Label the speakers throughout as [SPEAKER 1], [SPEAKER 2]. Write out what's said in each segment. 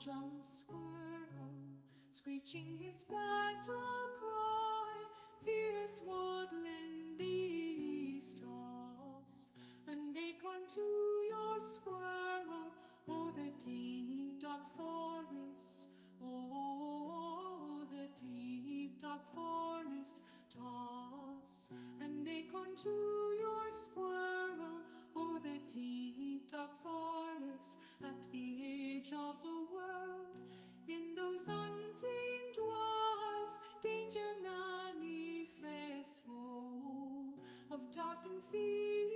[SPEAKER 1] jumps Squirrel, screeching his battle cry. Fierce woodland beast toss an acorn to your squirrel. Oh, the deep dark forest, oh, the deep dark forest. Toss an acorn to your squirrel. Oh, the deep dark forest, at the edge of the world, in those untamed wilds, danger manifest, full of dark and fear.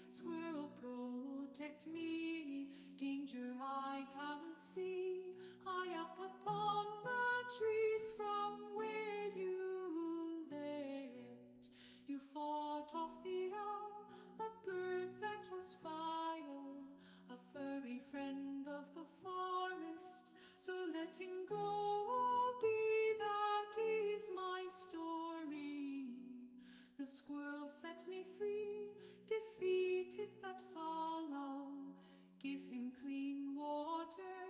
[SPEAKER 1] Squirrel, protect me, danger I can't see, high up upon the trees from where you lived. You fought off the owl, a bird that was fire, a furry friend of the forest. So let him go be, that is my story. The squirrel set me free, defeated that fowl. Give him clean water,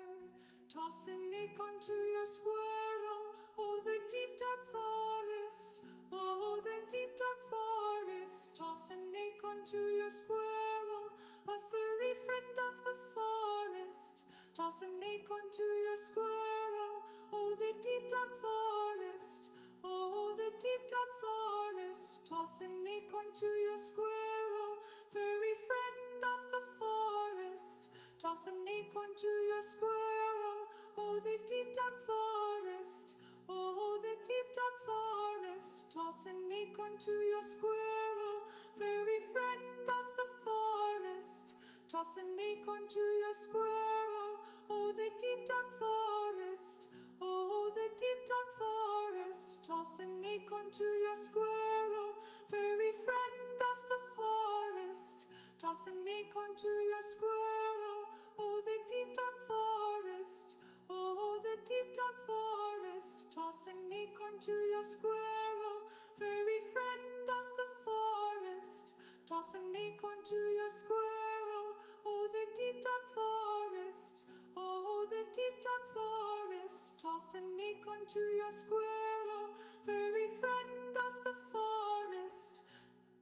[SPEAKER 1] toss an acorn to your squirrel. Oh, the deep dark forest, oh, the deep dark forest. Toss an acorn to your squirrel, a furry friend of the forest. Toss an acorn to your squirrel. Oh, the deep dark forest, oh, the deep dark forest. Toss an acorn to your squirrel, furry friend of the forest. Toss an acorn to your squirrel. Oh, the deep dark forest, oh, the deep dark forest. Toss an acorn to your squirrel, furry friend of the forest. Toss an acorn to your squirrel. Oh, the deep dark forest, oh, the deep dark forest. Toss an acorn to your squirrel, furry friend of the forest. Toss an acorn to your squirrel. Oh, the deep dark forest, oh, the deep dark forest. Toss an acorn to your squirrel, furry friend of the forest. Toss an acorn to your squirrel. Oh, the deep dark forest, oh, the deep dark forest. Toss an acorn to your squirrel, furry friend of the forest.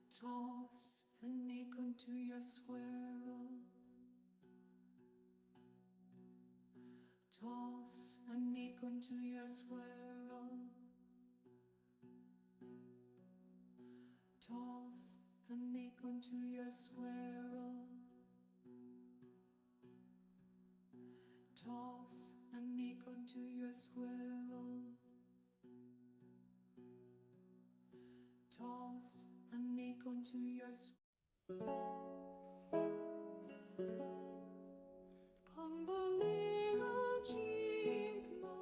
[SPEAKER 1] Toss an acorn to your squirrel. Toss an acorn to your squirrel. Toss an acorn to your squirrel. Toss an acorn to your squirrel. Toss an acorn to your squirrel. Little chipmunk,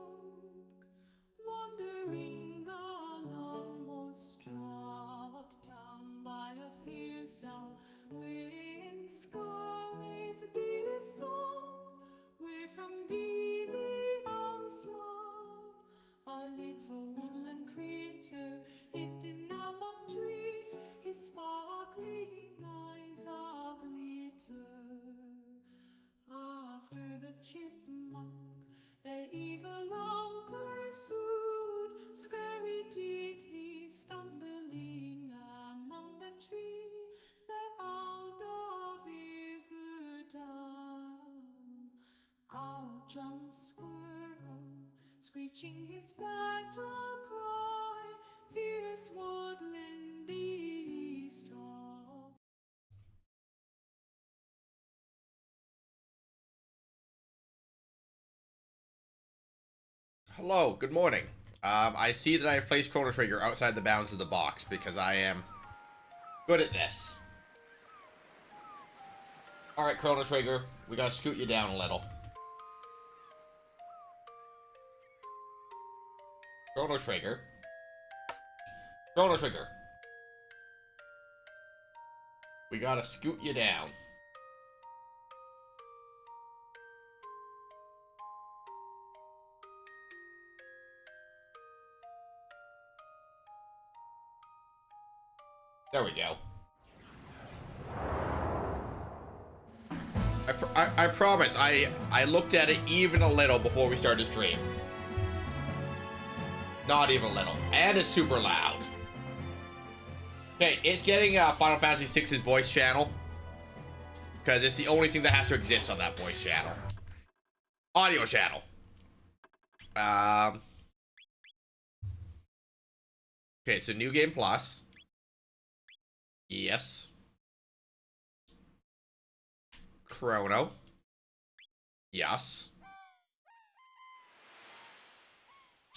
[SPEAKER 1] wandering along, was struck down by a fierce owl. Wind scarlet be the song, where from thee the owl flew. A little woodland creature hidden among trees, his sparkling eyes are glitter. After the chipmunk, their evil long pursued, scurry did he, stumbling among the tree, the owl dove ever down. Out jumps Squirrel, screeching his battle cry. Fierce woodland beast toss.
[SPEAKER 2] Hello, good morning. I see that I've placed Chrono Trigger outside the bounds of the box because I am good at this. Alright, Chrono Trigger, we gotta scoot you down a little. Chrono Trigger. Chrono Trigger. We gotta scoot you down. There we go. I promise, I looked at it even a little before we started the stream. Not even a little. And it's super loud. Okay, it's getting Final Fantasy VI's voice channel. Because it's the only thing that has to exist on that voice channel. Audio channel. Okay, so New Game Plus. Yes. Chrono. Yes.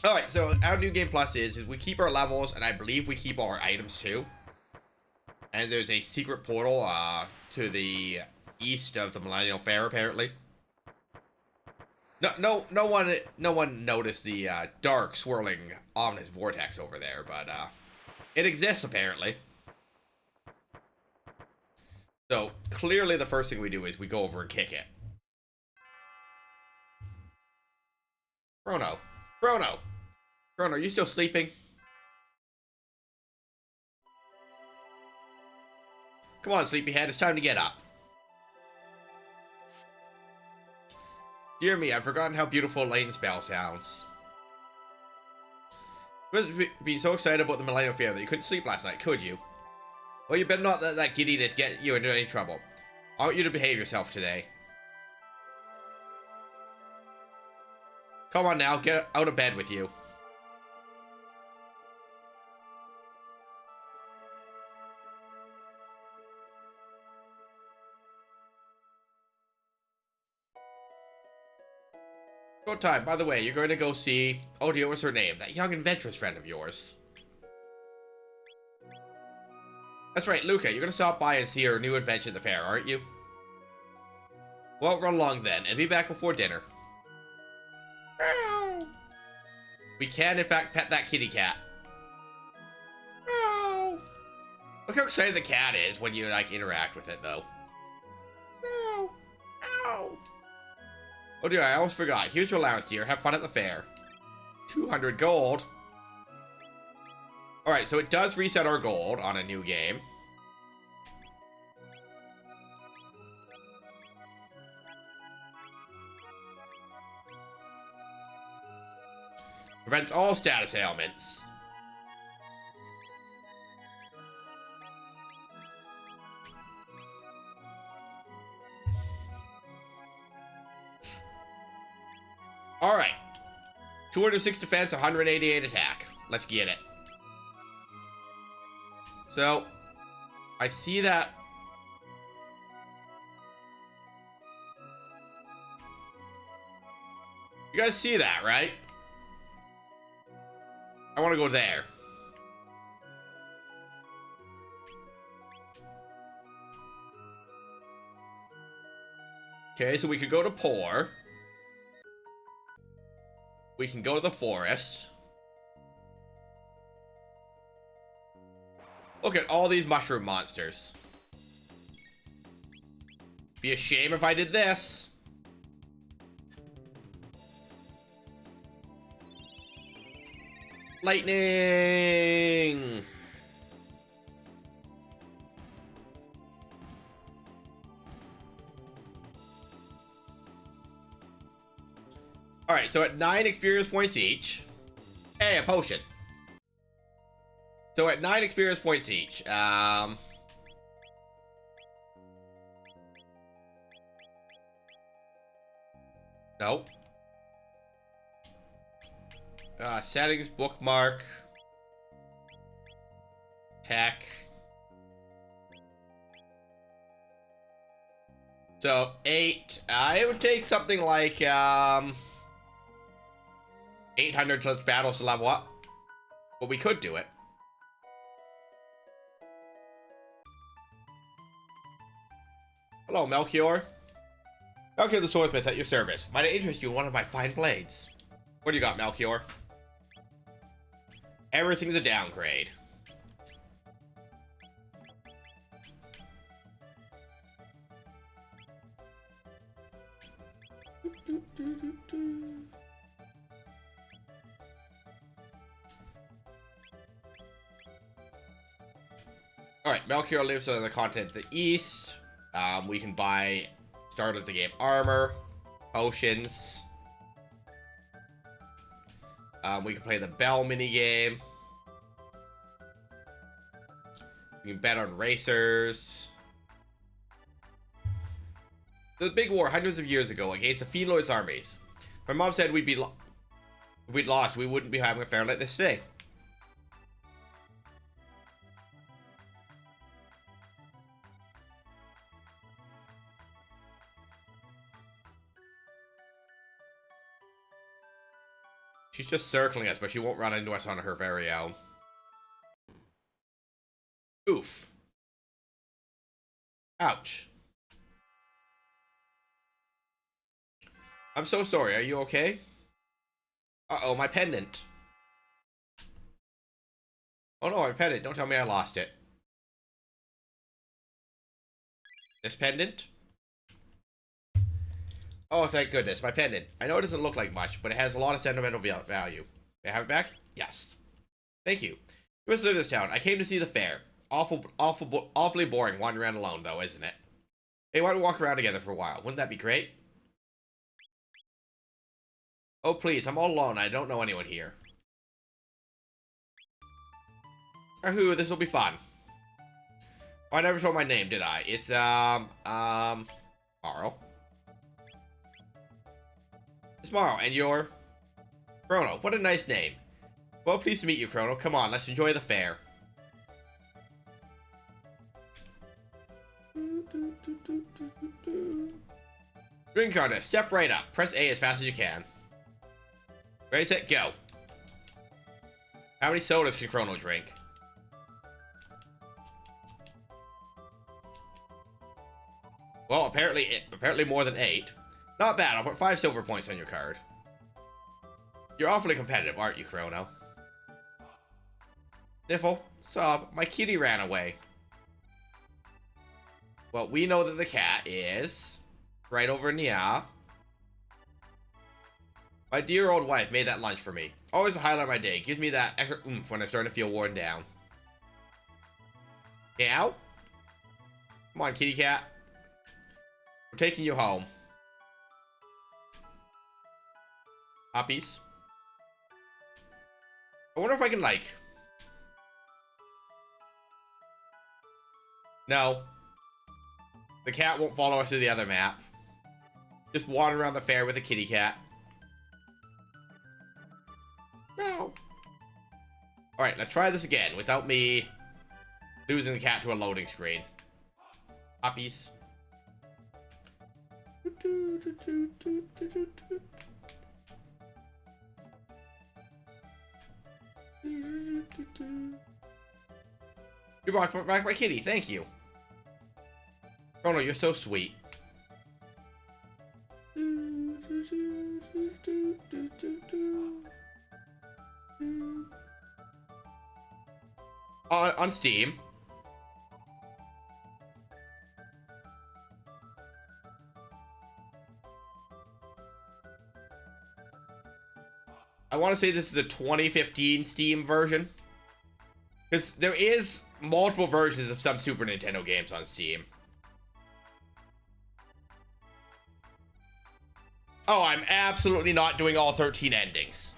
[SPEAKER 2] Alright, so our New Game Plus is we keep our levels, and I believe we keep all our items too. And there's a secret portal to the east of the Millennial Fair, apparently. No one noticed the dark, swirling, ominous vortex over there, but it exists apparently. So clearly, the first thing we do is we go over and kick it. Chrono, Chrono, Chrono, are you still sleeping? Come on, sleepyhead, it's time to get up. Dear me, I've forgotten how beautiful Lane's bell sounds. You must have been so excited about the Millennial Fair that you couldn't sleep last night, could you? Well, you better not let that giddiness get you into any trouble. I want you to behave yourself today. Come on now, get out of bed with you. Go time. By the way, you're going to go see... Oh dear, what's her name? That young adventurous friend of yours. That's right, Luca. You're going to stop by and see her new adventure at the fair, aren't you? Well, run along then, and be back before dinner. Meow. We can, in fact, pet that kitty cat. Meow. Look how excited the cat is when you, like, interact with it, though. Meow. Meow. Oh dear, I almost forgot. Here's your allowance, dear. Have fun at the fair. 200 gold. Alright, so it does reset our gold on a new game. Prevents all status ailments. Alright. 206 defense, 188 attack. Let's get it. So, I see that... You guys see that, right? I want to go there. Okay, so we could go to Poor. We can go to the forest. Look at all these mushroom monsters. Be a shame if I did this. Lightning! Alright, so at 9 experience points each. Hey, a potion. So at 9 experience points each. Nope. Settings, bookmark. Tech. So 8. It would take something like 800 such battles to level up. But we could do it. Hello, Melchior. Melchior the Swordsmith at your service. Might I interest you in one of my fine blades? What do you got, Melchior? Everything's a downgrade. Alright, Melchior lives on the continent to the east. We can buy start of the game. Armor, potions. We can play the bell minigame. We can bet on racers. The big war hundreds of years ago against the Fiend Lord's armies. My mom said if we'd lost, we wouldn't be having a fair like this today. She's just circling us, but she won't run into us on her very own. Oof. Ouch. I'm so sorry, are you okay? Uh-oh, my pendant. Oh no, my pendant. Don't tell me I lost it. This pendant? Oh, thank goodness, my pendant. I know it doesn't look like much, but it has a lot of sentimental value. May I have it back? Yes. Thank you. You must live in this town. I came to see the fair. Awfully boring wandering around alone, though, isn't it? Hey, why don't we walk around together for a while? Wouldn't that be great? Oh, please, I'm all alone. I don't know anyone here. Ahoo, this'll be fun. Oh, I never told my name, did I? It's, Marl. It's Marl, and you're... Chrono. What a nice name. Well, pleased to meet you, Chrono. Come on, let's enjoy the fair. Drink contest. Step right up. Press A as fast as you can. Ready, set, go. How many sodas can Chrono drink? Well, apparently more than 8. Not bad. I'll put 5 silver points on your card. You're awfully competitive, aren't you, Chrono? Sniffle. Sob. My kitty ran away. Well, we know that the cat is right over in the My dear old wife made that lunch for me. Always a highlight of my day. Gives me that extra oomph when I'm starting to feel worn down. Meow? Come on, kitty cat. We're taking you home. Puppies. I wonder if I can, like... No. The cat won't follow us to the other map. Just wander around the fair with a kitty cat. No. Alright, let's try this again without me losing the cat to a loading screen. Puppies. You brought back my kitty, thank you. Chrono, you're so sweet. On Steam. I want to say this is a 2015 Steam version. Because there is multiple versions of some Super Nintendo games on Steam. Oh, I'm absolutely not doing all 13 endings.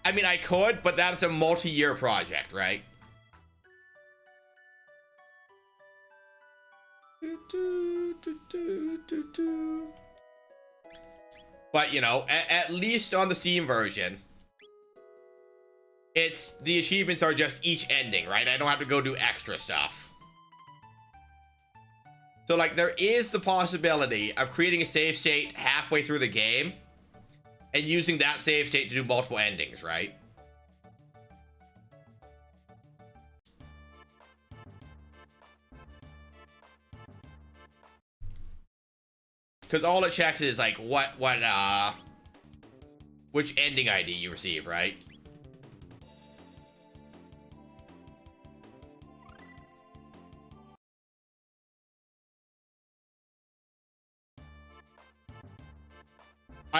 [SPEAKER 2] I mean, I could, but that's a multi-year project, right? But, you know, at least on the Steam version, the achievements are just each ending, right? I don't have to go do extra stuff. So, like, there is the possibility of creating a save state halfway through the game and using that save state to do multiple endings, right? Because all it checks is, like, which ending ID you receive, right?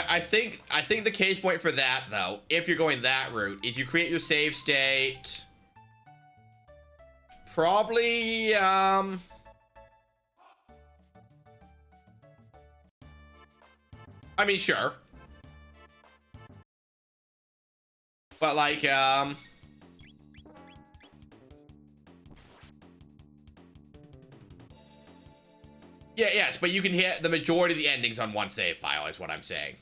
[SPEAKER 2] I think the case point for that, though, if you're going that route, is you create your save state probably I mean, sure. But, like, Yeah, yes, but you can hit the majority of the endings on one save file, is what I'm saying.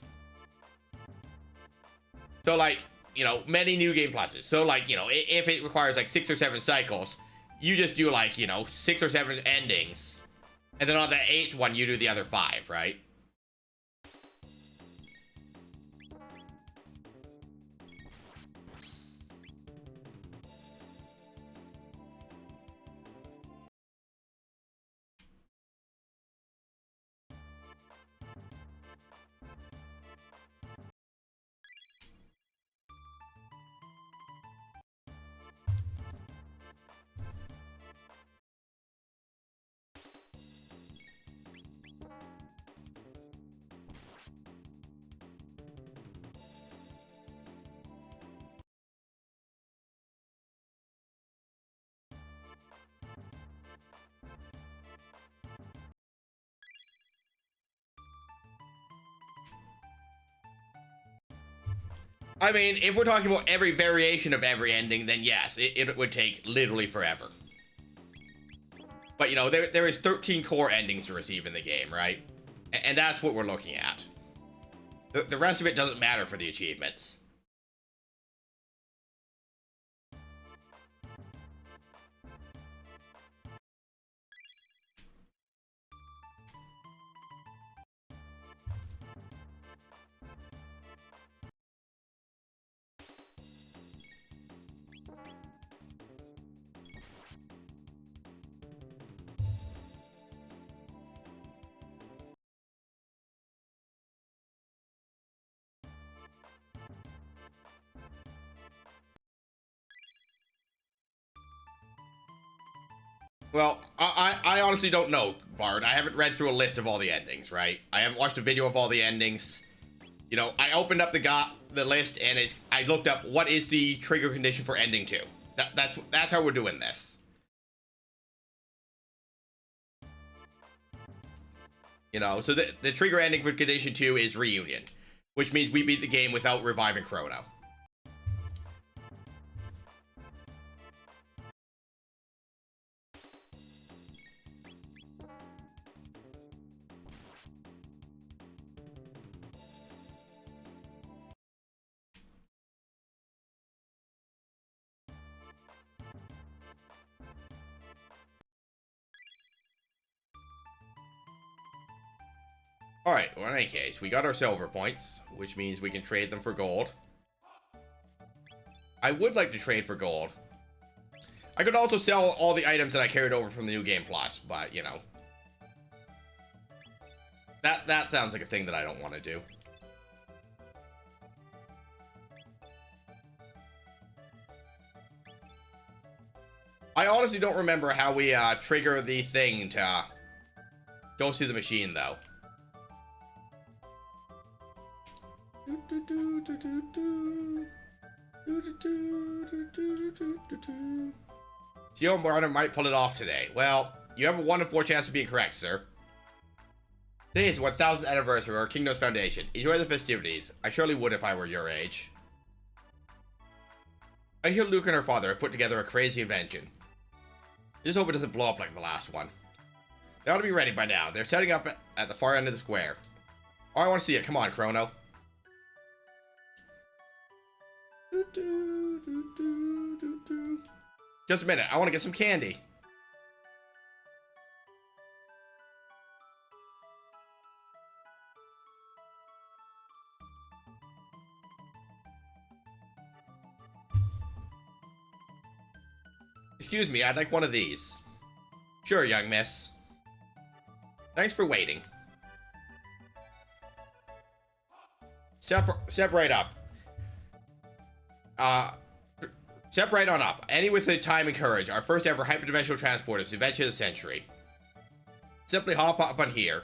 [SPEAKER 2] So, like, you know, many new game pluses. So, like, you know, if it requires, like, 6 or 7 cycles, you just do, like, you know, 6 or 7 endings. And then on the 8th one, you do the other 5, right? I mean, if we're talking about every variation of every ending, then yes, it would take literally forever. But, you know, there is 13 core endings to receive in the game, right? And that's what we're looking at. The rest of it doesn't matter for the achievements. Well, I honestly don't know, Bard. I haven't read through a list of all the endings, right? I haven't watched a video of all the endings. You know, I opened up the list and I looked up what is the trigger condition for ending 2. That's how we're doing this. You know, so the trigger ending for condition 2 is reunion, which means we beat the game without reviving Chrono. Alright, well, in any case, we got our silver points, which means we can trade them for gold. I would like to trade for gold. I could also sell all the items that I carried over from the New Game Plus, but, you know. That sounds like a thing that I don't want to do. I honestly don't remember how we trigger the thing to go see the machine, though. Geo Martin might pull it off today. Well, you have a 1 in 4 chance of being correct, sir. Today is the 1000th anniversary of our Kingdom's foundation. Enjoy the festivities. I surely would if I were your age. I hear Luke and her father have put together a crazy invention. I just hope it doesn't blow up like the last one. They ought to be ready by now. They're setting up at the far end of the square. Oh, I want to see it. Come on, Chrono. Just a minute. I want to get some candy. Excuse me, I'd like one of these. Sure, young miss. Thanks for waiting. Step right up. Step right on up. Any with the time and courage, our first ever hyperdimensional transporters, the adventure of the century. Simply hop up on here.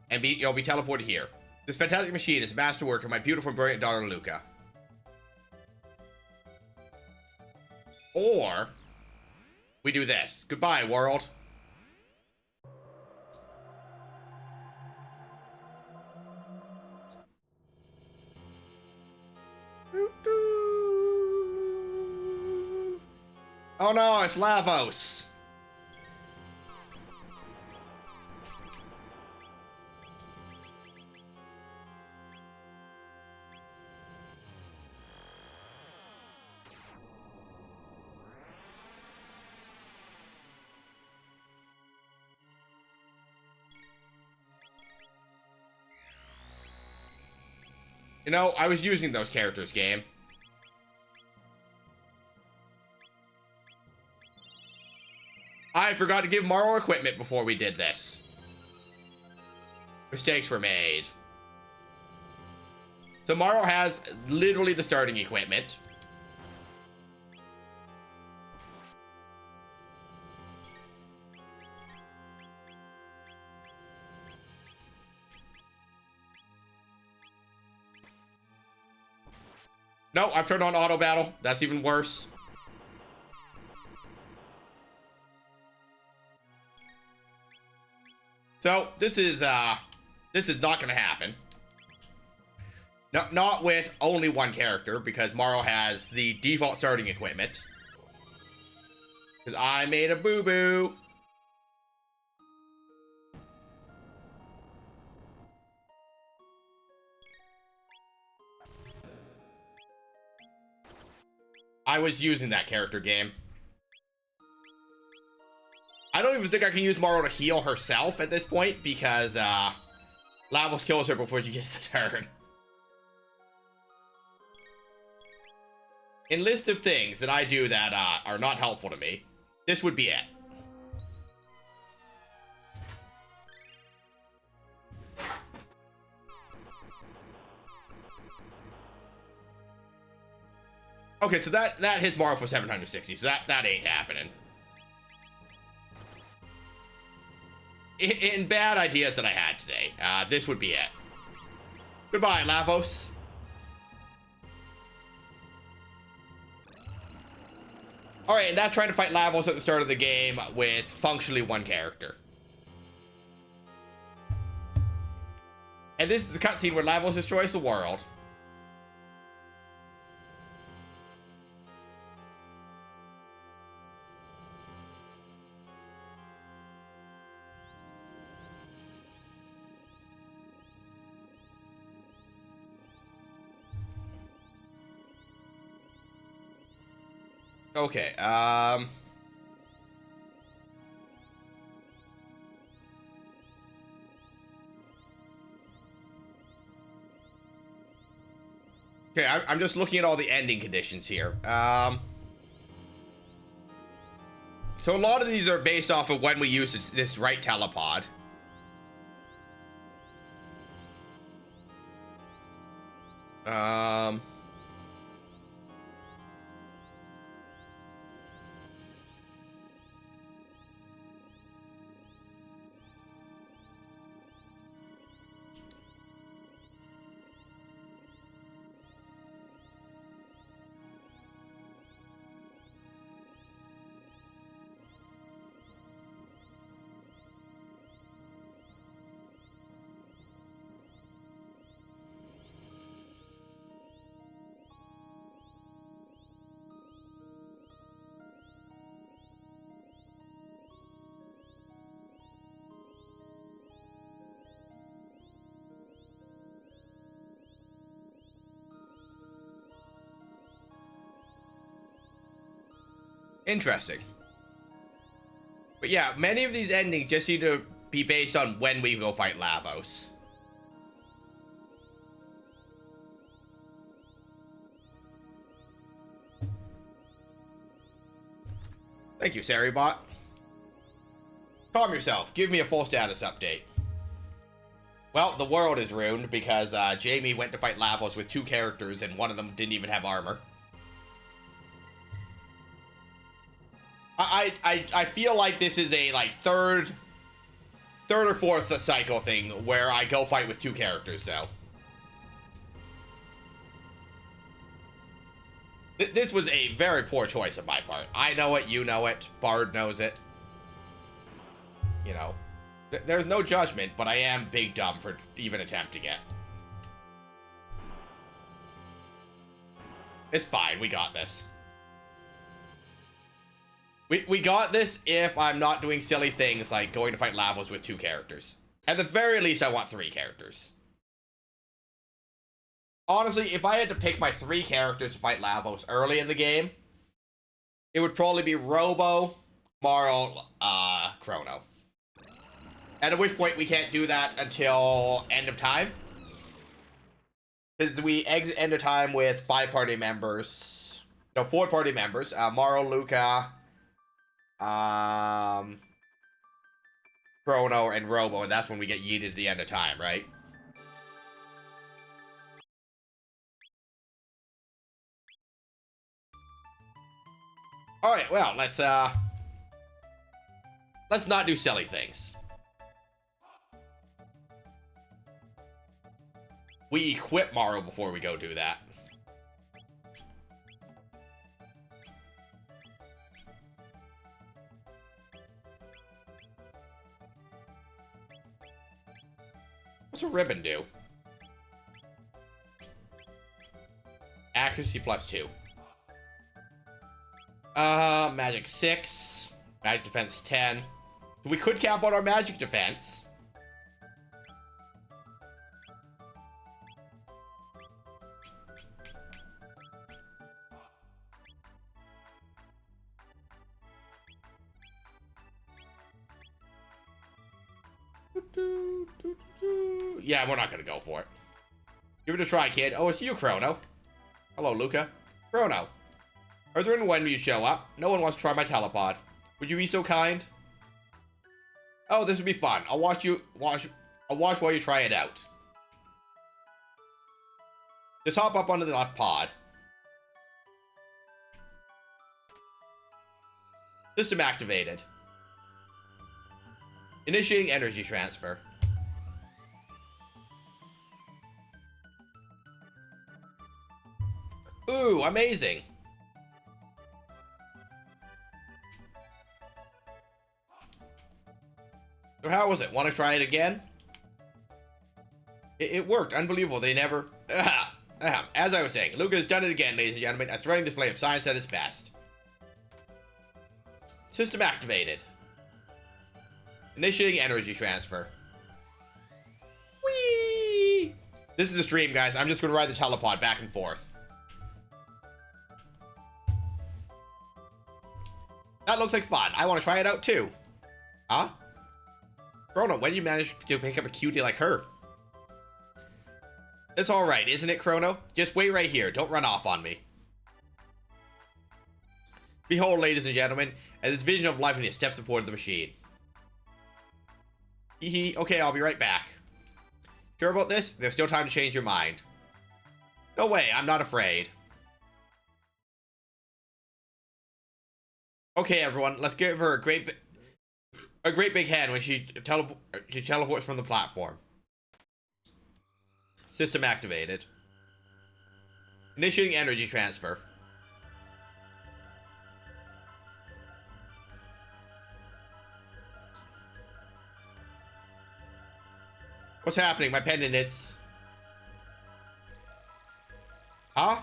[SPEAKER 2] And you'll be teleported here. This fantastic machine is a masterwork of my beautiful and brilliant daughter, Luca. Or, we do this. Goodbye, world. Oh no, it's Lavos. You know, I was using those characters, game. I forgot to give Morrow equipment before we did this. Mistakes were made. So Morrow has literally the starting equipment. No, I've turned on auto battle. That's even worse. So this is not gonna happen. No, not with only one character, because Morrow has the default starting equipment. Because I made a boo-boo. I was using that character, game. I don't even think I can use Morrow to heal herself at this point, because Lavos kills her before she gets the turn. In list of things that I do that are not helpful to me, this would be it. Okay, so that hits Morrow for 760, so that ain't happening. In bad ideas that I had today, this would be it. Goodbye, Lavos. Alright, and that's trying to fight Lavos at the start of the game with functionally one character. And this is the cutscene where Lavos destroys the world. Okay, okay, I'm just looking at all the ending conditions here. So a lot of these are based off of when we use this right telepod. Interesting. But yeah, many of these endings just seem to be based on when we go fight Lavos. Thank you, Saribot. Calm yourself. Give me a full status update. Well, the world is ruined because Jamie went to fight Lavos with two characters and one of them didn't even have armor. I feel like this is a like third or fourth cycle thing where I go fight with two characters, so. This was a very poor choice on my part. I know it, you know it, Bard knows it. You know, there's no judgment, but I am big dumb for even attempting it. It's fine. We got this. We got this if I'm not doing silly things like going to fight Lavos with 2 characters. At the very least, I want 3 characters. Honestly, if I had to pick my 3 characters to fight Lavos early in the game, it would probably be Robo, Marl, Chrono. At which point we can't do that until end of time. Because we exit end of time with 5 party members. No, 4 party members. Marl, Luca, Chrono, and Robo, and that's when we get yeeted to the end of time, right? Alright, well, let's not do silly things. We equip Mario before we go do that. What's a ribbon do? Accuracy +2. Magic 6. Magic defense 10. We could cap out our magic defense. Yeah, we're not gonna go for it. Give it a try, kid. Oh, it's you, Chrono. Hello, Luca. Chrono. Are there when you show up? No one wants to try my telepod. Would you be so kind? Oh, this would be fun. I'll watch while you try it out. Just hop up onto the left pod. System activated. Initiating energy transfer. Ooh, amazing. So how was it? Want to try it again? It worked. Unbelievable. They never... As I was saying, Luca has done it again, ladies and gentlemen. A threatening display of science at its best. System activated. Initiating energy transfer. Whee! This is a stream, guys. I'm just going to ride the telepod back and forth. That looks like fun. I want to try it out too. Huh? Chrono, when did you manage to pick up a cutie like her? It's alright, isn't it, Chrono? Just wait right here. Don't run off on me. Behold, ladies and gentlemen, as this vision of life in steps aboard the machine. Hee okay, I'll be right back. Sure about this? There's still time to change your mind. No way, I'm not afraid. Okay, everyone, let's give her a great big hand when she teleports from the platform. System activated. Initiating energy transfer. What's happening? My pendant hits. Huh?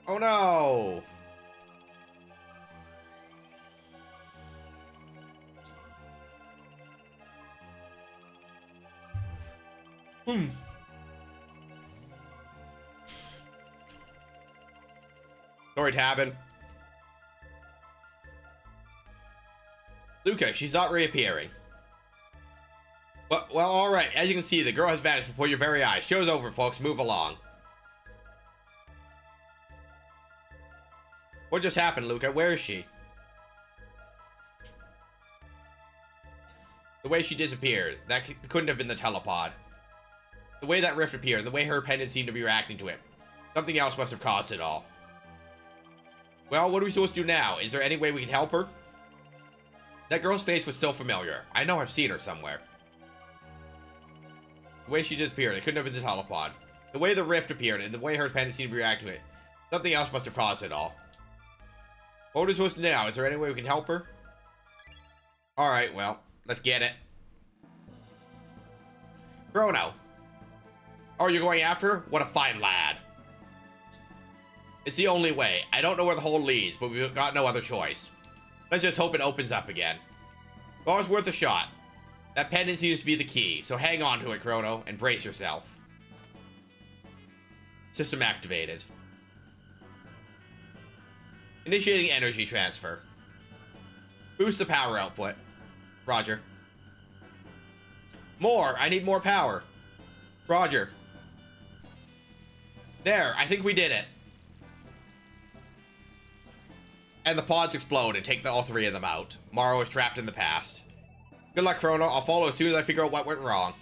[SPEAKER 2] Oh no! Sorry, Tabin. Luca, she's not reappearing. Well, alright. As you can see, the girl has vanished before your very eyes. Show's over, folks. Move along. What just happened, Luca? Where is she? The way she disappeared. That couldn't have been the telepod. The way that rift appeared. The way her pendant seemed to be reacting to it. Something else must have caused it all. Well, what are we supposed to do now? Is there any way we can help her? That girl's face was so familiar. I know I've seen her somewhere. The way she disappeared. It couldn't have been the telepod. The way the rift appeared and the way her pendant seemed to be reacting to it. Something else must have caused it all. What are we supposed to do now? Is there any way we can help her? Alright, well, let's get it. Chrono. Oh, you're going after her? What a fine lad. It's the only way. I don't know where the hole leads, but we've got no other choice. Let's just hope it opens up again. Always worth a shot. That pendant seems to be the key, so hang on to it, Chrono, and brace yourself. System activated. Initiating energy transfer. Boost the power output. Roger. More! I need more power. Roger. There, I think we did it. And the pods explode and take all three of them out. Morrow is trapped in the past. Good luck, Chrono. I'll follow as soon as I figure out what went wrong.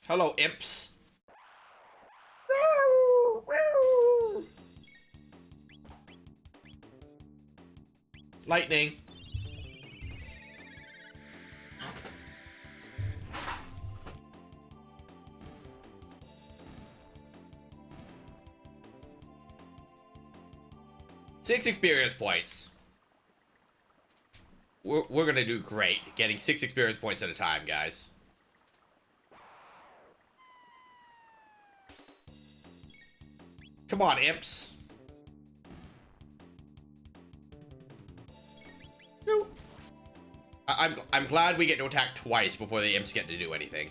[SPEAKER 2] Hello, imps. Lightning. Six experience points. We're gonna do great, getting 6 experience points at a time, guys. Come on, imps. I'm glad we get to attack twice before the imps get to do anything.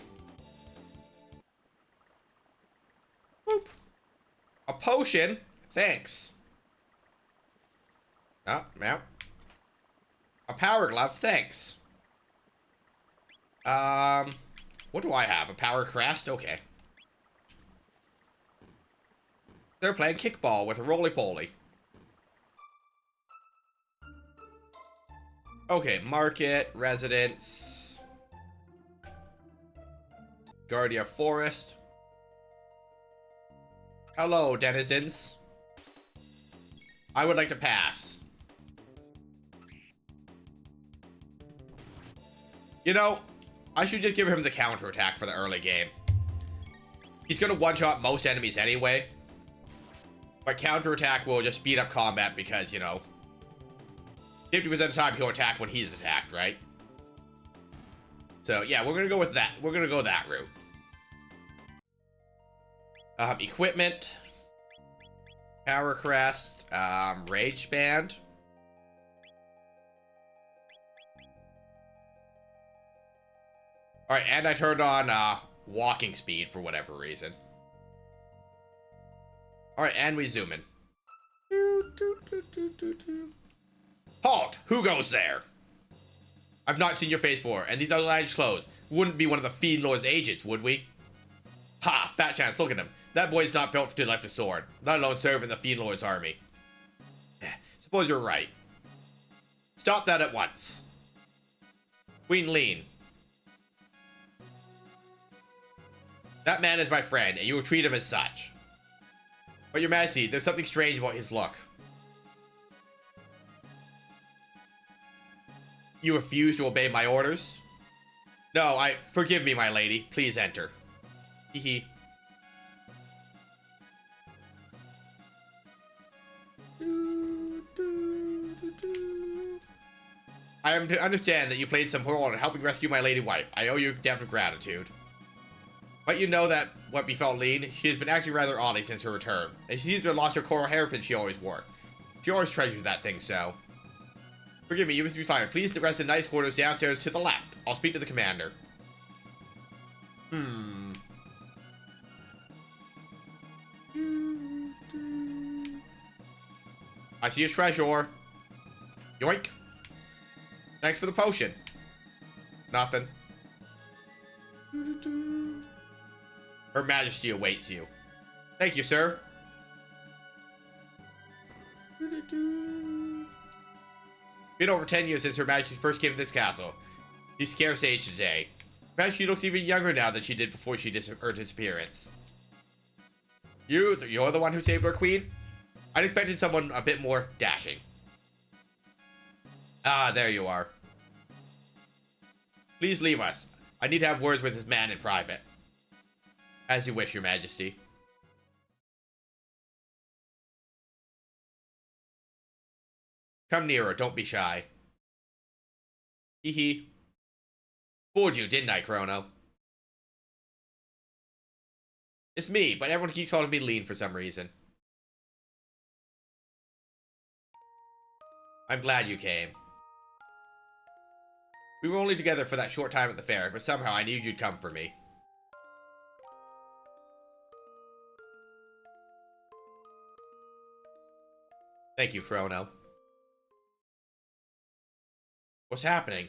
[SPEAKER 2] Boop. A potion? Thanks. Oh, yeah. A power glove? Thanks. What do I have? A power crest? Okay. They're playing kickball with a roly-poly. Okay, market, residence, Guardia Forest. Hello, denizens. I would like to pass. You know, I should just give him the counterattack for the early game. He's gonna one-shot most enemies anyway. But counterattack will just speed up combat because, you know, 50% of the time he'll attack when he's attacked, right? So, yeah, we're gonna go with that. We're gonna go that route. Equipment. Power Crest. Rage Band. Alright, and I turned on, walking speed for whatever reason. Alright, and we zoom in. Halt! Who goes there? I've not seen your face before, and these outlandish clothes. Wouldn't be one of the Fiend Lord's agents, would we? Ha! Fat chance, look at him. That boy's not built to lift a sword, let alone serve in the Fiend Lord's army. Suppose you're right. Stop that at once. Queen Lean. That man is my friend, and you will treat him as such. But your majesty, there's something strange about his look. You refuse to obey my orders? No, forgive me, my lady. Please enter. Hee. I am to understand that you played some role in helping rescue my lady wife. I owe you a debt of gratitude. But you know that what befell Lean, she has been acting rather oddly since her return, and she seems to have lost her coral hairpin she always wore. She always treasured that thing so. Forgive me, you must be tired. Please rest in nice quarters downstairs to the left. I'll speak to the commander. I see a treasure. Yoink. Thanks for the potion. Nothing. Her Majesty awaits you. Thank you, sir. Been over 10 years since Her Majesty first came to this castle. She's scarce aged today. Perhaps she looks even younger now than she did before her disappearance. You're the one who saved our queen? I'd expected someone a bit more dashing. Ah, there you are. Please leave us. I need to have words with this man in private. As you wish, your majesty. Come nearer, don't be shy. Hee hee. Fooled you, didn't I, Chrono? It's me, but everyone keeps calling me lean for some reason. I'm glad you came. We were only together for that short time at the fair, but somehow I knew you'd come for me. Thank you, Chrono. What's happening?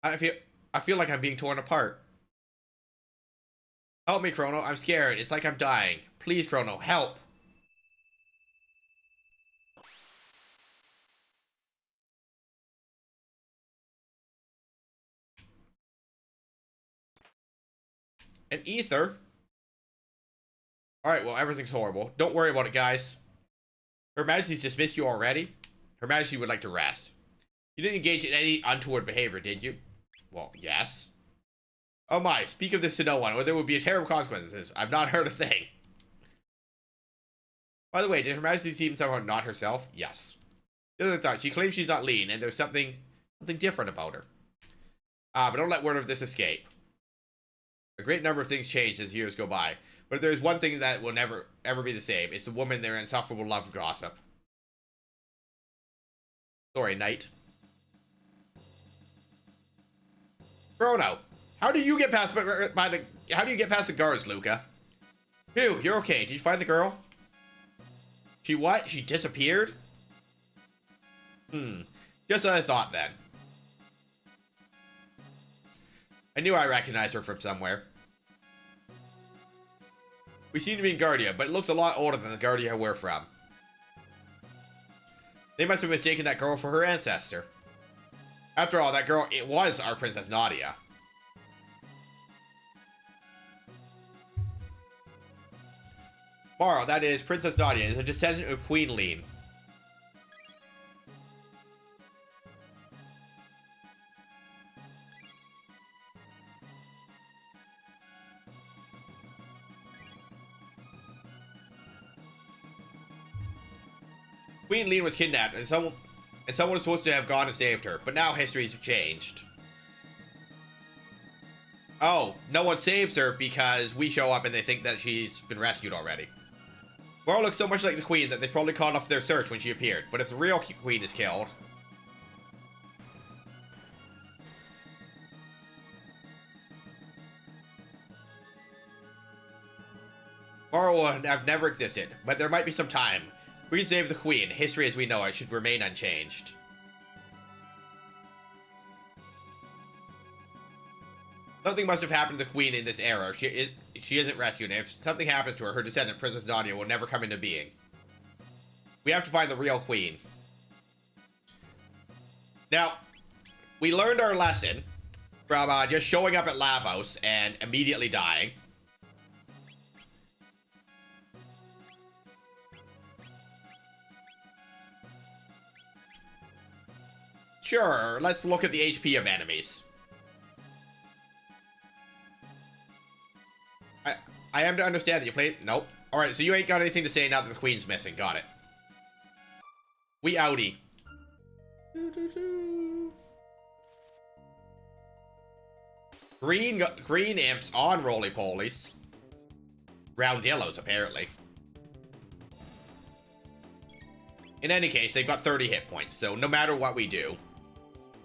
[SPEAKER 2] I feel like I'm being torn apart. Help me, Chrono. I'm scared. It's like I'm dying. Please, Chrono, help. An ether? Alright, well, everything's horrible. Don't worry about it, guys. Her Majesty's dismissed you already? Her Majesty would like to rest. You didn't engage in any untoward behavior, did you? Well, yes. Oh my, speak of this to no one, or there would be terrible consequences. I've not heard a thing. By the way, did Her Majesty seem somehow not herself? Yes. The other thought, she claims she's not lean, and there's something different about her. But don't let word of this escape. A great number of things change as years go by, but if there's one thing that will never, ever be the same, it's the woman their insufferable love of gossip. Sorry, Knight. Chrono, how do you get past how do you get past the guards, Luca? Phew, you're okay. Did you find the girl? She what? She disappeared? Just as I thought then. I knew I recognized her from somewhere. We seem to be in Guardia, but it looks a lot older than the Guardia we're from. They must have mistaken that girl for her ancestor. After all, that girl, it was our Princess Nadia. Mara, that is, Princess Nadia, is a descendant of Queen Lean. Queen Lean was kidnapped, and someone was supposed to have gone and saved her, but now history's changed. Oh, no one saves her because we show up and they think that she's been rescued already. Mara looks so much like the Queen that they probably called off their search when she appeared, but if the real Queen is killed... Mara will have never existed, but there might be some time. We can save the Queen. History as we know it should remain unchanged. Something must have happened to the Queen in this era. She isn't rescued, and if something happens to her, her descendant, Princess Nadia, will never come into being. We have to find the real Queen. Now, we learned our lesson from just showing up at Lavos and immediately dying. Sure, let's look at the HP of enemies. I am to understand that you played... Nope. Alright, so you ain't got anything to say now that the Queen's missing. Got it. We outie. Green imps on roly-polies. Roundillos, apparently. In any case, they've got 30 hit points, so no matter what we do,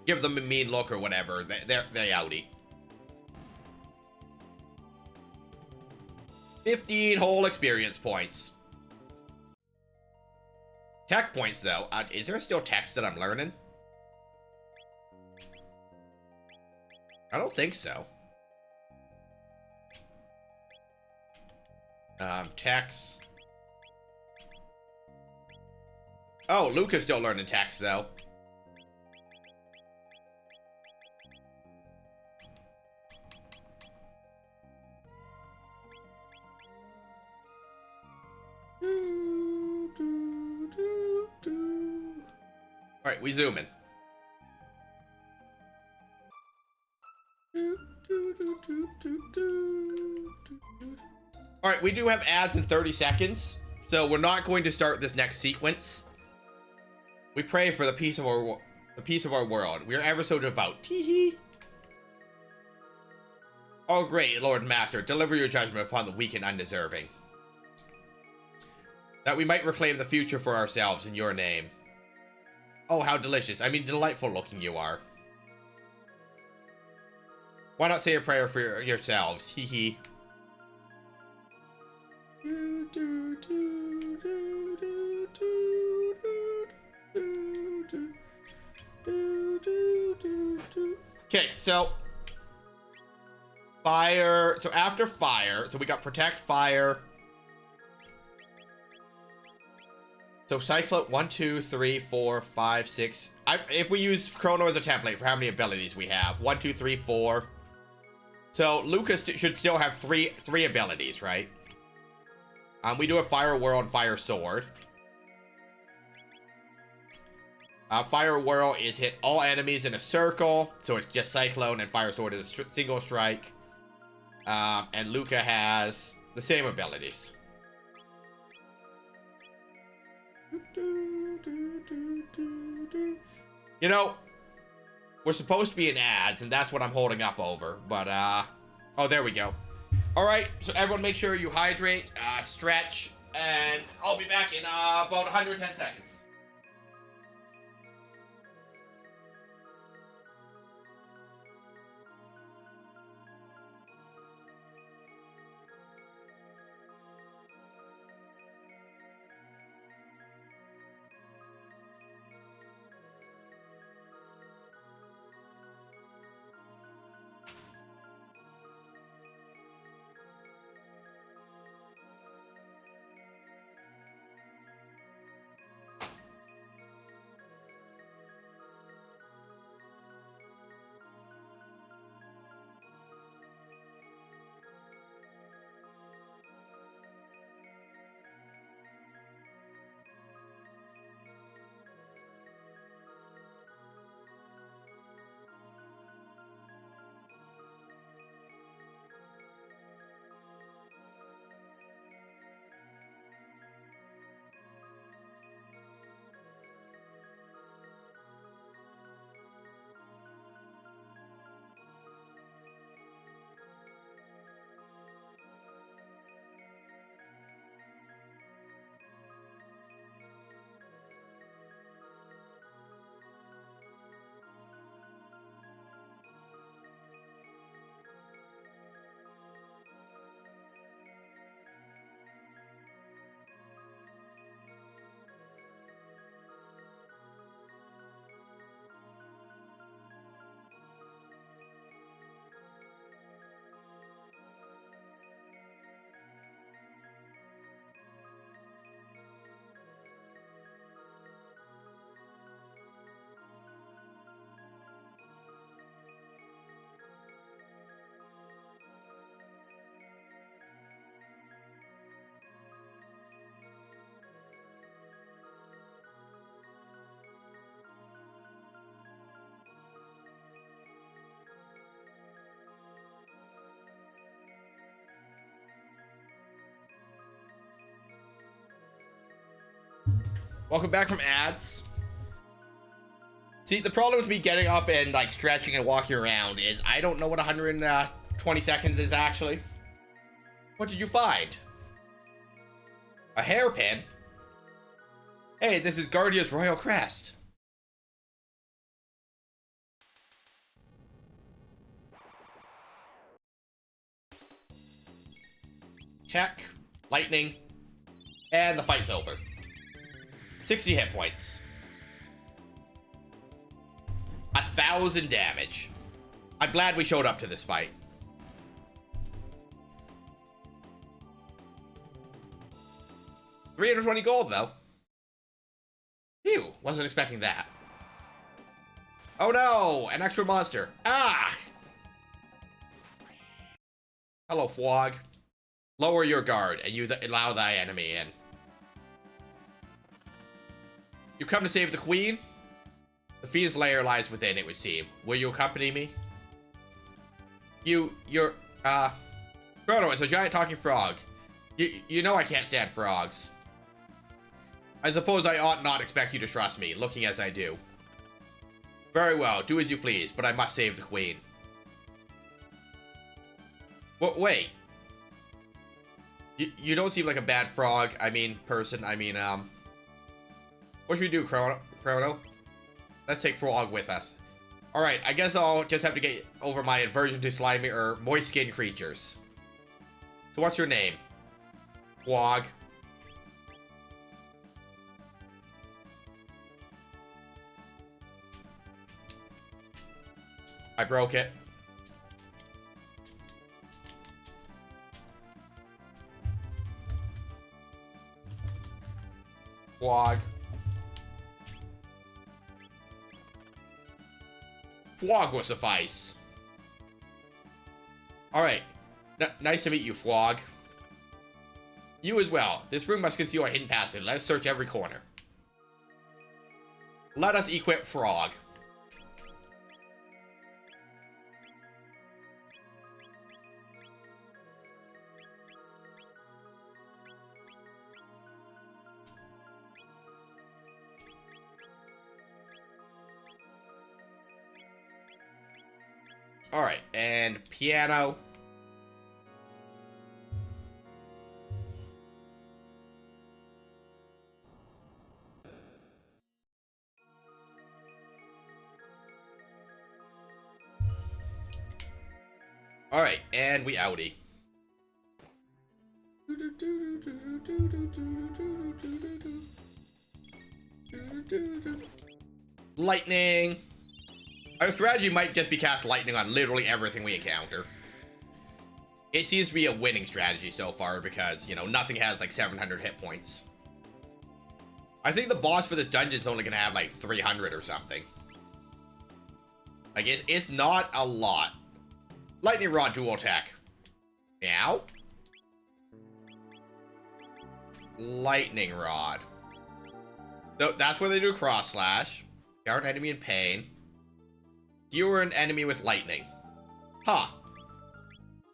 [SPEAKER 2] give them a mean look or whatever, they outie. 15 whole experience points. Tech points, though. Is there still text that I'm learning? I don't think so. Text. Oh, Luca's still learning text, though. Alright, we zoom in. Alright, we do have ads in 30 seconds, so we're not going to start this next sequence. We pray for the peace of our world. We are ever so devout. Tee-hee. Oh great, Lord and Master, deliver your judgment upon the weak and undeserving, that we might reclaim the future for ourselves in your name. Oh, how delicious. I mean, delightful looking you are. Why not say a prayer for yourselves? Hee hee. Okay, so fire. So after fire, so we got protect, fire. So cyclone 1, 2, 3, 4, 5, 6. If we use Chrono as a template for how many abilities we have, 1, 2, 3, 4. So Lucas should still have three abilities, right? We do have Fire Whirl and Fire Sword. Fire Whirl is hit all enemies in a circle, so it's just Cyclone, and Fire Sword is a single strike. And Luca has the same abilities. You know, we're supposed to be in ads, and that's what I'm holding up over, but, oh, there we go. Alright, so everyone make sure you hydrate, stretch, and I'll be back in, about 110 seconds. Welcome back from ads. See, the problem with me getting up and like stretching and walking around is I don't know what 120 seconds is actually. What did you find? A hairpin? Hey, this is Guardia's Royal Crest. Check. Lightning. And the fight's over. 60 hit points. 1,000 damage. I'm glad we showed up to this fight. $320 gold, though. Phew, wasn't expecting that. Oh no, an extra monster. Ah! Hello, Fwog. Lower your guard, and you allow thy enemy in. You come to save the queen? The fiend's lair lies within, it would seem. Will you accompany me? Chrono, it's a giant talking frog. You know I can't stand frogs. I suppose I ought not expect you to trust me, looking as I do. Very well, do as you please, but I must save the queen. Wait. You don't seem like a bad frog, person, what should we do, Chrono? Let's take Frog with us. Alright, I guess I'll just have to get over my aversion to slimy or moist-skinned creatures. So what's your name? Frog. I broke it. Flog. Flog will suffice. Alright. Nice to meet you, Flog. You as well. This room must conceal a hidden passage. Let us search every corner. Let us equip Frog. Alright, and piano. Alright, and we outie. Lightning. Our strategy might just be cast lightning on literally everything we encounter. It seems to be a winning strategy so far because, nothing has like 700 hit points. I think the boss for this dungeon is only going to have like 300 or something. Like, it's not a lot. Lightning Rod dual attack. Meow. Lightning Rod. So that's where they do cross slash. Scour an enemy in pain. You were an enemy with lightning. Huh.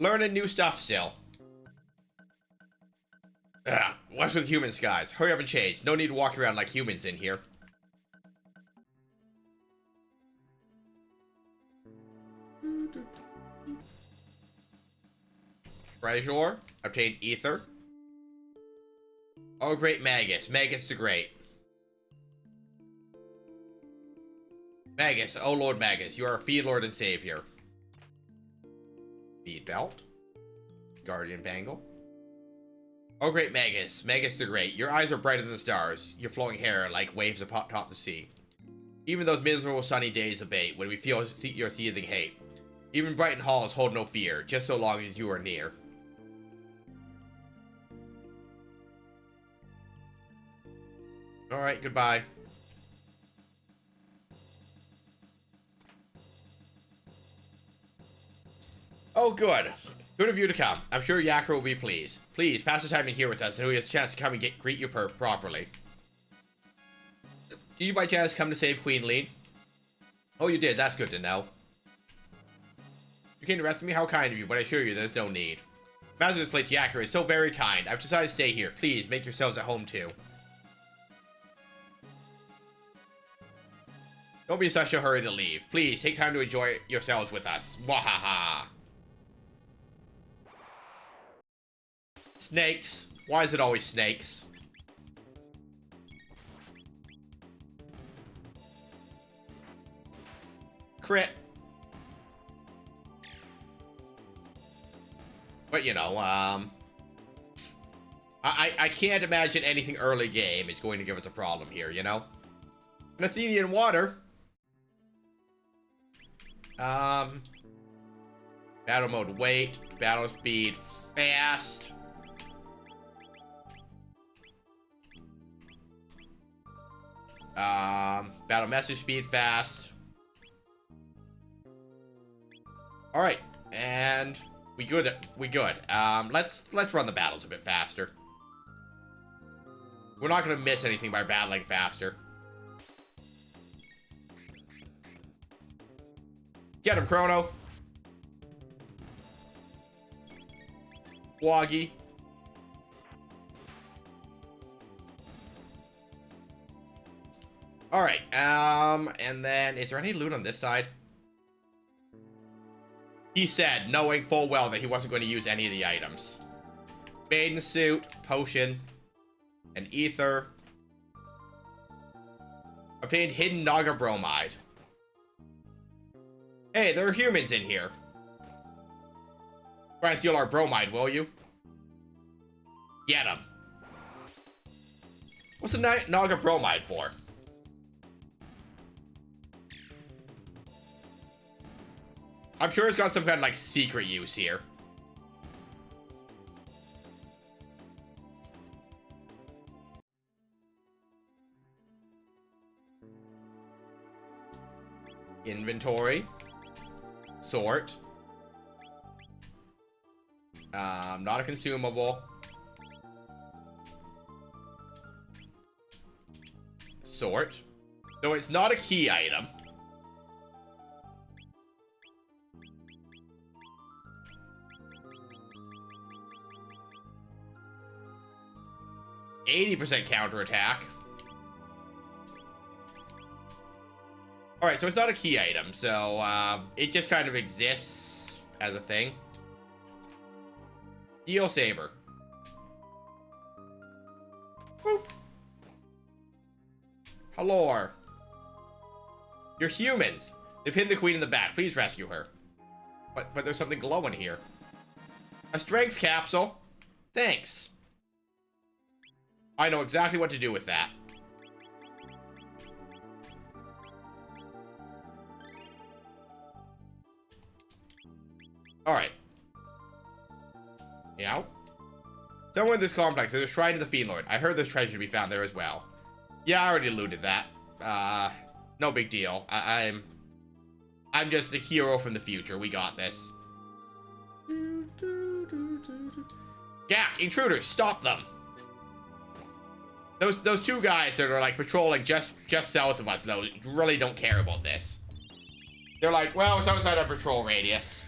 [SPEAKER 2] Learning new stuff still. Ugh, what's with human skies? Hurry up and change. No need to walk around like humans in here. Treasure. Obtain ether. Oh, great Magus. Magus the Great. Magus, oh Lord Magus, you are a feed lord and savior. Bead belt. Guardian bangle. Oh great Magus, Magus the Great, your eyes are brighter than the stars, your flowing hair like waves atop the sea. Even those miserable sunny days abate when we feel your seething hate. Even Brighton halls hold no fear, just so long as you are near. Alright, goodbye. Oh, good. Good of you to come. I'm sure Yakra will be pleased. Please, pass the time in here with us, and we have a chance to come and greet you properly. Did you by chance come to save Queen Lean? Oh, you did. That's good to know. You came to rescue me? How kind of you, but I assure you there's no need. Master of this place, Yakra, is so very kind. I've decided to stay here. Please, make yourselves at home, too. Don't be in such a hurry to leave. Please, take time to enjoy yourselves with us. Wahaha. Snakes. Why is it always snakes? Crit. But, I can't imagine anything early game is going to give us a problem here, An Athenian water. Battle mode, wait. Battle speed, fast. Battle message speed, fast. Alright, and we good. Let's run the battles a bit faster. We're not gonna miss anything by battling faster. Get him, Chrono. Woggy. Alright, and then, is there any loot on this side? He said, knowing full well that he wasn't going to use any of the items. Maiden suit, potion, and ether. Obtained hidden Naga bromide. Hey, there are humans in here. Try and steal our bromide, will you? Get him. What's the Naga bromide for? I'm sure it's got some kind of, like, secret use here. Inventory. Sort. Not a consumable. Sort. So it's not a key item. %, counterattack. Alright, so it's not a key item, so it just kind of exists as a thing. Steel saber. Boop. Hello. You're humans. They've hidden the queen in the back. Please rescue her. But there's something glowing here. A strength capsule. Thanks. I know exactly what to do with that. Alright. Yeah. Somewhere in this complex, there's a shrine to the Fiend Lord. I heard there's treasure to be found there as well. Yeah, I already looted that. No big deal. I'm just a hero from the future. We got this. Jack, intruders, stop them. Those two guys that are like patrolling just south of us, though, really don't care about this. They're like, well, it's outside our patrol radius.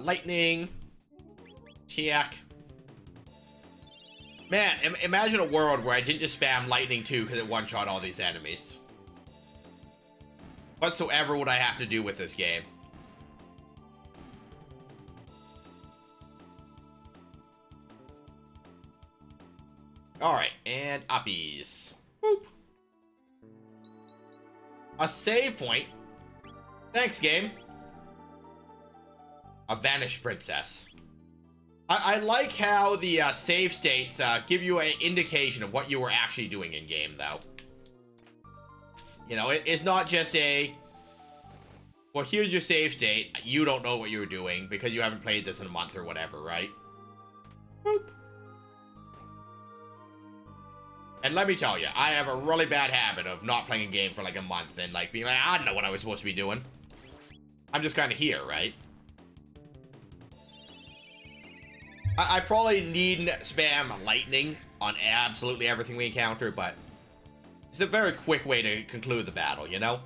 [SPEAKER 2] Lightning. Tiak. Man, imagine a world where I didn't just spam lightning 2 because it one-shot all these enemies. Whatsoever would I have to do with this game? Alright, and uppies. Boop. A save point. Thanks, game. A vanished princess. I like how the save states give you an indication of what you were actually doing in game, though. You know, it's not just a, well, here's your save state. You don't know what you were doing because you haven't played this in a month or whatever, right? Boop. And let me tell you, I have a really bad habit of not playing a game for like a month and like being like, I don't know what I was supposed to be doing. I'm just kind of here, right? I probably needn't spam lightning on absolutely everything we encounter, but it's a very quick way to conclude the battle, you know?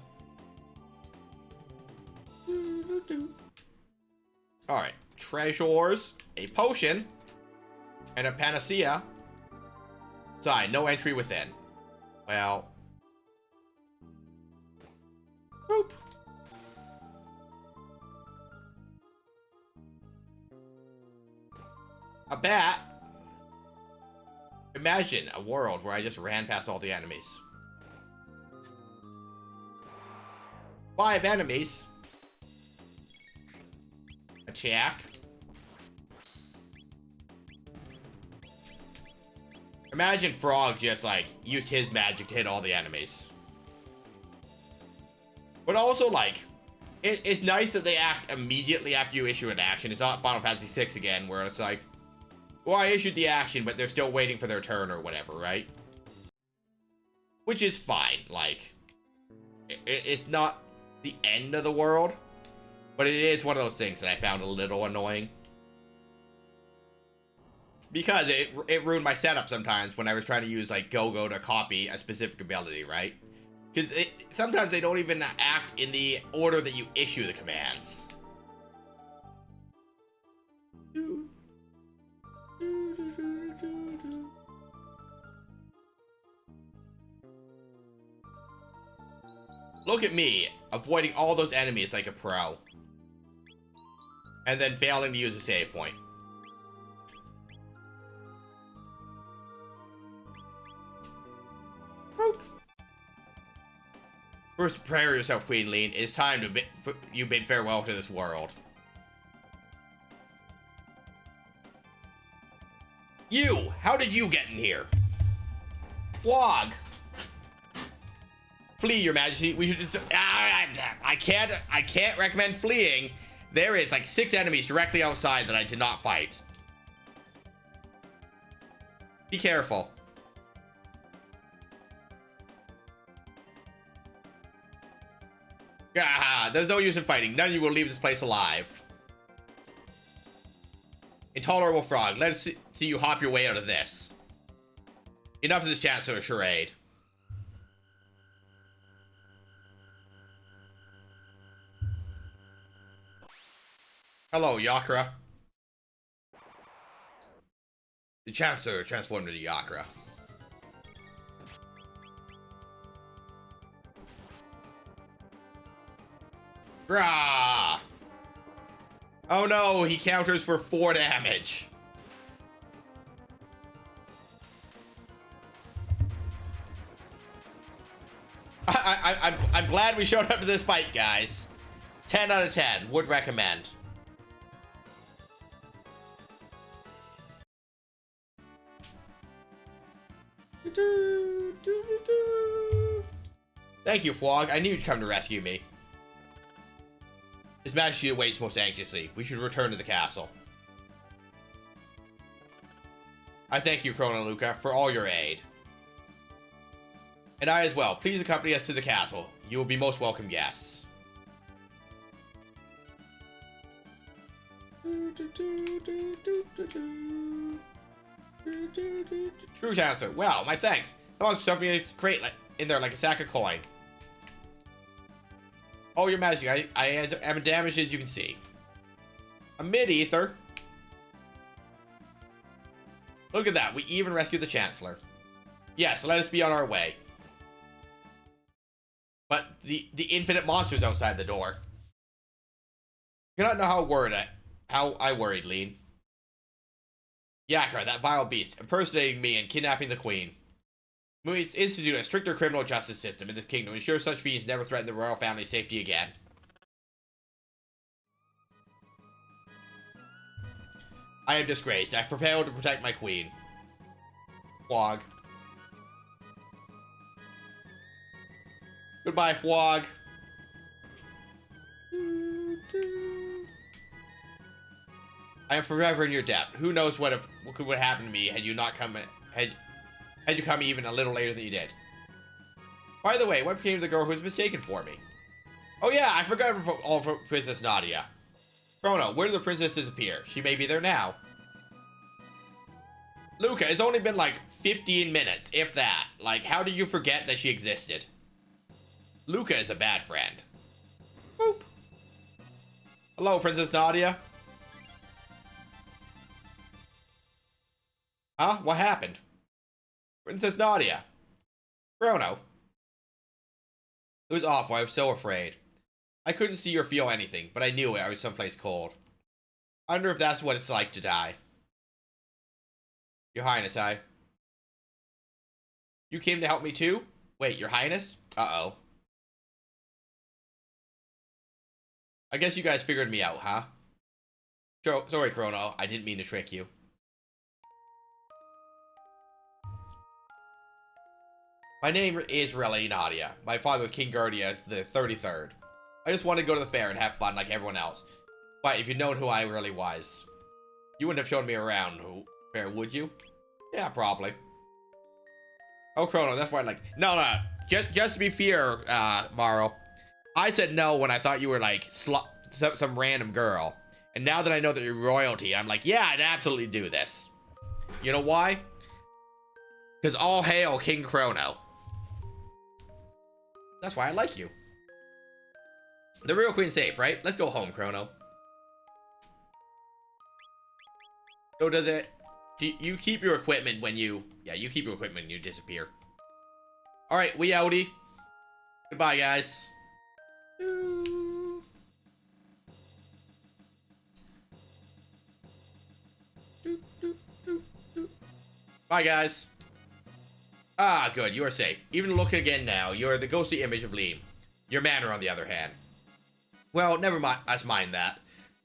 [SPEAKER 2] Alright, treasures, a potion, and a panacea. Sign, no entry within. Well. Boop. A bat? Imagine a world where I just ran past all the enemies. 5 enemies. Attack. Imagine Frog just, like, used his magic to hit all the enemies. But also, like, it's nice that they act immediately after you issue an action. It's not Final Fantasy VI again, where it's like, well, I issued the action, but they're still waiting for their turn or whatever, right? Which is fine, like, It's not the end of the world, but it is one of those things that I found a little annoying. Because it ruined my setup sometimes when I was trying to use like Go-Go to copy a specific ability, right? Because sometimes they don't even act in the order that you issue the commands. Look at me, avoiding all those enemies like a pro. And then failing to use a save point. First, prepare yourself, Queen Lean. It is time to you bid farewell to this world. You! How did you get in here? Flog! Flee, Your Majesty. We should just... I can't recommend fleeing. There is like 6 enemies directly outside that I did not fight. Be careful. There's no use in fighting. None of you will leave this place alive. Intolerable frog. Let's see you hop your way out of this. Enough of this Chancellor charade. Hello, Yakra. The Chancellor transformed into Yakra. Rah! Oh no, he counters for 4 damage. I'm glad we showed up to this fight, guys. 10 out of 10. Would recommend. Thank you, Flog. I knew you'd come to rescue me. His Majesty awaits most anxiously. We should return to the castle. I thank you, Chrono Luca, for all your aid. And I as well. Please accompany us to the castle. You will be most welcome guests. True Chancellor. Well, my thanks. That was something great in there like a sack of coin. Oh, Your Majesty, I am damaged as you can see. A mid-ether. Look at that. We even rescued the Chancellor. Yes, let us be on our way. But the infinite monsters outside the door. You cannot know how I worried, Lean. Yakra, that vile beast, impersonating me and kidnapping the Queen. We must institute a stricter criminal justice system in this kingdom to ensure such fiends never threaten the royal family's safety again. I am disgraced. I failed to protect my queen. Flog. Goodbye, Flog. I am forever in your debt. Who knows what would happen to me had you not come had you come even a little later than you did. By the way, what became of the girl who was mistaken for me? Oh yeah, I forgot all about Princess Nadia. Chrono, where did the princess disappear? She may be there now. Luca, it's only been like 15 minutes, if that. Like, how did you forget that she existed? Luca is a bad friend. Boop. Hello, Princess Nadia. Huh? What happened? Princess Nadia. Chrono. It was awful. I was so afraid. I couldn't see or feel anything, but I knew I was someplace cold. I wonder if that's what it's like to die. Your Highness, You came to help me too? Wait, Your Highness? Uh-oh. I guess you guys figured me out, huh? Sorry, Chrono. I didn't mean to trick you. My name is really Nadia. My father was King Guardia the 33rd. I just wanted to go to the fair and have fun like everyone else. But if you'd known who I really was, you wouldn't have shown me around fair, would you? Yeah, probably. Oh, Chrono, that's why No. just to be fair, Morrow, I said no when I thought you were like some random girl. And now that I know that you're royalty, I'm like, yeah, I'd absolutely do this. You know why? Because all hail King Chrono. That's why I like you. The real queen's safe, right? Let's go home, Chrono. So does it... Do you keep your equipment when you... Yeah, you keep your equipment when you disappear. Alright, we outie. Goodbye, guys. Bye, guys. Ah, good. You are safe. Even looking again now, you are the ghostly image of Liam. Your manner, on the other hand. Well, never mind. Let's mind that.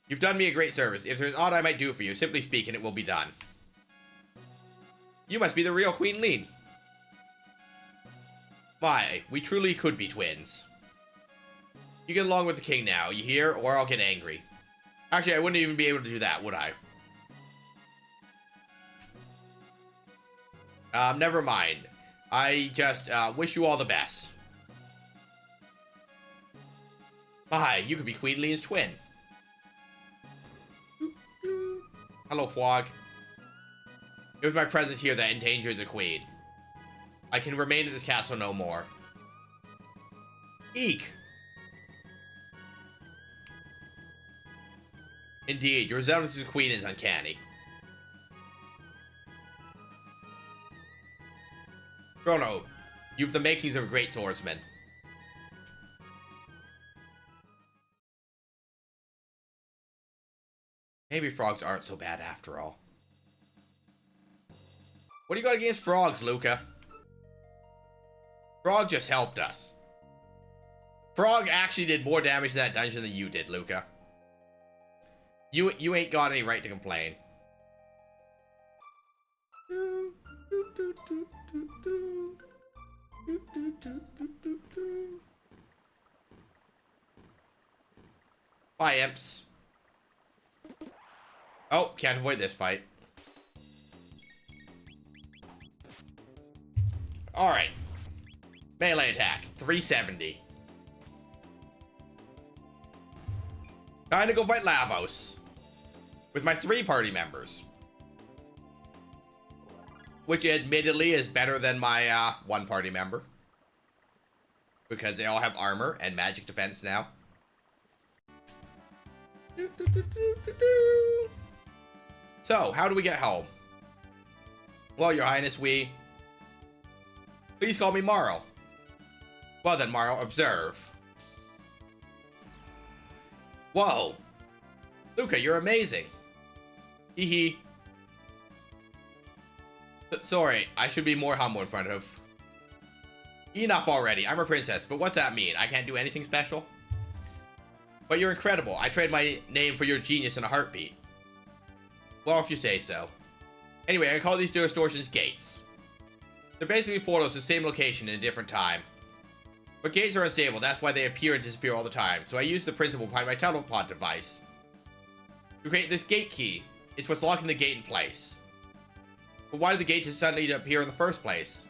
[SPEAKER 2] You've done me a great service. If there's aught I might do for you, simply speak and it will be done. You must be the real Queen Lean. My, we truly could be twins. You get along with the king now, you hear? Or I'll get angry. Actually, I wouldn't even be able to do that, would I? Never mind. I just, wish you all the best. My, you could be Queen Lean's twin. Hello, Fwog. It was my presence here that endangered the queen. I can remain in this castle no more. Eek! Indeed, your resemblance to the queen is uncanny. Chrono, you've the makings of a great swordsman. Maybe frogs aren't so bad after all. What do you got against frogs, Luca? Frog just helped us. Frog actually did more damage in that dungeon than you did, Luca. You ain't got any right to complain. Bye, imps. Oh, can't avoid this fight. Alright. Melee attack, 370. Time to go fight Lavos. With my 3 party members. Which admittedly is better than my 1 party member. Because they all have armor and magic defense now. So, how do we get home? Well, your highness, Please call me Marl. Well then, Marl, observe. Whoa. Luca, you're amazing. Hee hee. Sorry, I should be more humble in front of... Enough already, I'm a princess, but what's that mean? I can't do anything special? But you're incredible. I trade my name for your genius in a heartbeat. Well, if you say so. Anyway, I call these distortions gates. They're basically portals to the same location in a different time. But gates are unstable, that's why they appear and disappear all the time, so I use the principle behind my teleport device. To create this gate key, it's what's locking the gate in place. But why did the gate just suddenly appear in the first place?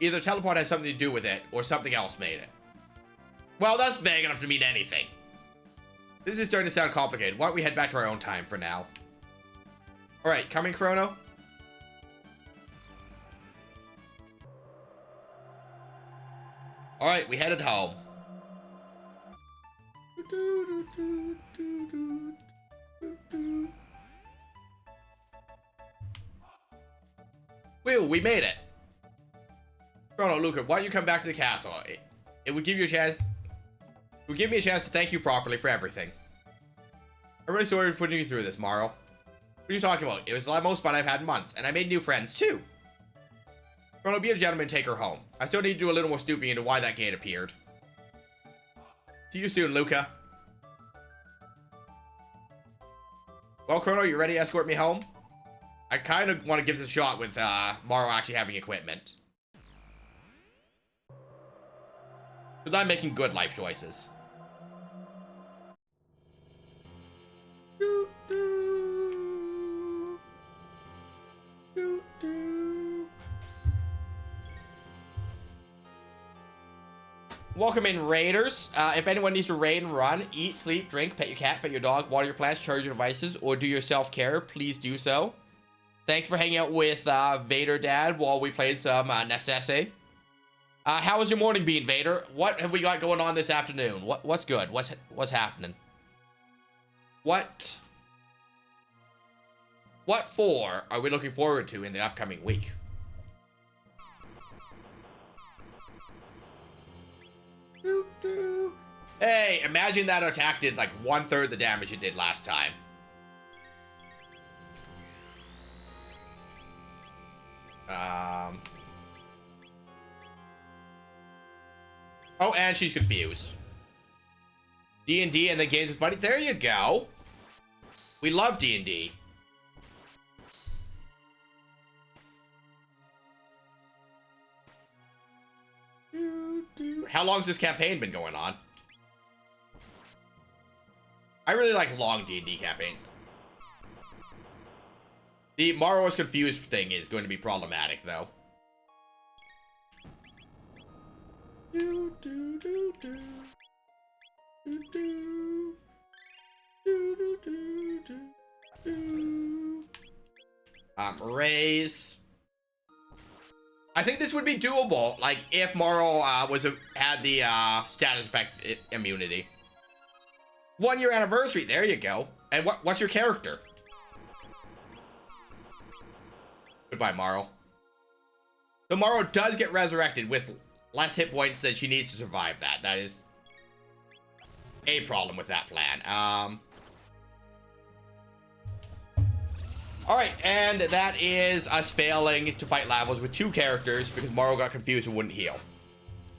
[SPEAKER 2] Either teleport has something to do with it, or something else made it. Well, that's vague enough to mean anything. This is starting to sound complicated. Why don't we head back to our own time for now? Alright, coming, Chrono? Alright, we headed home. Whew, we made it. Chrono, Luca, why don't you come back to the castle? It would give you a chance... It would give me a chance to thank you properly for everything. I'm really sorry for putting you through this, Marl. What are you talking about? It was the most fun I've had in months, and I made new friends, too. Chrono, be a gentleman and take her home. I still need to do a little more snooping into why that gate appeared. See you soon, Luca. Well, Chrono, you ready to escort me home? I kind of want to give this a shot with Morrow actually having equipment. Because I'm making good life choices. Welcome in, Raiders. If anyone needs to raid and run, eat, sleep, drink, pet your cat, pet your dog, water your plants, charge your devices, or do your self-care, please do so. Thanks for hanging out with Vader Dad while we played some Necesse. How was your morning been, Vader? What have we got going on this afternoon? What's good? What's happening? What for are we looking forward to in the upcoming week? Hey, imagine that attack did like 1/3 the damage it did last time. Oh, and she's confused. D&D and the games with Buddy. There you go. We love D&D. How long's this campaign been going on? I really like long D&D campaigns. The Maro is confused thing is going to be problematic, though. Raise. I think this would be doable, like, if Maro had the status effect immunity. 1 year anniversary, there you go. And what's your character? Goodbye, Maro. The Maro does get resurrected with less hit points than she needs to survive that. That is a problem with that plan. Alright, and that is us failing to fight levels with 2 characters because Maro got confused and wouldn't heal.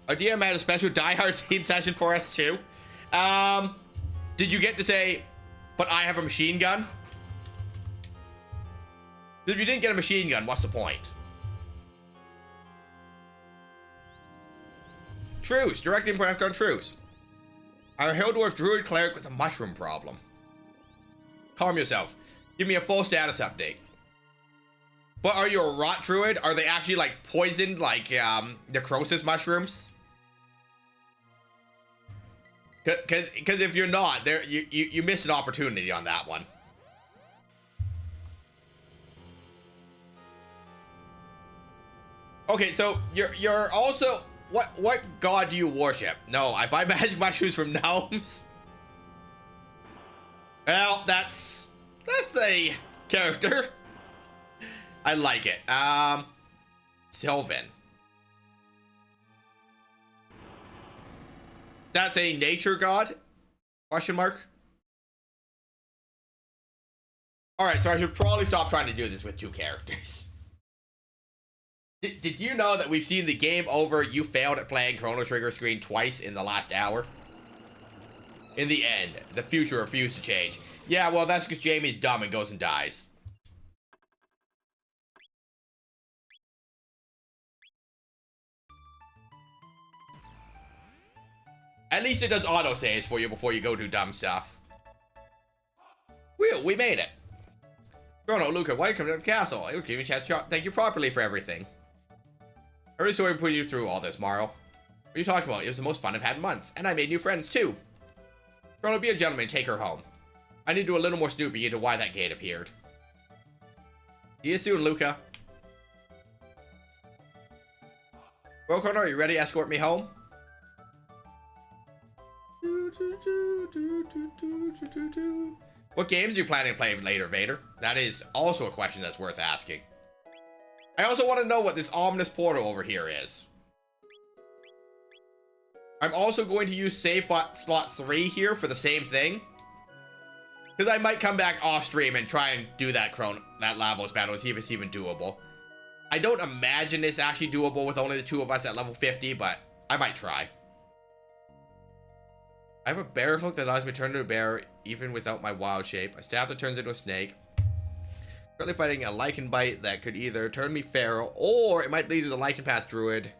[SPEAKER 2] Our DM had a special Die Hard theme session for us too. Did you get to say, but I have a machine gun? If you didn't get a machine gun, what's the point? Truce. Direct impact on Truce. Our Hildorf Druid Cleric with a mushroom problem. Calm yourself. Give me a full status update. But are you a rot druid? Are they actually like poisoned like necrosis mushrooms? Cause if you're not, there you missed an opportunity on that one. Okay, so you're also what god do you worship? No, I buy magic mushrooms from gnomes. Well, that's a character. I like it. Sylvan. That's a nature god? Question mark. Alright, so I should probably stop trying to do this with 2 characters. Did you know that we've seen the game over you failed at playing Chrono Trigger screen twice in the last hour? In the end, the future refused to change. Yeah, well, that's because Jamie's dumb and goes and dies. At least it does auto-saves for you before you go do dumb stuff. We made it. Chrono, Luca, why are you coming to the castle? It would give me a chance to thank you properly for everything. I'm really sorry for putting you through all this, Maro. What are you talking about? It was the most fun I've had in months, and I made new friends, too. Chrono, be a gentleman and take her home. I need to do a little more snooping into why that gate appeared. See you soon, Luca. Well, Chrono, are you ready to escort me home? What games are you planning to play later, Vader? That is also a question that's worth asking. I also want to know what this ominous portal over here is. I'm also going to use save slot 3 here for the same thing. Because I might come back off stream and try and do that Lavos battle and see if it's even doable. I don't imagine it's actually doable with only the 2 of us at level 50, but I might try. I have a bear cloak that allows me to turn into a bear even without my wild shape. A staff that turns into a snake. Currently fighting a lichen bite that could either turn me feral or it might lead to the lichen path druid.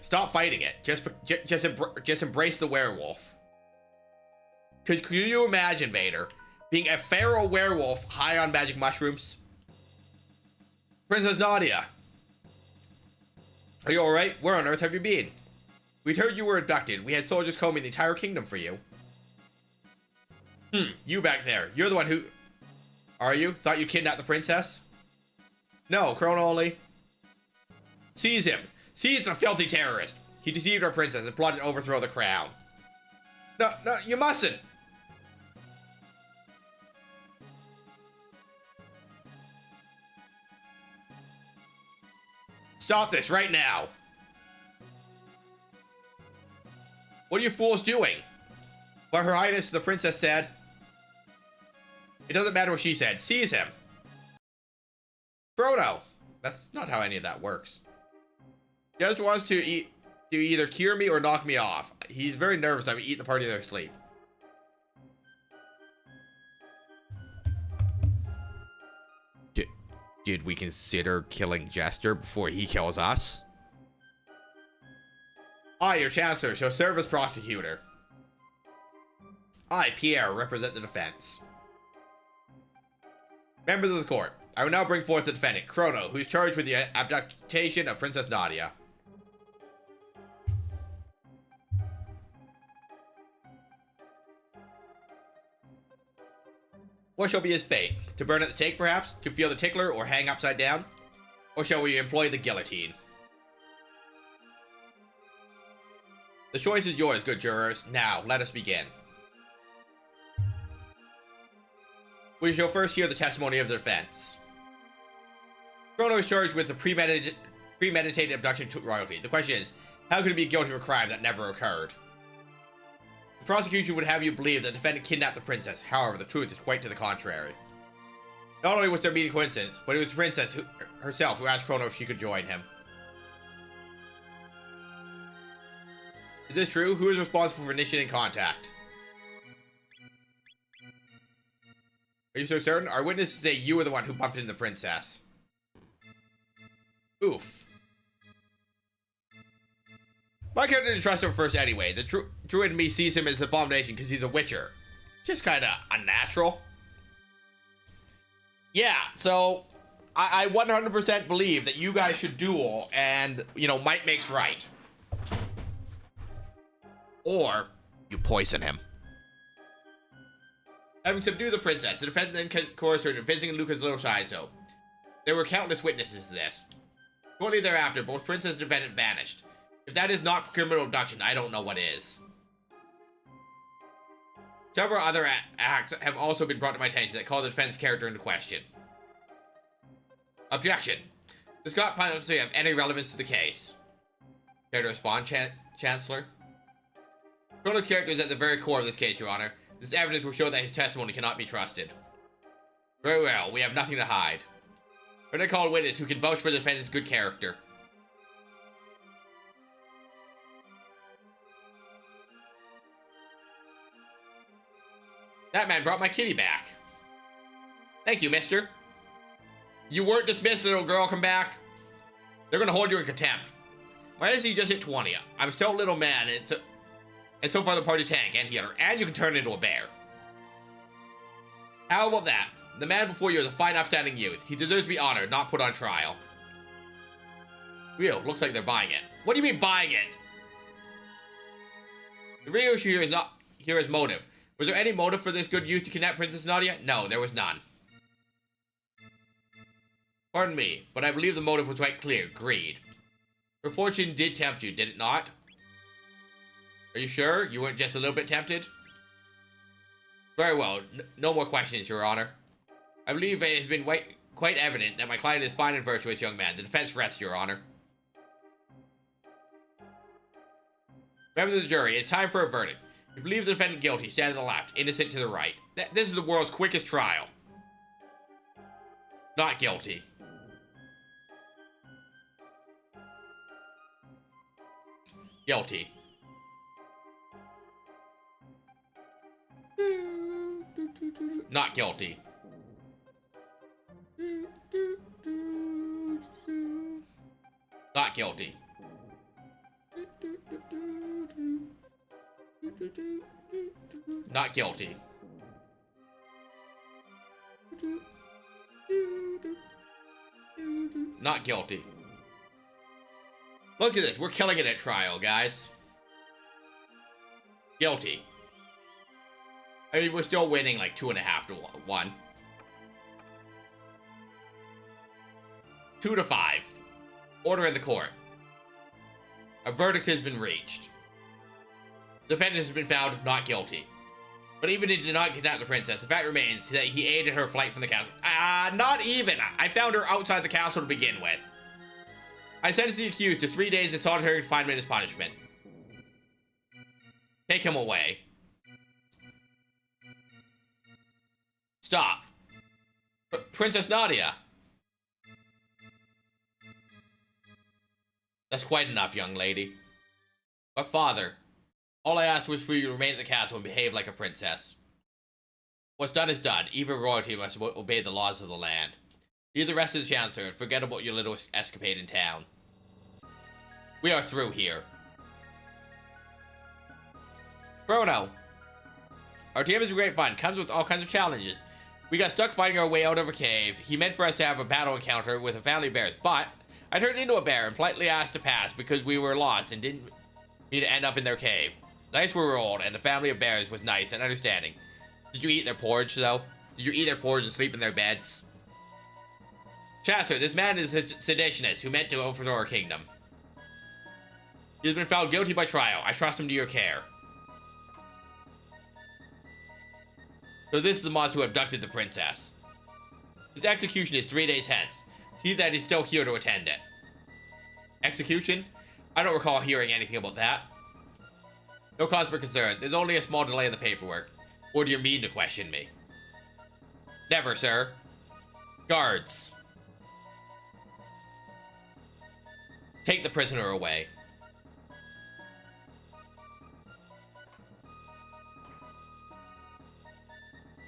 [SPEAKER 2] Stop fighting it. Just embrace the werewolf. Could you imagine, Vader, being a feral werewolf high on magic mushrooms? Princess Nadia. Are you alright? Where on earth have you been? We'd heard you were abducted. We had soldiers combing the entire kingdom for you. You back there. You're the one who... Are you? Thought you kidnapped the princess? No, Chrono only. Seize him. Seize the filthy terrorist. He deceived our princess and plotted to overthrow the crown. No, you mustn't. Stop this right now. What are you fools doing? But Her Highness the princess said... It doesn't matter what she said. Seize him. Chrono. That's not how any of that works. He just wants to either cure me or knock me off. He's very nervous I would eat the party in their sleep. Did we consider killing Jester before he kills us? I, your Chancellor, shall serve as prosecutor. I, Pierre, represent the defense. Members of the court, I will now bring forth the defendant, Chrono, who is charged with the abduction of Princess Nadia. What shall be his fate? To burn at the stake, perhaps? To feel the tickler or hang upside down? Or shall we employ the guillotine? The choice is yours, good jurors. Now, let us begin. We shall first hear the testimony of the defense. Chrono is charged with the premeditated abduction to royalty. The question is, how could he be guilty of a crime that never occurred? The prosecution would have you believe that the defendant kidnapped the princess. However, the truth is quite to the contrary. Not only was there a meeting coincidence, but it was the princess herself who asked Chrono if she could join him. Is this true? Who is responsible for initiating contact? Are you so certain? Our witnesses say you were the one who bumped into the princess. Oof. My character didn't trust him first anyway. The druid in me sees him as an abomination because he's a witcher. Just kind of unnatural. Yeah, so I 100% believe that you guys should duel and, you know, might makes right. Or you poison him. Having subdued the princess, the defendant then coerced her into visiting Luca's little Shizo. There were countless witnesses to this. Shortly thereafter, both princess and defendant vanished. If that is not criminal abduction, I don't know what is. Several other acts have also been brought to my attention that call the defense character into question. Objection. Does not possibly have any relevance to the case. Care to respond, Chancellor? Chrono's character is at the very core of this case, Your Honor. This evidence will show that his testimony cannot be trusted. Very well, we have nothing to hide. We're going to call a witness who can vouch for the defendant's good character. That man brought my kitty back. Thank you, mister. You weren't dismissed, little girl. Come back. They're going to hold you in contempt. My AC just hit 20. I'm still a little man, and so far the party tank and healer, and you can turn into a bear. How about that? The man before you is a fine, upstanding youth. He deserves to be honored, not put on trial. Real, looks like they're buying it. What do you mean buying it? The real issue here is motive. Was there any motive for this good youth to kidnap Princess Nadia? No, there was none. Pardon me, but I believe the motive was quite clear. Greed. Her fortune did tempt you, did it not? Are you sure? You weren't just a little bit tempted? Very well. No more questions, Your Honor. I believe it has been quite evident that my client is a fine and virtuous young man. The defense rests, Your Honor. Members of the jury, it's time for a verdict. You believe the defendant guilty, stand to the left, innocent to the right. This is the world's quickest trial. Not guilty. Guilty. Not guilty. Not guilty. Not guilty. Not guilty. Look at this. We're killing it at trial, guys. Guilty. I mean, we're still winning like 2.5 to 1. 2 to 5. Order in the court. A verdict has been reached. Defendant has been found not guilty. But even if he did not kidnap the princess, the fact remains that he aided her flight from the castle. Not even. I found her outside the castle to begin with. I sentenced the accused to 3 days in solitary confinement as punishment. Take him away. Stop. Princess Nadia. That's quite enough, young lady. But father, all I asked was for you to remain at the castle and behave like a princess. What's done is done. Even royalty must obey the laws of the land. Leave the rest of the chancellor and forget about your little escapade in town. We are through here. Chrono. Our team has been great fun. Comes with all kinds of challenges. We got stuck fighting our way out of a cave. He meant for us to have a battle encounter with a family of bears, but I turned into a bear and politely asked to pass because we were lost and didn't need to end up in their cave. Dice were rolled, and the family of bears was nice and understanding. Did you eat their porridge, though? Did you eat their porridge and sleep in their beds? Chancellor, this man is a seditionist who meant to overthrow our kingdom. He has been found guilty by trial. I trust him to your care. So this is the monster who abducted the princess. His execution is 3 days hence. See that he's still here to attend it. Execution? I don't recall hearing anything about that. No cause for concern. There's only a small delay in the paperwork. Or do you mean to question me? Never, sir. Guards. Take the prisoner away.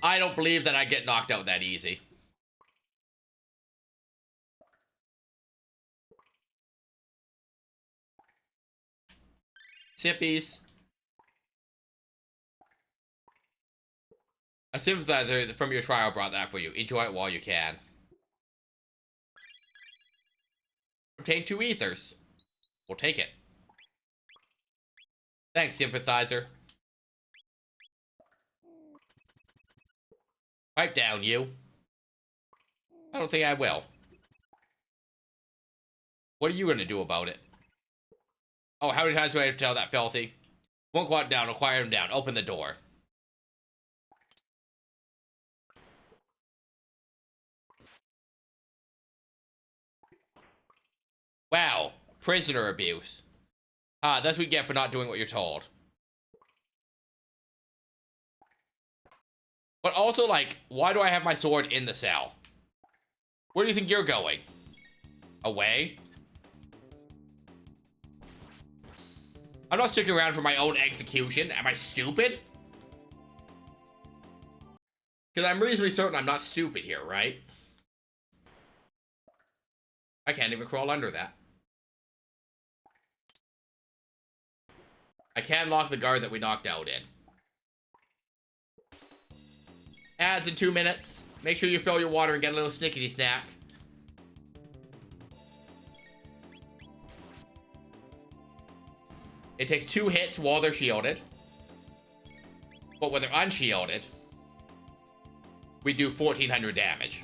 [SPEAKER 2] I don't believe that I get knocked out that easy. Sippies. A sympathizer from your trial brought that for you. Enjoy it while you can. Obtain 2 ethers. We'll take it. Thanks, sympathizer. Pipe down, you. I don't think I will. What are you going to do about it? Oh, how many times do I have to tell that filthy? Won't quiet down, I'll quiet him down. Open the door. Wow. Prisoner abuse. That's what you get for not doing what you're told. But also, like, why do I have my sword in the cell? Where do you think you're going? Away? I'm not sticking around for my own execution. Am I stupid? Because I'm reasonably certain I'm not stupid here, right? I can't even crawl under that. I can lock the guard that we knocked out in. Ads in 2 minutes. Make sure you fill your water and get a little snickety snack. It takes 2 hits while they're shielded. But when they're unshielded, we do 1400 damage.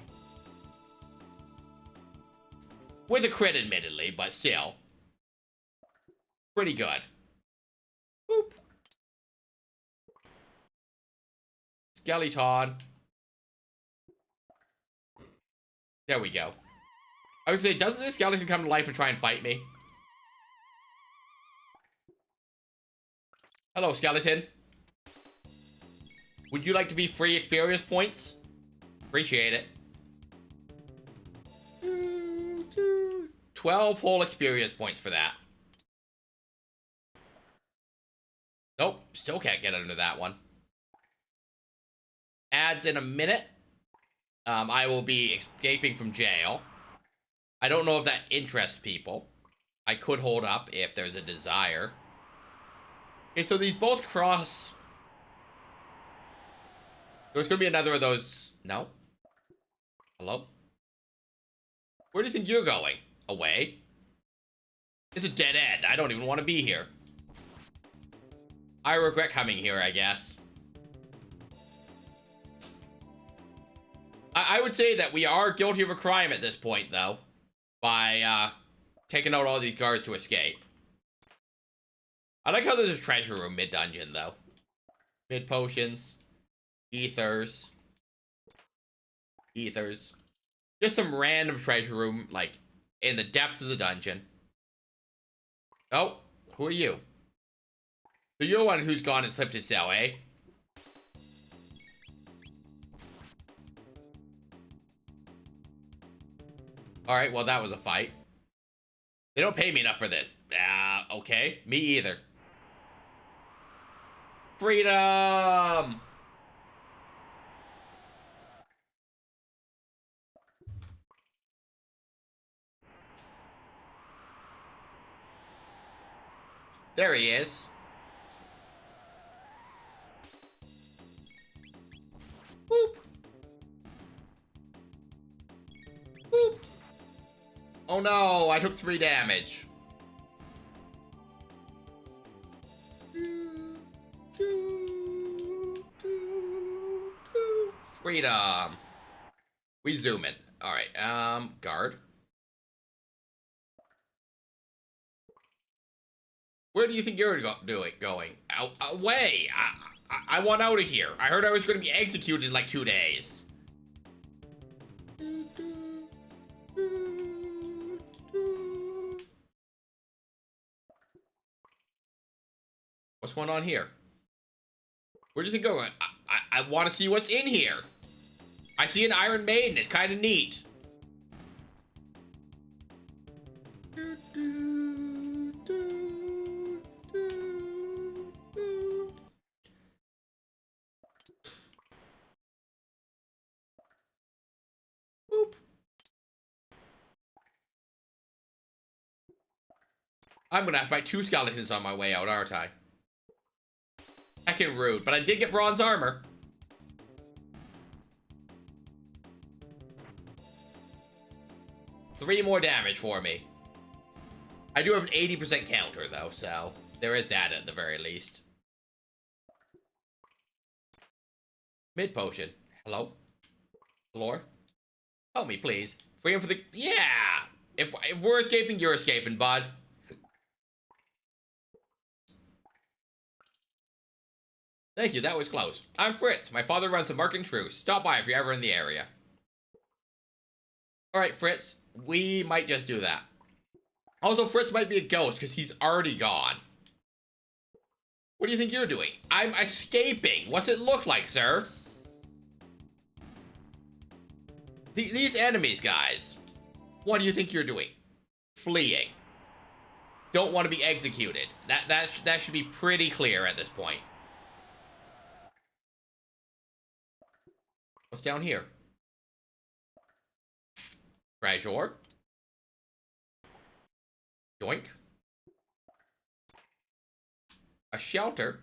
[SPEAKER 2] With a crit, admittedly, but still. Pretty good. Boop. Skeleton. There we go. I would say, doesn't this skeleton come to life and try and fight me? Hello, skeleton. Would you like to be free experience points? Appreciate it. 12 whole experience points for that. Nope, still can't get under that one. Ads in a minute. I will be escaping from jail. I don't know if that interests people. I could hold up if there's a desire. Okay, so these both cross. There's gonna be another of those. No. Hello? Where do you think you're going? Away? It's a dead end. I don't even want to be here. I regret coming here, I guess. I would say that we are guilty of a crime at this point, though, by taking out all these guards to escape. I like how there's a treasure room mid-dungeon, though. Mid-potions. Ethers. Just some random treasure room, like, in the depths of the dungeon. Oh, who are you? So you're the one who's gone and slipped his cell, eh? Alright, well, that was a fight. They don't pay me enough for this. Okay. Me either. Freedom! There he is. Boop. Boop. Oh no, I took 3 damage. Freedom. We zoom in. Alright, guard. Where do you think you're going? Away! I want out of here. I heard I was going to be executed in like 2 days. What's going on here? Where do you think you're going? I want to see what's in here. I see an Iron Maiden. It's kind of neat. Boop. I'm gonna have to fight 2 skeletons on my way out, aren't I? Heckin' rude, but I did get bronze armor. Three more damage for me. I do have an 80% counter, though, so there is that at the very least. Mid potion. Hello? Lore? Help me, please. Freedom for the... Yeah! If we're escaping, you're escaping, bud. Thank you, that was close. I'm Fritz. My father runs a market truce. Stop by if you're ever in the area. Alright, Fritz. We might just do that. Also, Fritz might be a ghost because he's already gone. What do you think you're doing? I'm escaping. What's it look like, sir? These enemies, guys. What do you think you're doing? Fleeing. Don't want to be executed. That should be pretty clear at this point. What's down here? Treasure. Yoink. A shelter.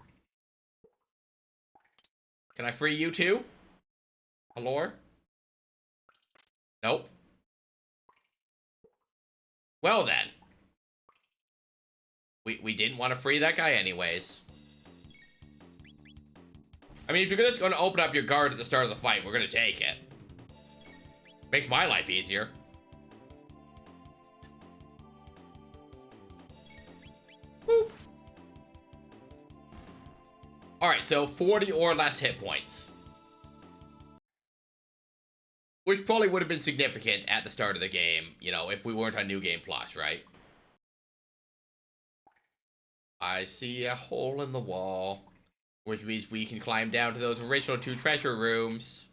[SPEAKER 2] Can I free you too? Hello? Nope. Well then. We didn't want to free that guy anyways. I mean, if you're gonna open up your guard at the start of the fight, we're gonna take it. Makes my life easier. Boop. Alright, so 40 or less hit points. Which probably would have been significant at the start of the game, you know, if we weren't on New Game Plus, right? I see a hole in the wall, which means we can climb down to those original 2 treasure rooms.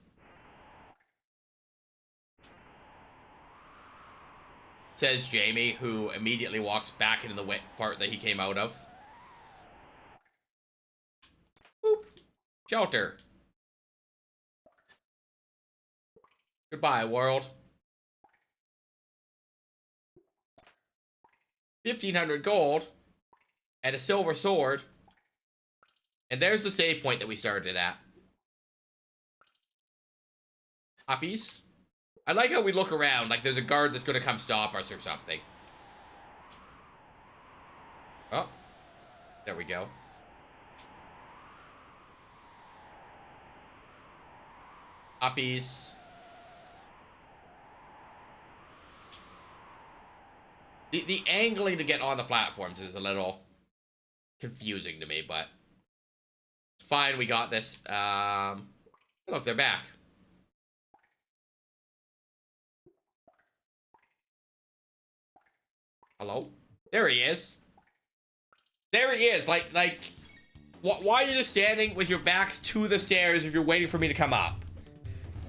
[SPEAKER 2] Says Jamie, who immediately walks back into the part that he came out of. Boop. Shelter. Goodbye, world. 1,500 gold. And a silver sword. And there's the save point that we started at. Puppies. I like how we look around like there's a guard that's going to come stop us or something. Oh. There we go. Uppies. The angling to get on the platforms is a little confusing to me, but it's fine. We got this. Look, they're back. Hello? There he is. There he is. Like, why are you just standing with your backs to the stairs if you're waiting for me to come up?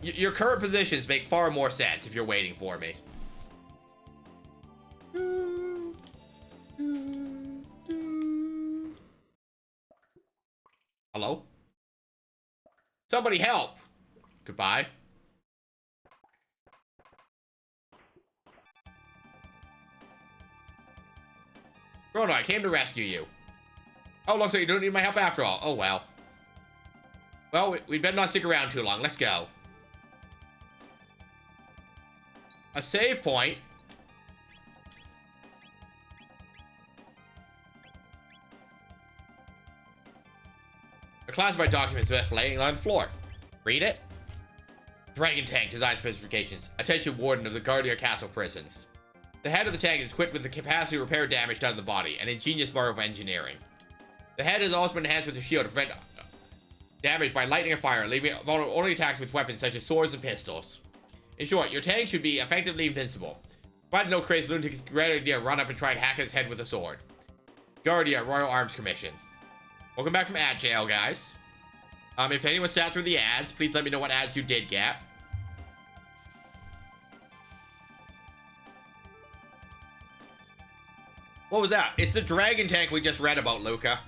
[SPEAKER 2] Your current positions make far more sense if you're waiting for me. Hello? Somebody help! Goodbye. Chrono, I came to rescue you. Oh, looks like you don't need my help after all. Oh, well. Well, we'd better not stick around too long. Let's go. A save point? A classified document is left laying on the floor. Read it. Dragon tank design specifications. Attention, warden of the Guardia Castle prisons. The head of the tank is equipped with the capacity to repair damage done to the body, an ingenious marvel of engineering. The head has also been enhanced with a shield to prevent damage by lightning and fire, leaving it vulnerable only attacks with weapons such as swords and pistols. In short, your tank should be effectively invincible. Provided no crazy lunatic gets a great idea, run up and try and hack his head with a sword. Guardia, Royal Arms Commission. Welcome back from ad jail, guys. If anyone sat through the ads, please let me know what ads you did get. What was that? It's the dragon tank we just read about, Luca.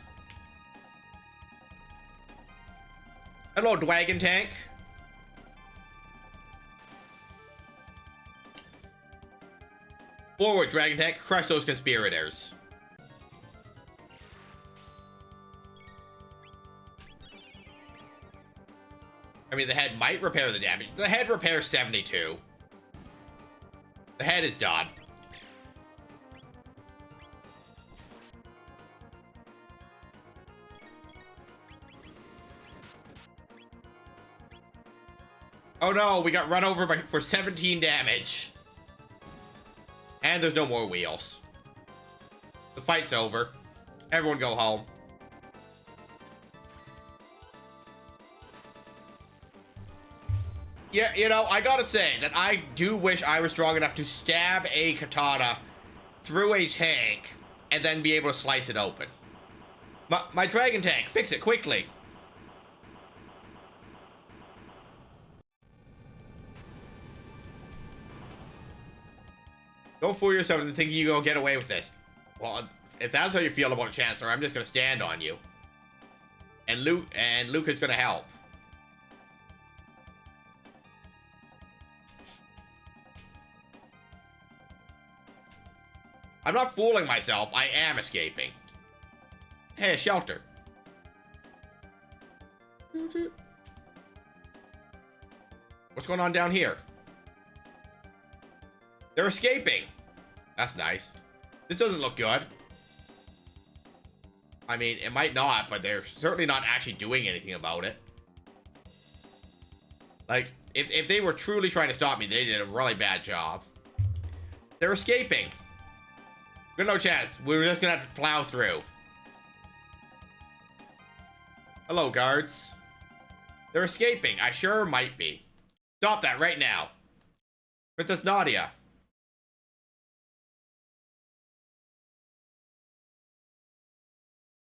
[SPEAKER 2] Hello, dragon tank. Forward, dragon tank. Crush those conspirators. I mean, the head might repair the damage. The head repairs 72. The head is done. Oh no, we got run over for 17 damage. And there's no more wheels. The fight's over. Everyone go home. Yeah, you know, I gotta say that I do wish I was strong enough to stab a katana through a tank and then be able to slice it open. My dragon tank, fix it quickly. Don't fool yourself into thinking you're gonna get away with this. Well, if that's how you feel about Chancellor, I'm just gonna stand on you. And Luke is gonna help. I'm not fooling myself. I am escaping. Hey, a shelter. What's going on down here? They're escaping. That's nice. This doesn't look good. I mean, it might not, but they're certainly not actually doing anything about it. Like, if they were truly trying to stop me, they did a really bad job. They're escaping. Good no chance. We're just gonna have to plow through. Hello, guards. They're escaping. I sure might be. Stop that right now. Princess Nadia.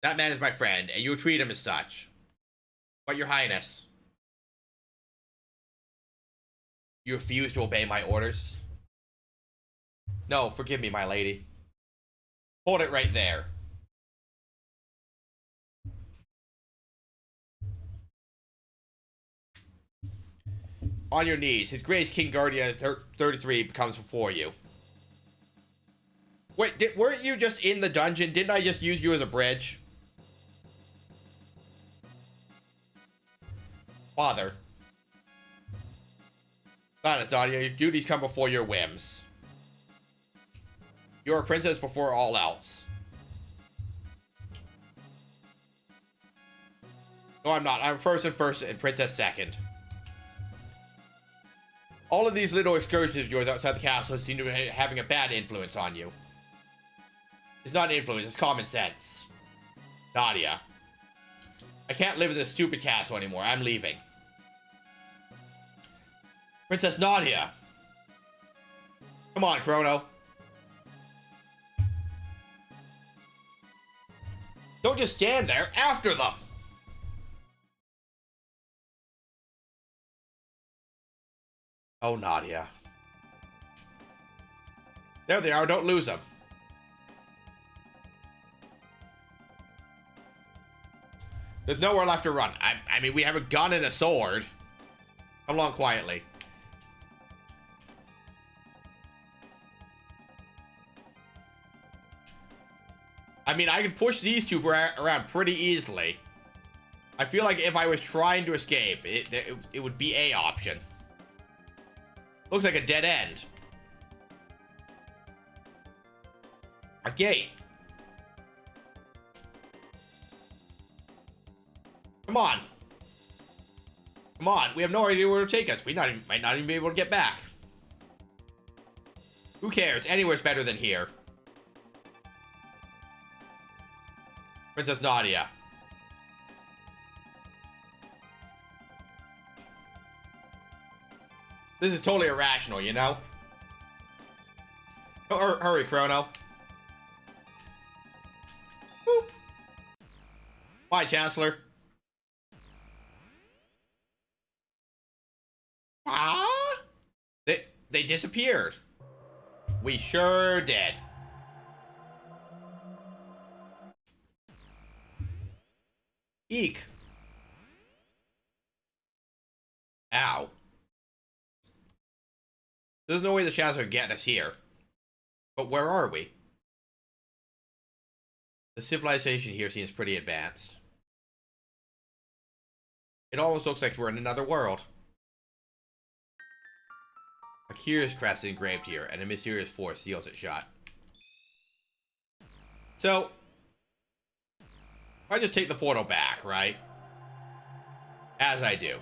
[SPEAKER 2] That man is my friend, and you treat him as such. But your highness, you refuse to obey my orders? No, forgive me, my lady. Hold it right there. On your knees. His Grace King Guardian 33 comes before you. Wait, weren't you just in the dungeon? Didn't I just use you as a bridge? Father. Honest, Nadia, your duties come before your whims. You're a princess before all else. No, I'm not. I'm a person first and princess second. All of these little excursions of yours outside the castle seem to be having a bad influence on you. It's not an influence, it's common sense. Nadia. I can't live in this stupid castle anymore. I'm leaving. Princess Nadia. Come on, Chrono. Don't just stand there. After them. Oh, Nadia. There they are. Don't lose them. There's nowhere left to run. I mean, we have a gun and a sword. Come along quietly. I mean, I can push these two around pretty easily. I feel like if I was trying to escape, it would be a option. Looks like a dead end. A gate. Come on. Come on. We have no idea where to take us. We might not even be able to get back. Who cares? Anywhere's better than here. Princess Nadia. This is totally irrational, you know? Hurry, Chrono. Boop. Bye, Chancellor. Ah? They disappeared. We sure did. Eek. Ow. There's no way the shadows are getting us here. But where are we? The civilization here seems pretty advanced. It almost looks like we're in another world. A curious crest is engraved here, and a mysterious force seals it shut. So, I just take the portal back, right? As I do.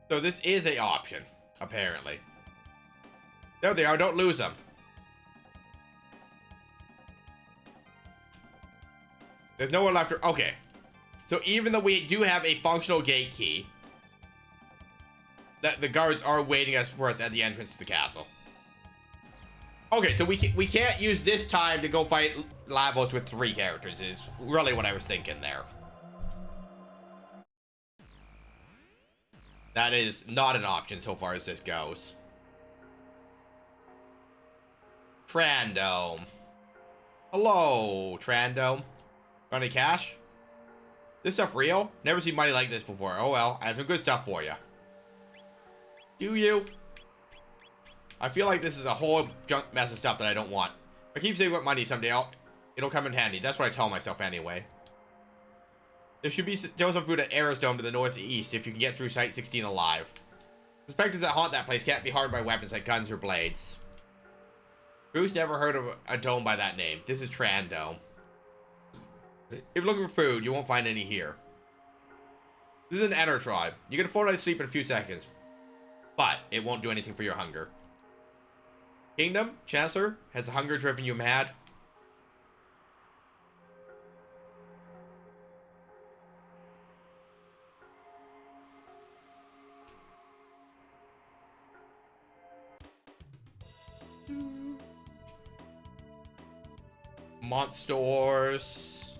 [SPEAKER 2] So this is an option, apparently. There they are, don't lose them. There's nowhere left to... Okay. So even though we do have a functional gate key, that the guards are waiting for us at the entrance to the castle. Okay, so we can't use this time to go fight Lavos with 3 characters, is really what I was thinking there. That is not an option so far as this goes. Trandome. Hello, Trandome. Got any cash? This stuff real? Never seen money like this before. Oh well, I have some good stuff for you. Do you? I feel like this is a whole junk mess of stuff that I don't want. If I keep saving up money someday, it'll come in handy. That's what I tell myself anyway. There should be still some food at Ares Dome to the northeast if you can get through Site 16 alive. The specters that haunt that place can't be harmed by weapons like guns or blades. Who's never heard of a dome by that name? This is Trandome. If you're looking for food, you won't find any here. This is an Enter tribe. You get a full night's sleep in a few seconds, but it won't do anything for your hunger. Kingdom? Chancellor? Has hunger driven you mad? Monsters.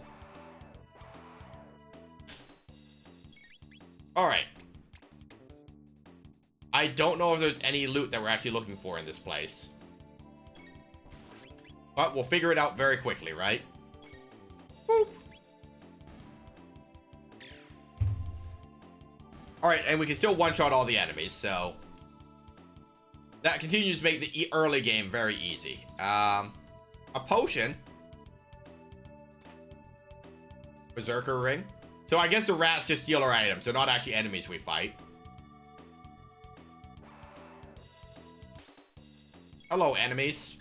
[SPEAKER 2] Alright. I don't know if there's any loot that we're actually looking for in this place. But we'll figure it out very quickly, right? Boop. Alright, and we can still one-shot all the enemies, so... that continues to make the early game very easy. A potion. Berserker ring. So I guess the rats just steal our items. They're not actually enemies we fight. Hello, enemies.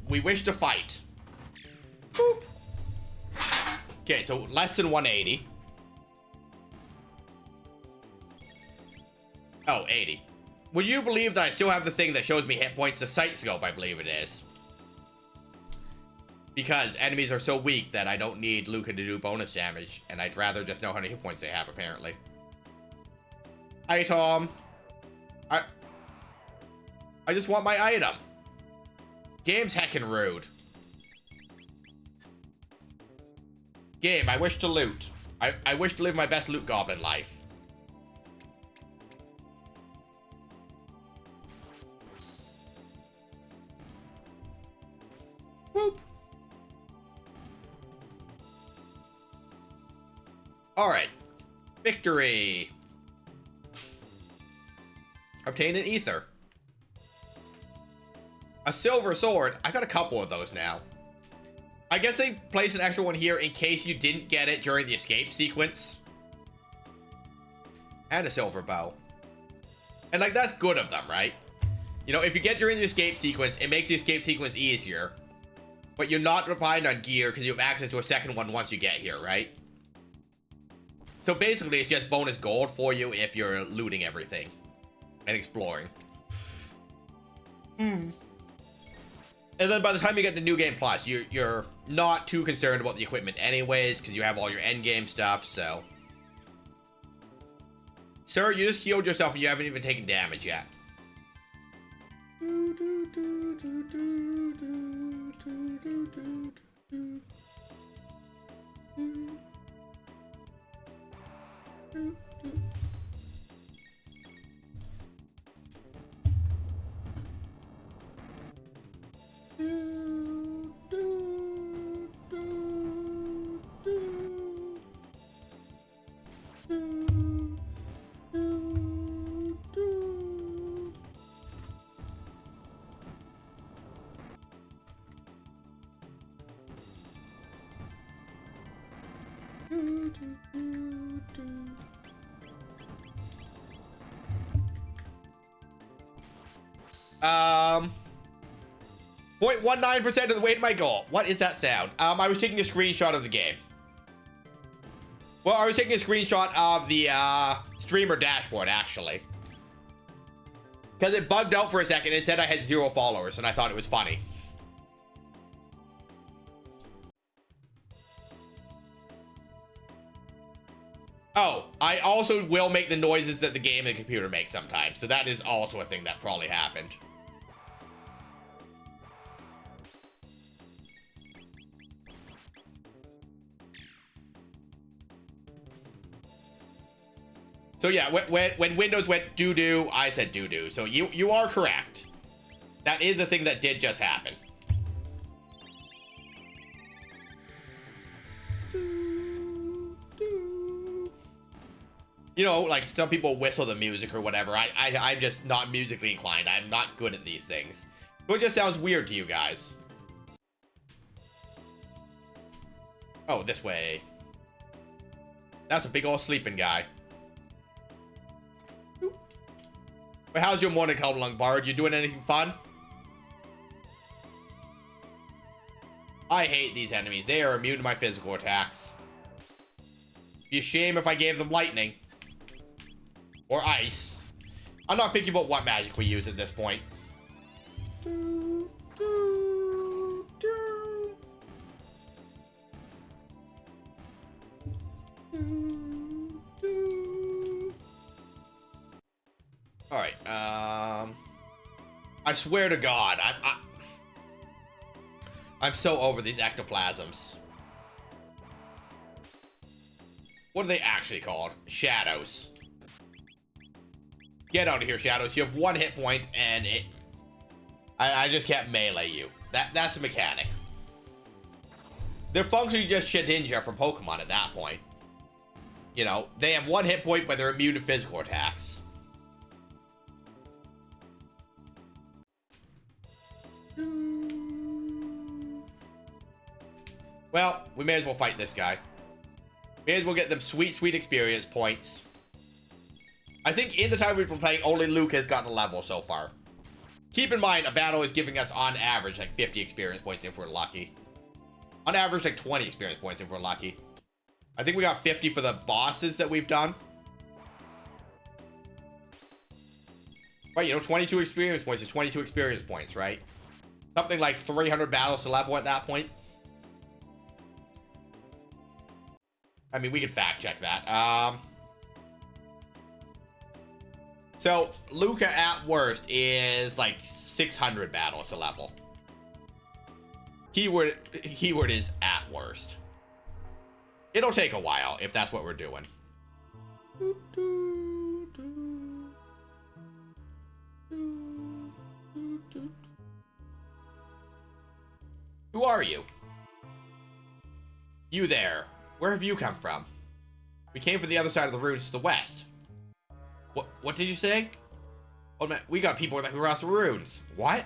[SPEAKER 2] We wish to fight. Boop. Okay, so less than 180. Oh, 80. Would you believe that I still have the thing that shows me hit points? The sight scope, I believe it is. Because enemies are so weak that I don't need Luca to do bonus damage, and I'd rather just know how many hit points they have, apparently. Hi, Tom. I just want my item. Game's heckin' rude. Game, I wish to loot. I wish to live my best loot goblin life. Whoop. Alright. Victory. Obtain an ether. A silver sword. I got a couple of those now. I guess they place an extra one here in case you didn't get it during the escape sequence. And a silver bow. And like, that's good of them, right? You know, if you get during the escape sequence, it makes the escape sequence easier. But you're not reliant on gear because you have access to a second one once you get here, right? So basically, it's just bonus gold for you if you're looting everything and exploring. And then by the time you get to New Game Plus, you're not too concerned about the equipment anyways, because you have all your endgame stuff, so. Sir, you just healed yourself and you haven't even taken damage yet. Um, 0.19% of the way to my goal. What is that sound? I was taking a screenshot of the game. Well, I was taking a screenshot of the streamer dashboard, actually. Because it bugged out for a second. It said I had 0 followers, and I thought it was funny. Oh, I also will make the noises that the game and the computer make sometimes. So that is also a thing that probably happened. So yeah, when Windows went doo-doo, I said doo-doo. So you are correct. That is a thing that did just happen. You know, like some people whistle the music or whatever. I'm just not musically inclined. I'm not good at these things. So it just sounds weird to you guys. Oh, this way. That's a big old sleeping guy. But how's your morning, Howlung Bard? You doing anything fun? I hate these enemies. They are immune to my physical attacks. Be a shame if I gave them lightning. Or ice. I'm not picky about what magic we use at this point. Alright, I swear to God, I'm so over these ectoplasms. What are they actually called? Shadows. Get out of here, Shadows. You have 1 hit point, and I just can't melee you. That's the mechanic. They're functionally just Shedinja from Pokemon at that point. You know, they have 1 hit point, but they're immune to physical attacks. Well, we may as well fight this guy. May as well get them sweet, sweet experience points. I think in the time we've been playing, only Luke has gotten a level so far. Keep in mind, a battle is giving us, on average, like 50 experience points if we're lucky. On average, like 20 experience points if we're lucky. I think we got 50 for the bosses that we've done. Right, you know, 22 experience points is 22 experience points, right? Something like 300 battles to level at that point. I mean, we could fact check that. So, Luca at worst is like 600 battles to level. Keyword is at worst. It'll take a while if that's what we're doing. Who are you? You there. Where have you come from? We came from the other side of the ruins to the west. What did you say? Oh man, we got people that can cross the ruins. What?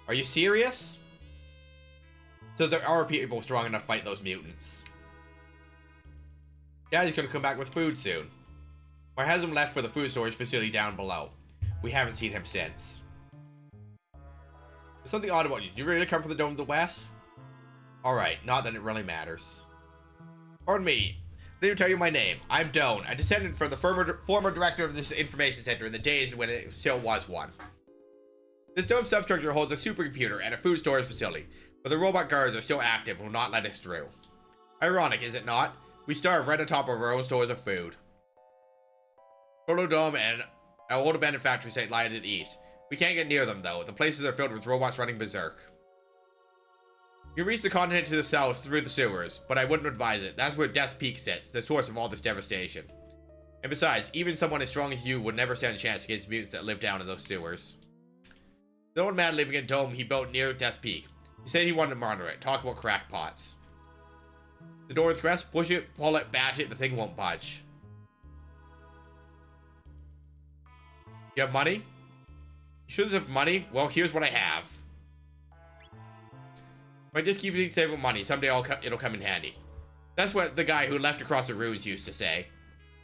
[SPEAKER 2] Are you serious? So there are people strong enough to fight those mutants. Daddy's gonna come back with food soon. Or has him left for the food storage facility down below. We haven't seen him since. There's something odd about you. Do you really come from the Dome of the West? Alright, not that it really matters. Pardon me. I didn't tell you my name. I'm Doan, a descendant from the former director of this information center in the days when it still was one. This dome substructure holds a supercomputer and a food storage facility, but the robot guards are still active and will not let us through. Ironic, is it not? We starve right on top of our own stores of food. Chrono Dome and our old abandoned factory site lie to the east. We can't get near them, though. The places are filled with robots running berserk. You can reach the continent to the south through the sewers, but I wouldn't advise it. That's where Death's Peak sits, the source of all this devastation. And besides, even someone as strong as you would never stand a chance against mutants that live down in those sewers. The old man living in a dome he built near Death's Peak. He said he wanted to monitor it. Talk about crackpots. The door is crest. Push it, pull it, bash it. The thing won't budge. You have money? You should have money? Well, here's what I have. If I just keep saving money, someday it'll come in handy. That's what the guy who left across the ruins used to say.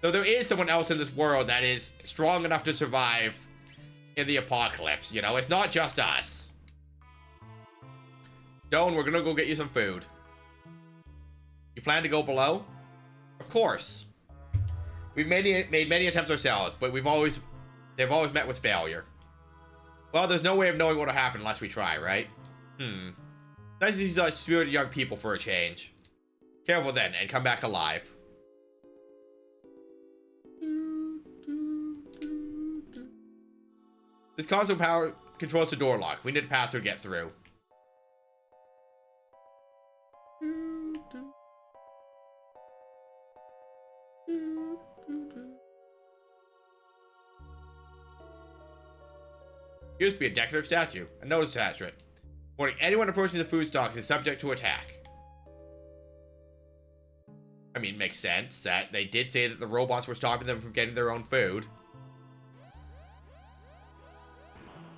[SPEAKER 2] So there is someone else in this world that is strong enough to survive in the apocalypse, you know? It's not just us. Doan, we're gonna go get you some food. You plan to go below? Of course. We've made many attempts ourselves, but they've always met with failure. Well, there's no way of knowing what'll happen unless we try, right? Nice to see such spirited young people for a change. Careful then, and come back alive. This console power controls the door lock. We need a pass to get through. Used to be a decorative statue. A notice attached to it. Warning, anyone approaching the food stocks is subject to attack. I mean, makes sense that they did say that the robots were stopping them from getting their own food.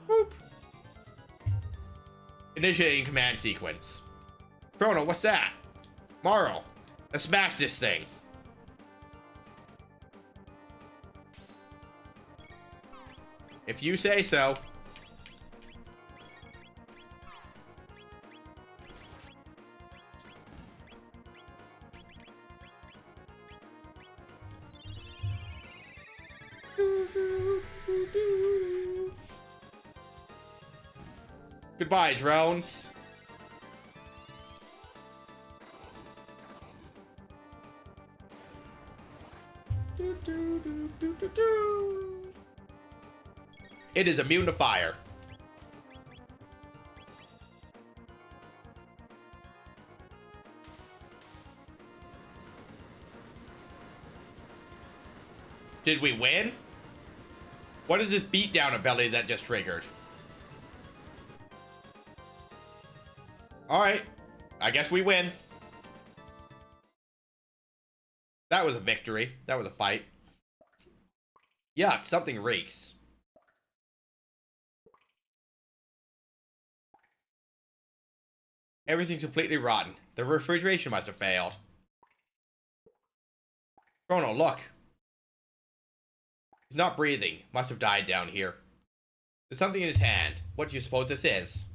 [SPEAKER 2] Boop. Initiating command sequence. Chrono, what's that? Marl, let's smash this thing. If you say so. Goodbye, drones. It is immune to fire. Did we win? What is this beatdown ability that just triggered? Alright. I guess we win. That was a victory. That was a fight. Yuck, something reeks. Everything's completely rotten. The refrigeration must have failed. Chrono, look. He's not breathing. Must have died down here. There's something in his hand. What do you suppose this is?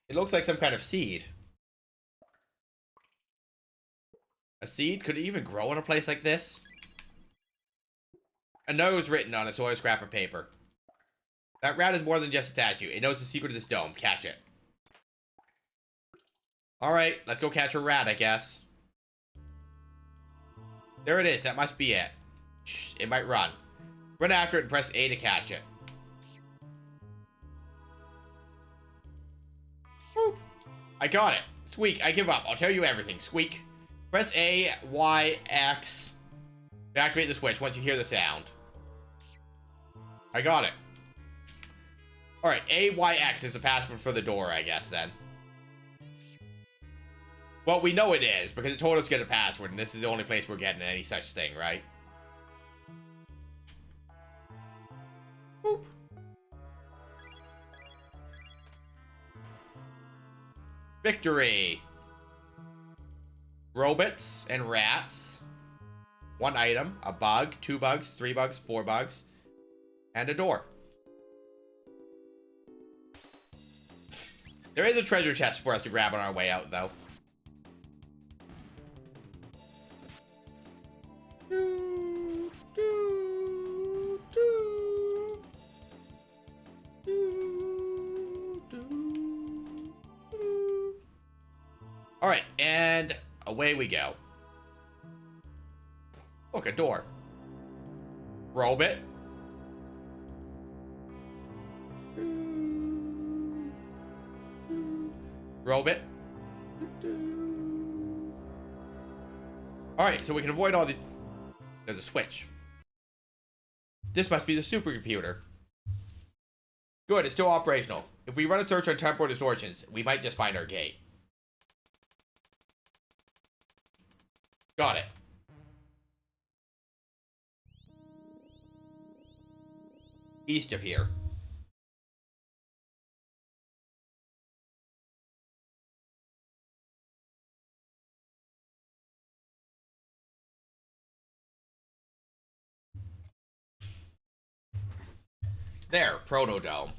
[SPEAKER 2] It looks like some kind of seed. A seed? Could it even grow in a place like this? A note was written on a soiled scrap of paper. That rat is more than just a statue. It knows the secret of this dome. Catch it. Alright, let's go catch a rat, I guess. There it is. That must be it. Shh, it might run. Run after it and press A to catch it. Woo. I got it. Squeak, I give up. I'll tell you everything. Squeak. Press A, Y, X to activate the switch once you hear the sound. I got it. Alright, A, Y, X is the password for the door, I guess, then. Well, we know it is, because it told us to get a password, and this is the only place we're getting any such thing, right? Boop. Victory! Robots and rats. 1 item, a bug, 2 bugs, 3 bugs, 4 bugs, and a door. There is a treasure chest for us to grab on our way out, though. Alright, and away we go. Look, a door. Robot. Robot. Alright, so we can avoid all the... There's a switch. This must be the supercomputer. Good, it's still operational. If we run a search on temporal distortions, we might just find our gate. Got it. East of here. There, Chrono Dome.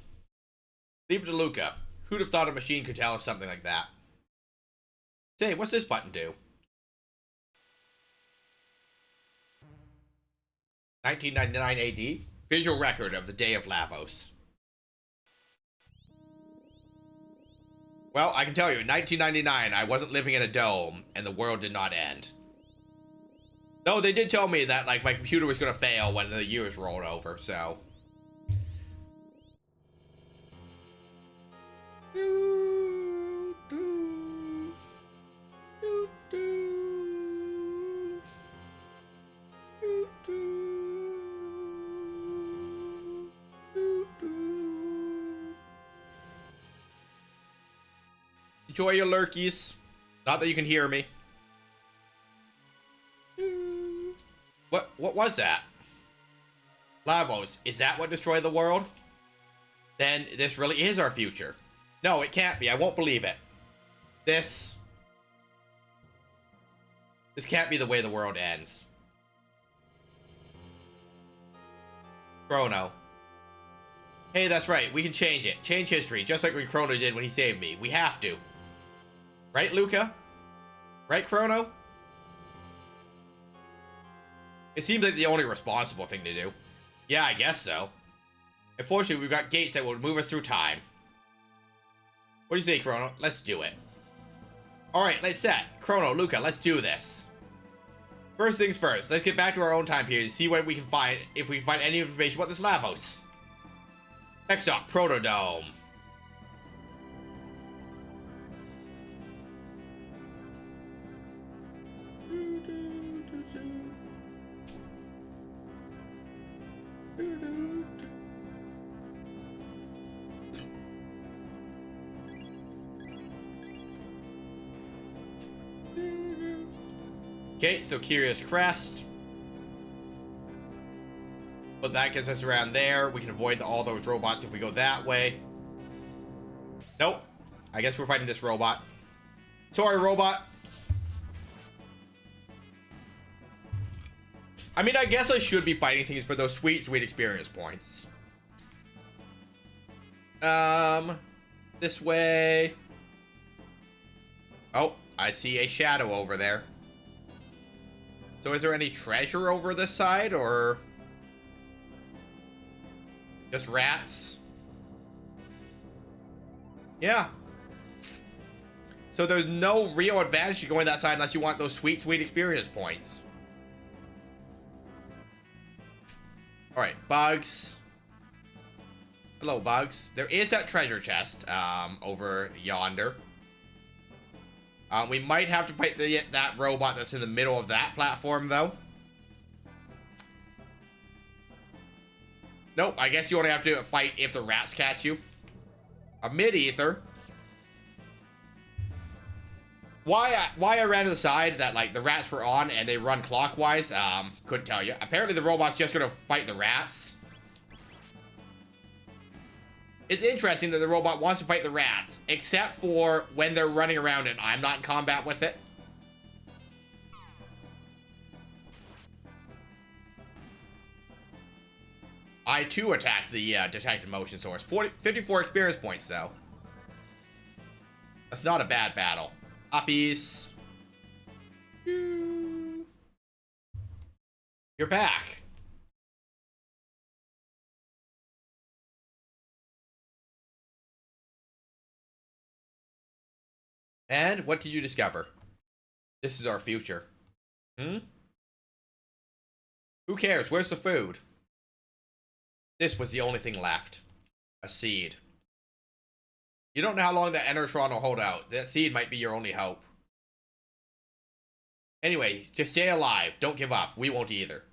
[SPEAKER 2] Leave it to Luca. Who'd have thought a machine could tell us something like that? Say, what's this button do? 1999 AD. Visual record of the day of Lavos. Well, I can tell you, in 1999, I wasn't living in a dome, and the world did not end. Though they did tell me that, like, my computer was gonna fail when the years rolled over, so... Enjoy your lurkies. Not that you can hear me. What was that? Lavos, is that what destroyed the world? Then this really is our future. No, it can't be. I won't believe it. This can't be the way the world ends. Chrono. Hey, that's right. We can change it. Change history, just like when Chrono did when he saved me. We have to. Right, Luca? Right, Chrono? It seems like the only responsible thing to do. Yeah, I guess so. Unfortunately, we've got gates that will move us through time. What do you say, Chrono? Let's do it. Alright, let's set. Chrono, Luca, let's do this. First things first, let's get back to our own time period and see what we can find, if we can find any information about this Lavos. Next up, Protodome. Okay, so Curious Crest. But that gets us around there. We can avoid all those robots if we go that way. Nope. I guess we're fighting this robot. Sorry, robot. I mean, I guess I should be fighting things for those sweet, sweet experience points. This way. Oh, I see a shadow over there. So is there any treasure over this side, or just rats? Yeah. So there's no real advantage to going that side unless you want those sweet, sweet experience points. Alright, bugs. Hello, bugs. There is that treasure chest, over yonder. We might have to fight that robot that's in the middle of that platform, though. Nope, I guess you only have to fight if the rats catch you. A mid-ether. Why I ran to the side that, like, the rats were on and they run clockwise, couldn't tell you. Apparently the robot's just gonna fight the rats. It's interesting that the robot wants to fight the rats, except for when they're running around and I'm not in combat with it. I, too, attacked the detected motion source. 54 experience points, though. That's not a bad battle. Uppies. You're back. And what did you discover? This is our future. Who cares? Where's the food? This was the only thing left. A seed. You don't know how long that Enertron will hold out. That seed might be your only hope. Anyway, just stay alive. Don't give up. We won't either.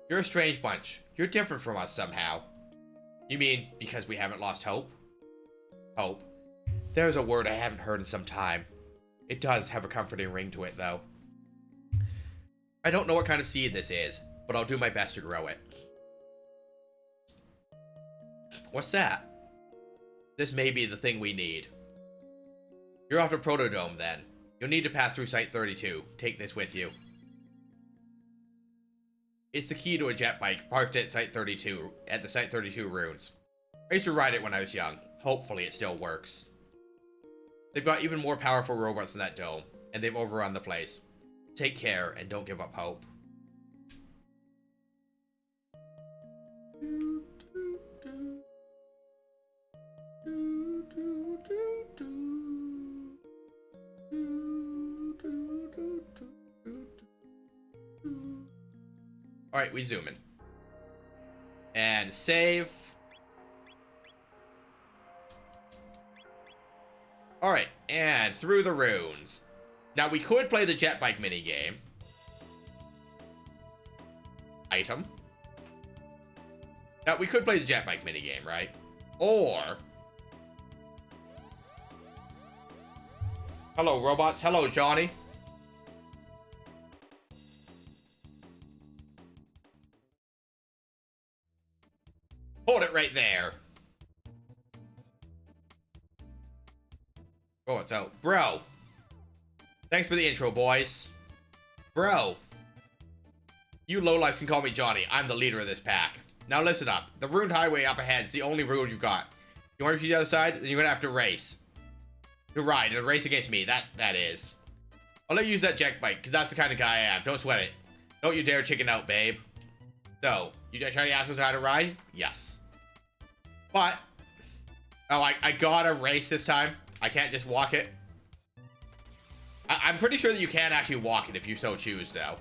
[SPEAKER 2] You're a strange bunch. You're different from us somehow. You mean because we haven't lost hope? Hope. There's a word I haven't heard in some time. It does have a comforting ring to it, though. I don't know what kind of seed this is, but I'll do my best to grow it. What's that? This may be the thing we need. You're off to Protodome, then. You'll need to pass through Site 32. Take this with you. It's the key to a jet bike parked at Site 32, at the Site 32 ruins. I used to ride it when I was young. Hopefully it still works. They've got even more powerful robots in that dome, and they've overrun the place. Take care, and don't give up hope. Alright, we zoom in. And save. Alright, and through the runes. Now, we could play the jet bike minigame. Item. Now, we could play the jet bike minigame, right? Or... Hello, robots. Hello, Johnny. Hold it right there. Oh, it's out. Bro. Thanks for the intro, boys. Bro. You lowlifes can call me Johnny. I'm the leader of this pack. Now listen up. The ruined highway up ahead is the only road you've got. You want to be the other side? Then you're gonna have to race. To ride. A race against me. That is. I'll let you use that jet bike, because that's the kind of guy I am. Don't sweat it. Don't you dare chicken out, babe. So, you trying to ask me how to ride? Yes. But... Oh, I gotta race this time. I can't just walk it. I'm pretty sure that you can actually walk it if you so choose, though.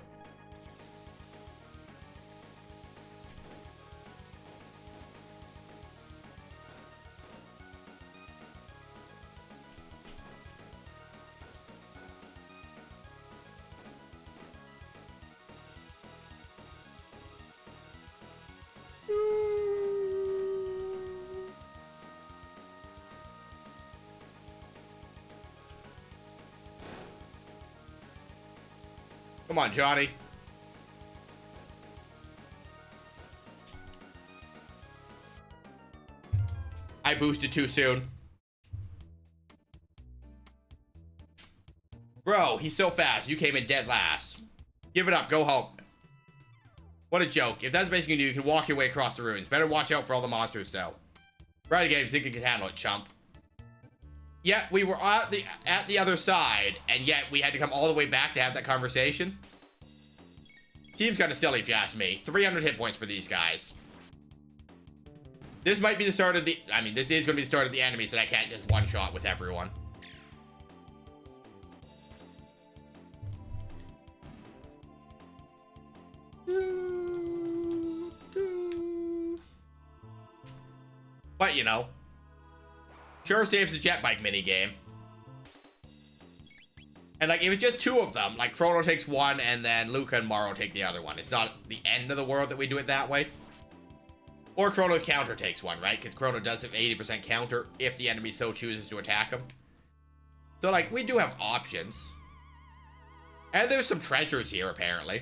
[SPEAKER 2] Come on, Johnny. I boosted too soon. Bro, Bro, he's so fast. You came in dead last. Give it up. Go home. What a joke. If that's the best you can do, you can walk your way across the ruins. Better watch out for all the monsters, though. Right again, if you think you can handle it, chump. Yeah, we were at the other side, and yet we had to come all the way back to have that conversation. Seems kind of silly, if you ask me. 300 hit points for these guys. This might be the start of the... I mean, this is going to be the start of the enemies, and I can't just one-shot with everyone. But, you know, sure saves the jet bike minigame. And, like, if it's just two of them, like, Chrono takes one, and then Luca and Mario take the other one. It's not the end of the world that we do it that way. Or Chrono counter takes one, right? Because Chrono does have 80% counter if the enemy so chooses to attack him. So, like, we do have options. And there's some treasures here, apparently.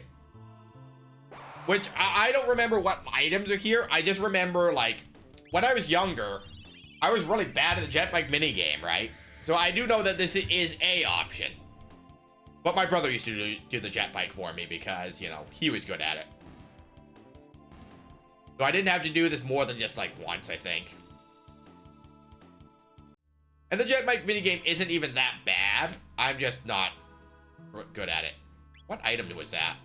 [SPEAKER 2] Which, I don't remember what items are here. I just remember, like... When I was younger, I was really bad at the jet bike minigame, right? So I do know that this is a option. But my brother used to do the jet bike for me because, you know, he was good at it. So I didn't have to do this more than just, like, once, I think. And the jet bike minigame isn't even that bad. I'm just not good at it. What item was that?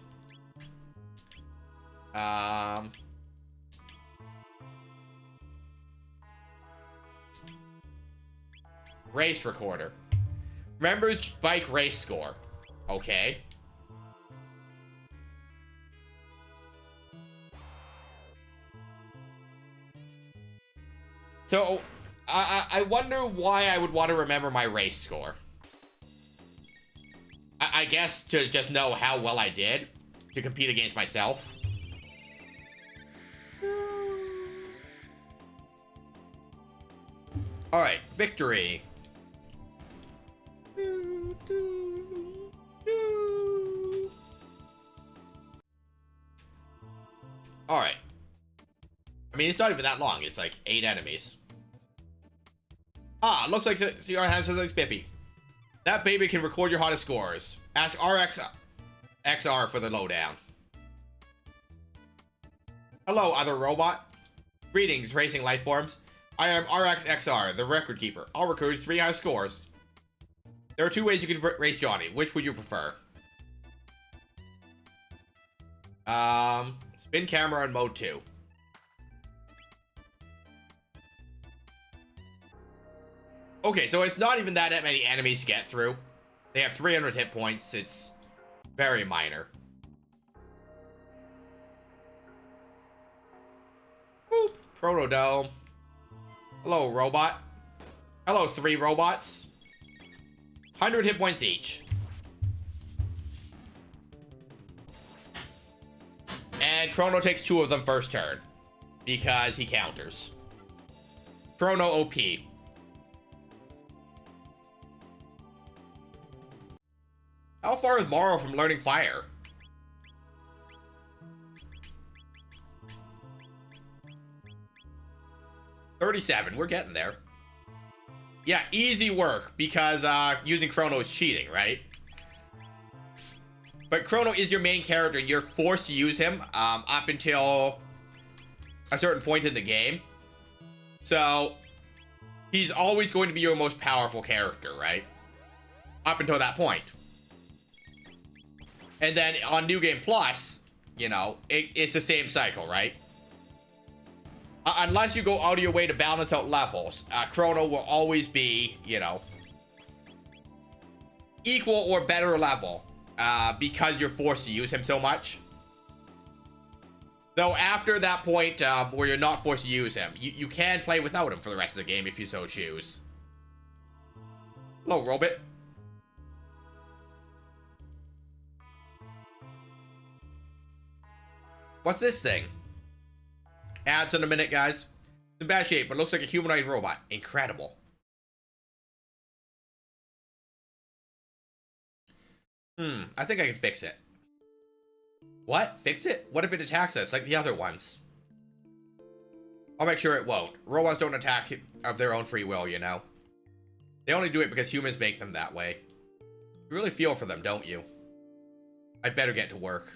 [SPEAKER 2] Race recorder. Members bike race score. Okay. So, I wonder why I would want to remember my race score. I guess to just know how well I did. To compete against myself. Alright, victory. Alright. I mean, it's not even that long. It's like 8 enemies. Ah, looks like your hands are like Spiffy. That baby can record your hottest scores. Ask RXR for the lowdown. Hello, other robot. Greetings, racing life forms. I am RXXR, the record keeper. I'll record 3 high scores. There are 2 ways you can race Johnny. Which would you prefer? Spin camera in mode 2. Okay, so it's not even that many enemies to get through. They have 300 hit points. It's very minor. Boop. Protodome. Hello, robot. Hello, 3 robots. 100 hit points each. And Chrono takes 2 of them first turn. Because he counters. Chrono OP. How far is Mario from learning fire? $37. We're getting there. Yeah, easy work because using Chrono is cheating, right? But Chrono is your main character and you're forced to use him up until a certain point in the game. So he's always going to be your most powerful character, right? Up until that point. And then on New Game Plus, you know, it's the same cycle, right? Unless you go out of your way to balance out levels, Chrono will always be, you know, equal or better level because you're forced to use him so much. Though after that point where you're not forced to use him, you can play without him for the rest of the game if you so choose. Hello, Robot. What's this thing? Ads in a minute, guys. It's in bad shape, but looks like a humanoid robot. Incredible. I think I can fix it. What? Fix it? What if it attacks us like the other ones? I'll make sure it won't. Robots don't attack of their own free will, you know. They only do it because humans make them that way. You really feel for them, don't you? I'd better get to work.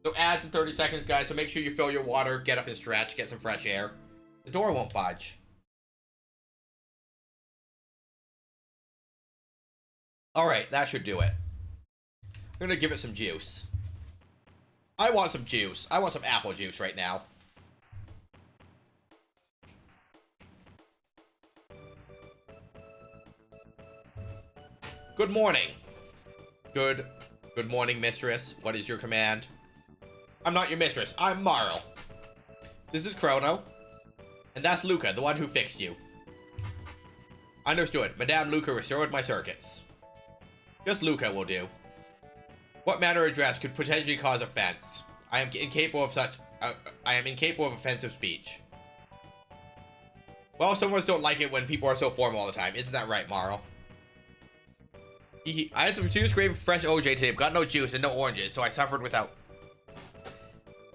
[SPEAKER 2] So ads in 30 seconds, guys, so make sure you fill your water, get up and stretch, get some fresh air. The door won't budge. Alright, that should do it. I'm gonna give it some juice. I want some juice. I want some apple juice right now. Good morning. Good morning, mistress. What is your command? I'm not your mistress. I'm Marl. This is Chrono. And that's Luca, the one who fixed you. Understood. Madame Luca restored my circuits. Just Luca will do. What manner of dress could potentially cause offense? I am incapable of such... I am incapable of offensive speech. Well, some of us don't like it when people are so formal all the time. Isn't that right, Marl? I had some juice grade fresh OJ today, but got no juice and no oranges, so I suffered without.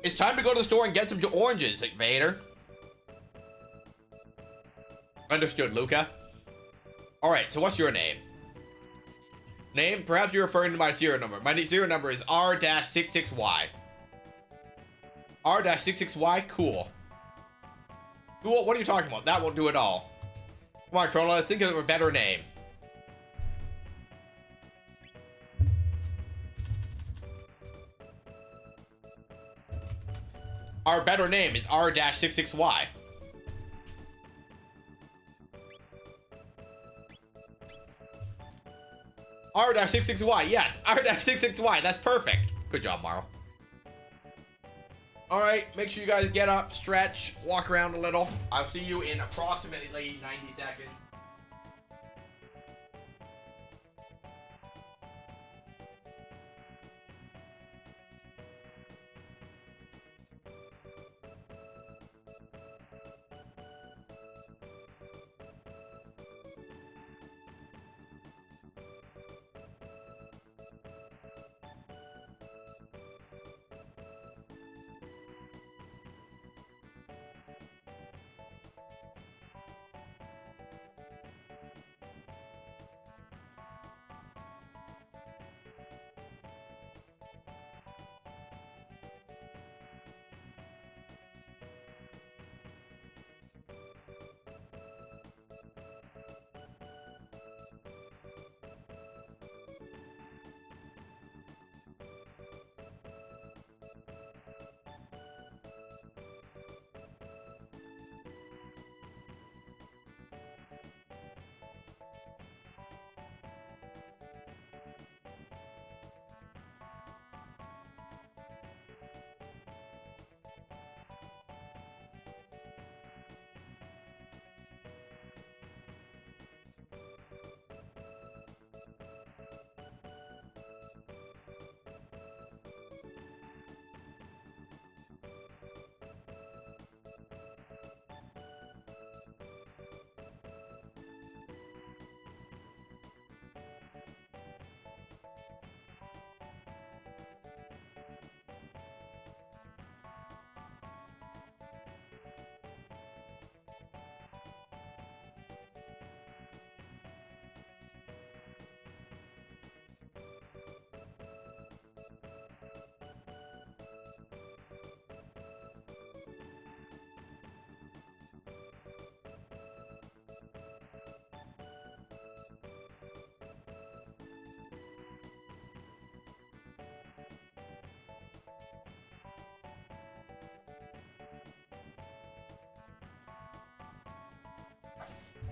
[SPEAKER 2] It's time to go to the store and get some oranges, Vader. Understood, Luca. Alright, so what's your name? Name? Perhaps you're referring to my serial number. My serial number is R-66Y. R-66Y? Cool. Cool? What are you talking about? That won't do it all. Come on, Chrono, let's think of a better name. Our better name is R-66Y. R-66Y, yes. R-66Y, that's perfect. Good job, Marl. Alright, make sure you guys get up, stretch, walk around a little. I'll see you in approximately 90 seconds.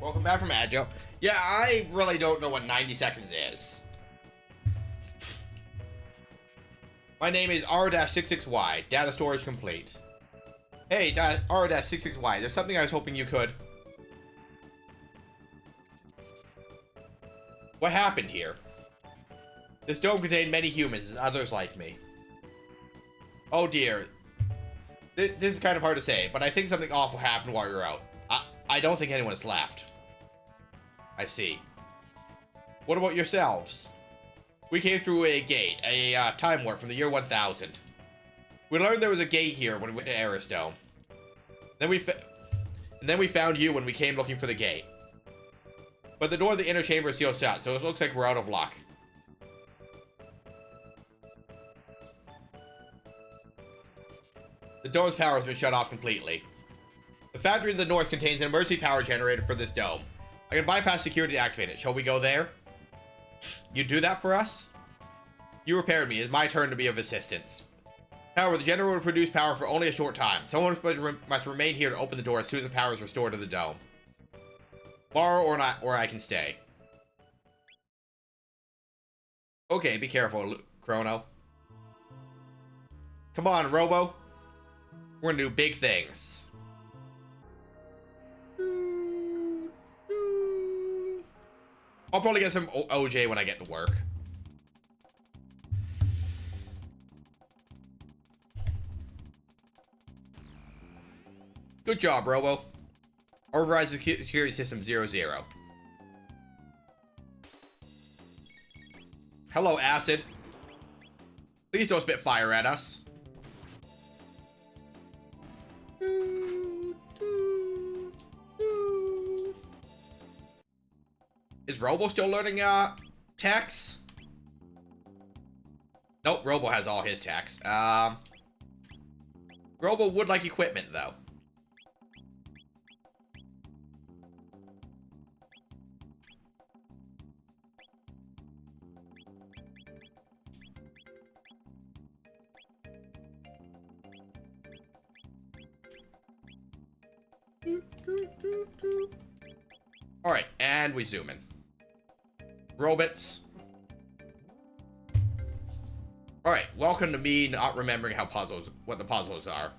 [SPEAKER 2] Welcome back from Agile. Yeah, I really don't know what 90 seconds is. My name is R-66Y. Data storage complete. Hey, R-66Y, there's something I was hoping you could... What happened here? This dome contained many humans and others like me. Oh dear. This is kind of hard to say, but I think something awful happened while you were out. I don't think anyone has left. I see. What about yourselves? We came through a gate, a time warp from the year 1000. We learned there was a gate here when we went to Arisdome. Then we found you when we came looking for the gate. But the door of the inner chamber is sealed shut, so it looks like we're out of luck. The dome's power has been shut off completely. The factory to the north contains an emergency power generator for this dome. I can bypass security to activate it. Shall we go there? You do that for us? You repaired me. It's my turn to be of assistance. However, the generator will produce power for only a short time. Someone must remain here to open the door as soon as the power is restored to the dome. Borrow or not, or I can stay. Okay, be careful, Chrono. Come on, Robo. We're gonna do big things. I'll probably get some OJ when I get to work. Good job, Robo. Override security system 00. Hello, Acid. Please don't spit fire at us. Is Robo still learning techs? Nope, Robo has all his techs. Robo would like equipment though. Alright, and we zoom in. Robots. Alright, welcome to me not remembering what the puzzles are.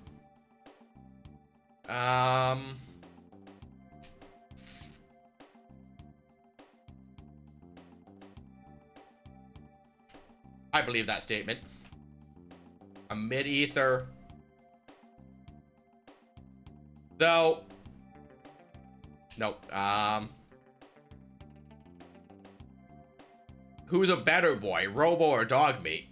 [SPEAKER 2] I believe that statement. A mid-ether. Though. Nope. Who's a better boy, Robo or Dog Meat?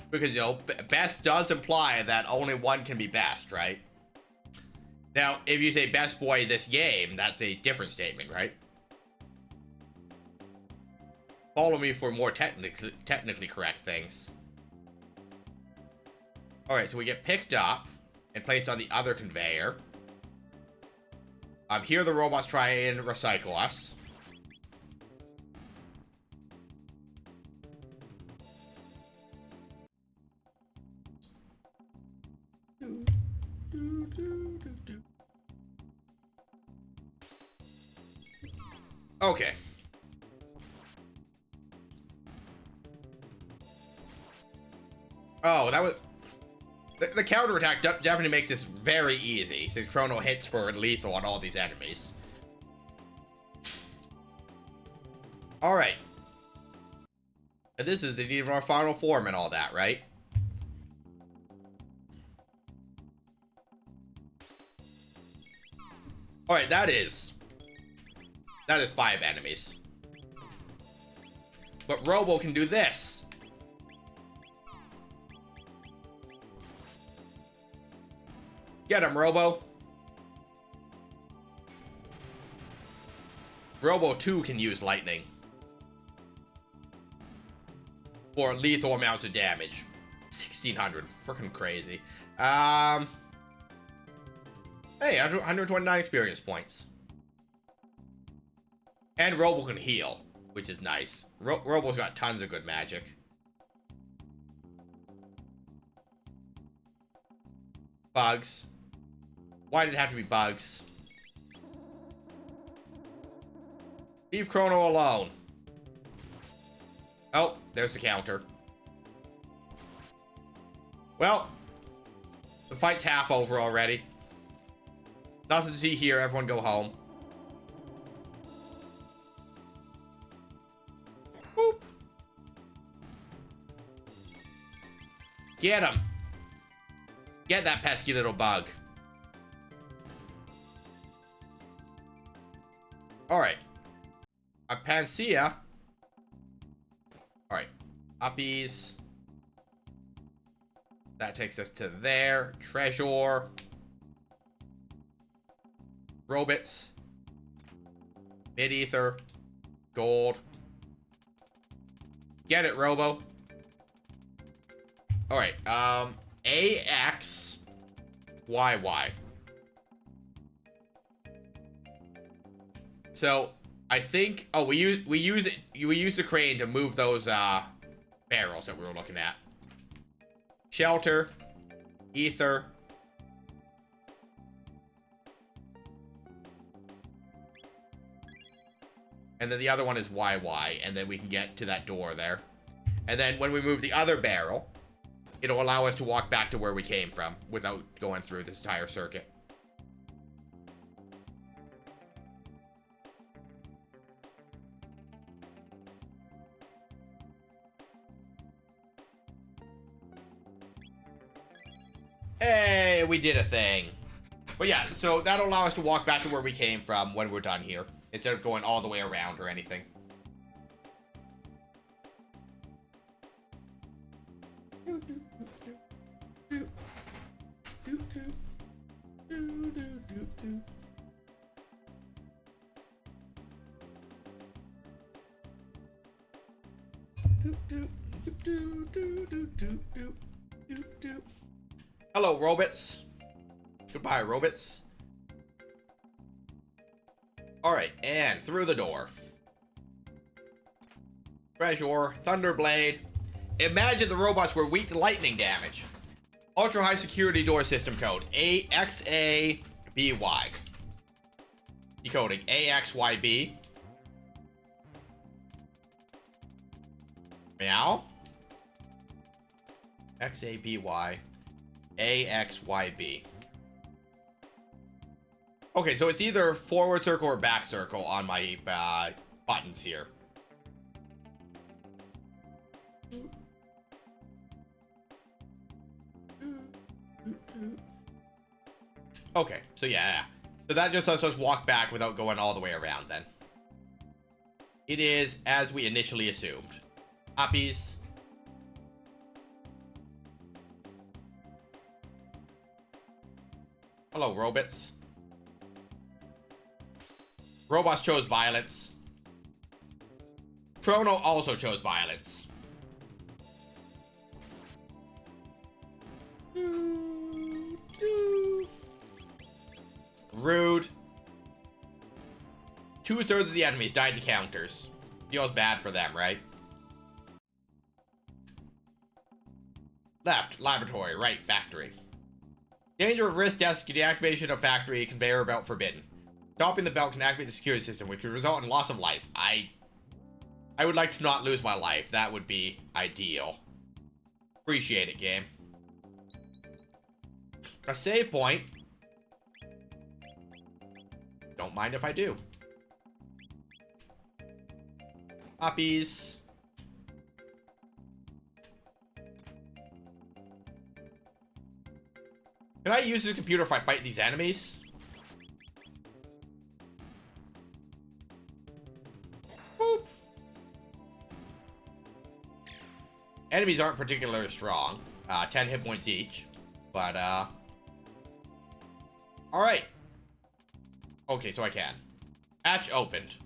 [SPEAKER 2] Because, you know, best does imply that only one can be best, right? Now, if you say best boy this game, that's a different statement, right? Follow me for more technically correct things. Alright, so we get picked up and placed on the other conveyor. Here the robots try and recycle us. Okay. Oh, that was... The counterattack definitely makes this very easy, since Chrono hits for lethal on all these enemies. Alright. And this is the need of our final form and all that, right? Alright, that is 5 enemies. But Robo can do this. Get him, Robo. Robo 2 can use lightning for lethal amounts of damage. 1600. Freaking crazy. Hey, 129 experience points. And Robo can heal, which is nice. Robo's got tons of good magic. Bugs. Why did it have to be bugs? Leave Chrono alone. Oh, there's the counter. Well, the fight's half over already. Nothing to see here. Everyone go home. Boop. Get him. Get that pesky little bug. Alright. A Panacea. Alright. Uppies. That takes us to there. Treasure. Robots. Mid-ether. Gold. Get it, Robo. Alright, AX. YY. So, I think... Oh, we use the crane to move those, barrels that we were looking at. Shelter. Ether. And then the other one is YY, and then we can get to that door there. And then when we move the other barrel, it'll allow us to walk back to where we came from without going through this entire circuit. Hey, we did a thing. But yeah, so that'll allow us to walk back to where we came from when we're done here, instead of going all the way around or anything. Hello, robots. Goodbye, robots. Alright, and through the door. Treasure, Thunderblade. Imagine the robots were weak to lightning damage. Ultra high security door system code AXABY. Decoding AXYB. Meow. XABY. AXYB. Okay, so it's either forward circle or back circle on my buttons here. Okay, so yeah. So that just lets us walk back without going all the way around then. It is as we initially assumed. Copies. Hello, robots. Robots chose violence. Chrono also chose violence. Rude. 2/3 of the enemies died to counters. Feels bad for them, right? Left, laboratory. Right, factory. Danger of risk death, deactivation of factory, conveyor belt forbidden. Stopping the belt can activate the security system, which could result in loss of life. I would like to not lose my life. That would be ideal. Appreciate it, game. A save point. Don't mind if I do. Copies. Can I use the computer if I fight these enemies? Boop. Enemies aren't particularly strong. 10 hit points each. But, alright. Okay, so I can. Hatch opened.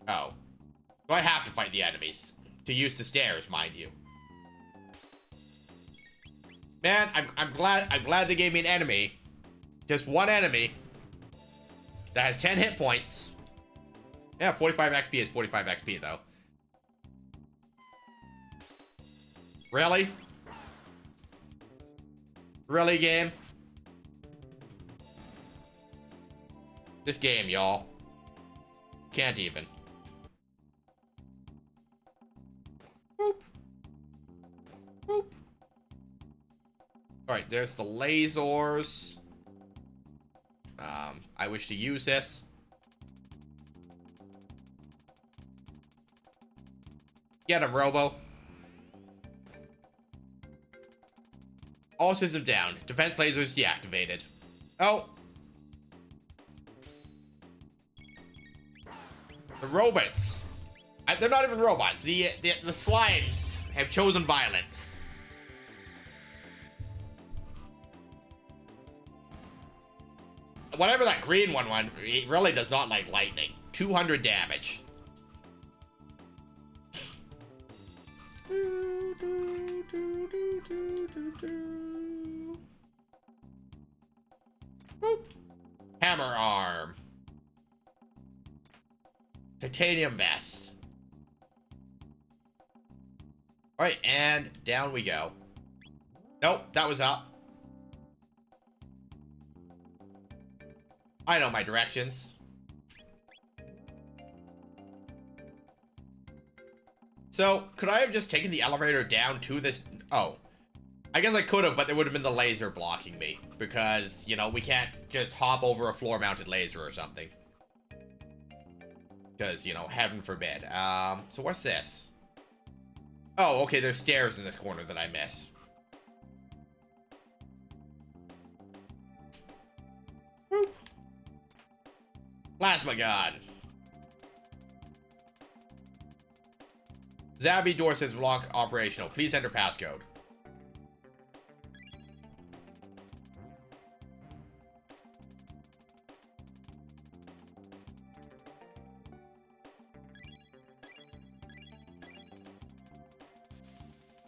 [SPEAKER 2] Oh. So I have to fight the enemies. To use the stairs, mind you. Man, I'm glad they gave me an enemy. Just one enemy. That has 10 hit points. Yeah, 45 XP is 45 XP, though. Really? Really, game? This game, y'all. Can't even. Boop. Boop. Alright, there's the lasers. I wish to use this. Get him, Robo. All systems down. Defense lasers deactivated. Oh. The robots. They're not even robots. The slimes have chosen violence. whatever that green one went, it really does not like lightning. 200 damage. Hammer arm. Titanium vest. Alright, and down we go. Nope, that was up. I know my directions. So, could I have just taken the elevator down to this? Oh. I guess I could have, but there would have been the laser blocking me. Because, you know, we can't just hop over a floor-mounted laser or something. Because, you know, heaven forbid. So what's this? Oh, okay, there's stairs in this corner that I miss. Whoop. Plasma gun. Zabby door says block operational. Please enter passcode.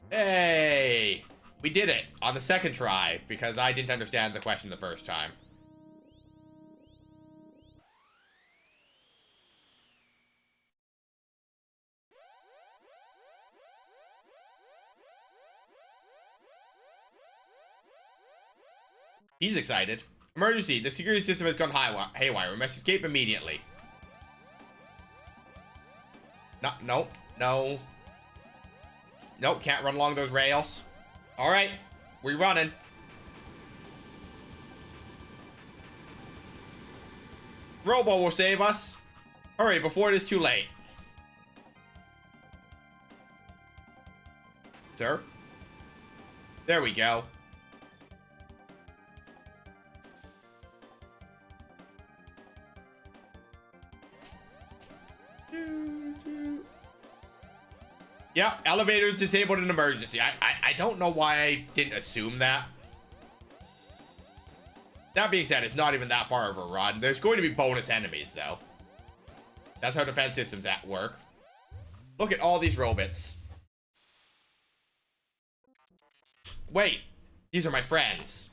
[SPEAKER 2] Hey! We did it on the second try because I didn't understand the question the first time. He's excited. Emergency. The security system has gone haywire. We must escape immediately. No, no, no. Nope, can't run along those rails. Alright, we're running. Robo will save us. Hurry, before it is too late. Sir? There we go. Yeah, elevators disabled in emergency. I don't know why I didn't assume that. That being said, it's not even that far of a run. There's going to be bonus enemies, though. That's how defense systems at work. Look at all these robots. Wait, these are my friends.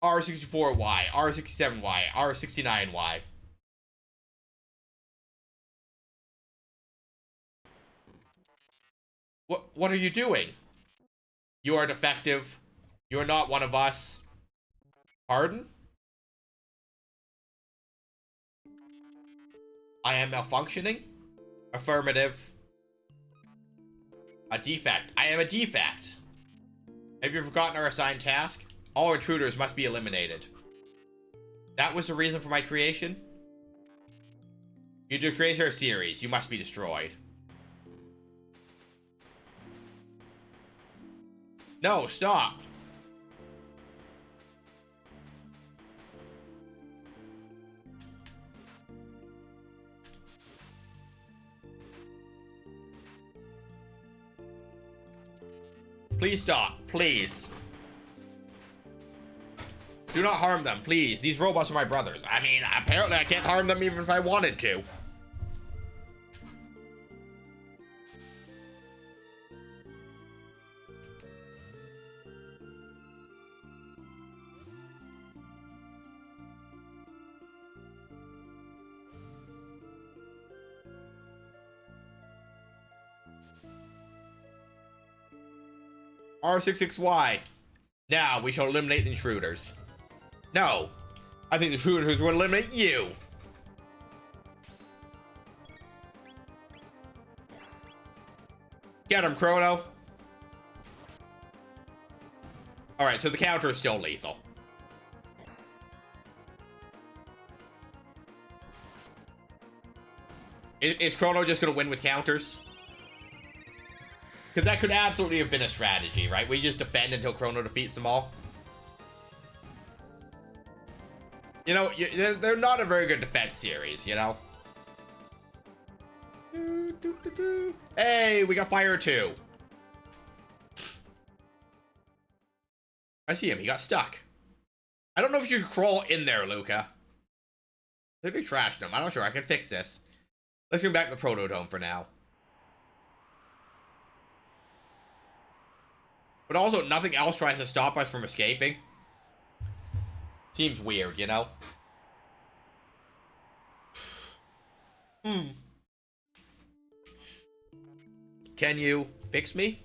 [SPEAKER 2] R64Y, R67Y, R69Y. What are you doing? You are defective. You are not one of us. Pardon? I am malfunctioning? Affirmative. A defect. I am a defect. Have you forgotten our assigned task? All intruders must be eliminated. That was the reason for my creation? You decrease our series. You must be destroyed. No, stop. Please stop, please. Do not harm them, please. These robots are my brothers. I mean, apparently I can't harm them even if I wanted to. R66Y. Now we shall eliminate the intruders. No. I think the intruders will eliminate you. Get him, Chrono. Alright, so the counter is still lethal. Is Chrono just going to win with counters? Because that could absolutely have been a strategy, right? We just defend until Chrono defeats them all. You know, they're not a very good defense series, you know? Hey, we got fire too. I see him. He got stuck. I don't know if you can crawl in there, Luca. Could be trashed them. I'm not sure. I can fix this. Let's go back to the Protodome for now. But also, nothing else tries to stop us from escaping. Seems weird, you know? Can you fix me?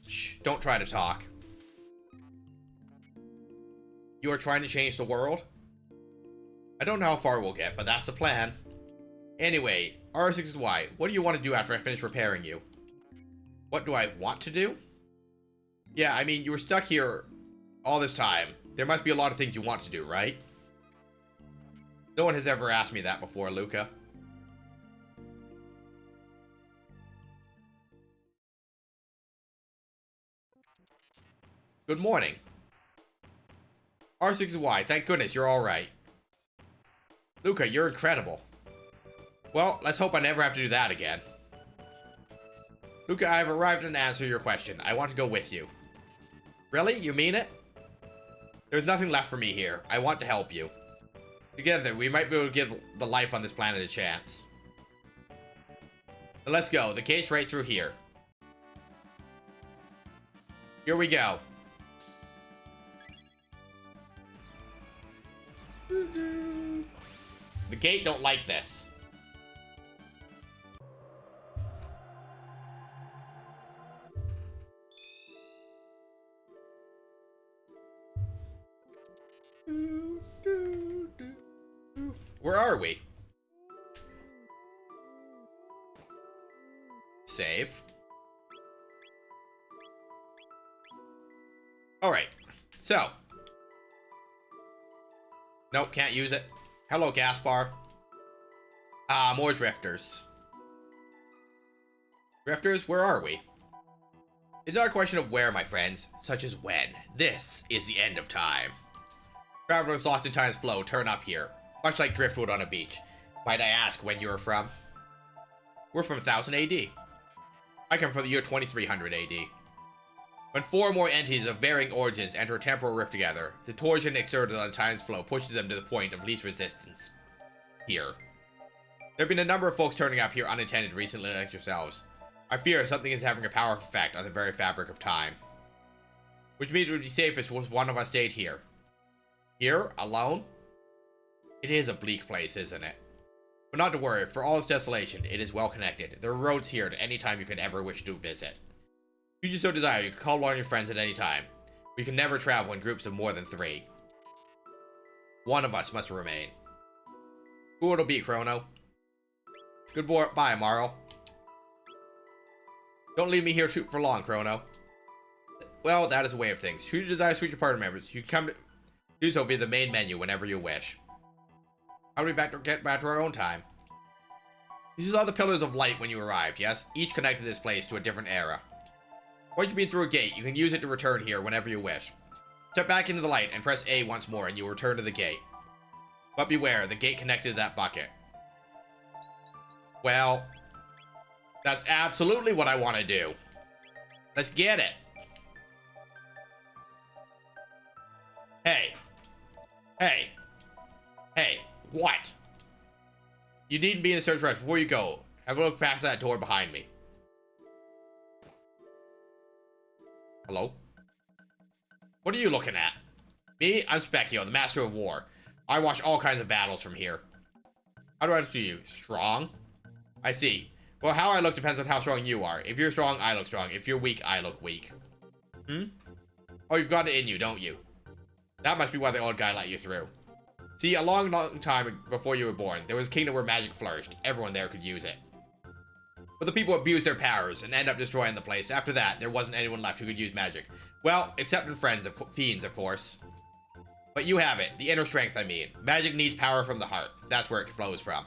[SPEAKER 2] Shh, don't try to talk. You are trying to change the world? I don't know how far we'll get, but that's the plan. Anyway, R6Y, what do you want to do after I finish repairing you? What do I want to do? Yeah, I mean, you were stuck here all this time. There must be a lot of things you want to do, right? No one has ever asked me that before, Luca. Good morning. R6Y, thank goodness you're alright. Luca, you're incredible. Well, let's hope I never have to do that again. Luca, I have arrived at an answer to your question. I want to go with you. Really? You mean it? There's nothing left for me here. I want to help you. Together, we might be able to give the life on this planet a chance. Now let's go. The gate's right through here. Here we go. The gate don't like this. Where are we? Save. Alright. So. Nope, can't use it. Hello, Gaspar. Ah, more drifters. Drifters, where are we? It's not a question of where, my friends, such as when. This is the end of time. Travelers lost in time's flow turn up here, much like driftwood on a beach. Might I ask when you're from? We're from 1000 AD. I come from the year 2300 AD. When four more entities of varying origins enter a temporal rift together, the torsion exerted on time's flow pushes them to the point of least resistance. Here. There have been a number of folks turning up here unintended recently like yourselves. I fear something is having a powerful effect on the very fabric of time. Which means it would be safest if one of us stayed here. Here? Alone? It is a bleak place, isn't it? But not to worry, for all its desolation, it is well connected. There are roads here at any time you could ever wish to visit. If you so desire, you can call on your friends at any time. We can never travel in groups of more than 3. One of us must remain. Who it'll be, Chrono? Goodbye, Marl. Don't leave me here for long, Chrono. Well, that is a way of things. Should you desire to switch your party members, you can come to do so via the main menu whenever you wish. How do we get back to our own time? You saw the pillars of light when you arrived, yes? Each connected this place to a different era. Once you've been through a gate, you can use it to return here whenever you wish. Step back into the light and press A once more and you will return to the gate. But beware, the gate connected to that bucket. Well, that's absolutely what I want to do. Let's get it. Hey. Hey. Hey. What? You needn't be in a search rush. Before you go, have a look past that door behind me. Hello? What are you looking at? Me? I'm Specchio, the Master of War. I watch all kinds of battles from here. How do I look to you? Strong? I see. Well, how I look depends on how strong you are. If you're strong, I look strong. If you're weak, I look weak. Oh, you've got it in you, don't you? That must be why the old guy let you through. See, a long, long time before you were born, there was a kingdom where magic flourished. Everyone there could use it. But the people abused their powers and end up destroying the place. After that, there wasn't anyone left who could use magic. Well, except in fiends, of course. But you have it. The inner strength, I mean. Magic needs power from the heart. That's where it flows from.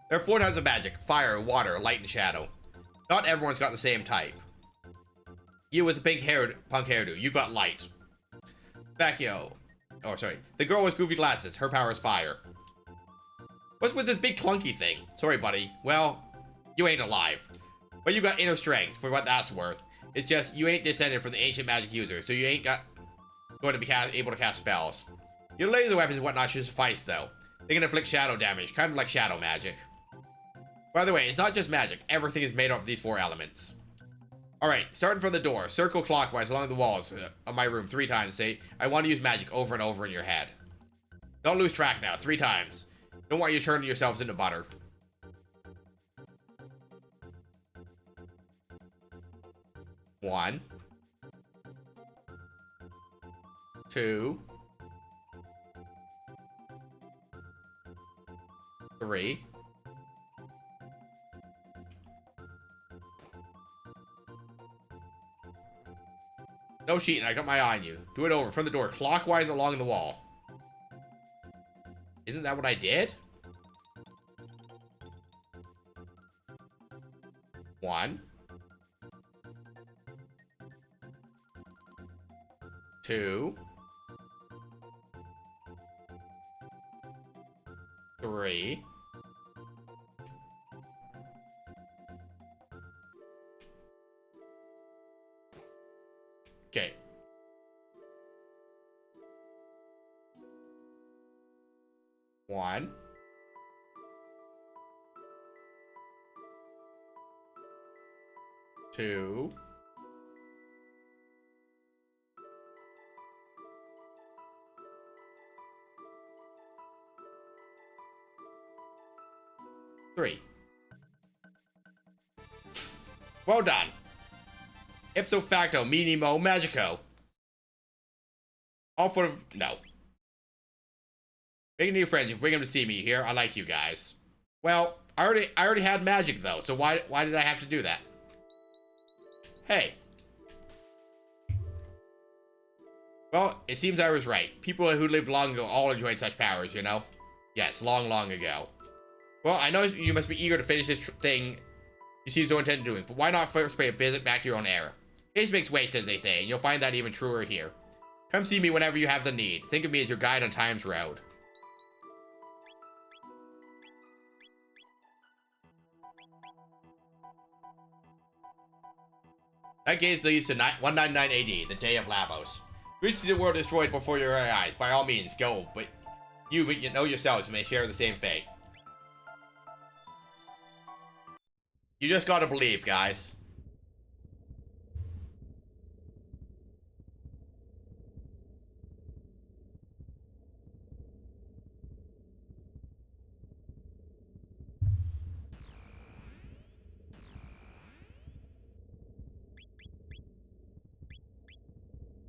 [SPEAKER 2] There are 4 types of magic. Fire, water, light, and shadow. Not everyone's got the same type. You with a punk hairdo. You got light. Specchio. Oh, sorry. The girl with goofy glasses. Her power is fire. What's with this big clunky thing? Sorry, buddy. Well, you ain't alive. But you got inner strength, for what that's worth. It's just, you ain't descended from the ancient magic user, so you ain't got... going to be able to cast spells. Your laser weapons and whatnot should suffice, though. They can inflict shadow damage, kind of like shadow magic. By the way, it's not just magic. Everything is made up of these 4 elements. Alright, starting from the door. Circle clockwise along the walls of my room 3 times. Say, I want to use magic over and over in your head. Don't lose track now. 3 times. Don't want you turning yourselves into butter. One. 2. 3. No cheating, I got my eye on you. Do it over, from the door, clockwise along the wall. Isn't that what I did? 1. 2. 3. 'Kay. 1. 2. 3. Well done. Ipso facto, minimo magico. All for no. Making new friends, you bring them to see me here. I like you guys. Well, I already had magic though, so why did I have to do that? Hey. Well, it seems I was right. People who lived long ago all enjoyed such powers, you know? Yes, long, long ago. Well, I know you must be eager to finish this thing you seem so intent on doing, but why not first pay a visit back to your own era? Haste makes waste, as they say, and you'll find that even truer here. Come see me whenever you have the need. Think of me as your guide on time's road. That gaze leads to 199 AD, the day of Lavos. Reach the world destroyed before your eyes. By all means, go, but you know yourselves may share the same fate. You just gotta believe, guys.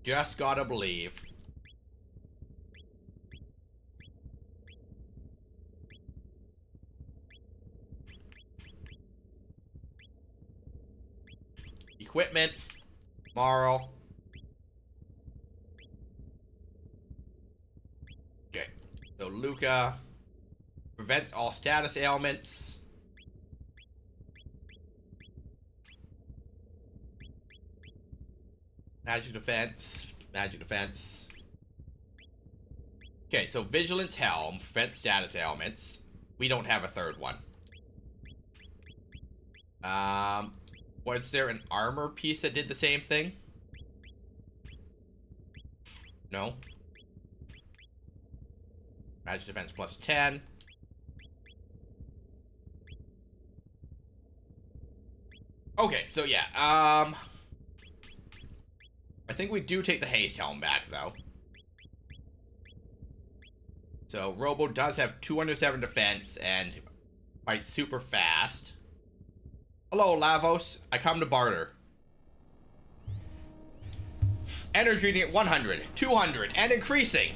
[SPEAKER 2] Just gotta believe. Equipment. Moral. Okay. So Luca prevents all status ailments. Magic defense. Magic defense. Okay, so Vigilance Helm prevents status ailments. We don't have a third one. Was there an armor piece that did the same thing? No. Magic defense plus 10. Okay, so yeah, I think we do take the haste helm back, though. So, Robo does have 207 defense and fights super fast. Hello, Lavos. I come to barter. Energy reading at 100, 200, and increasing.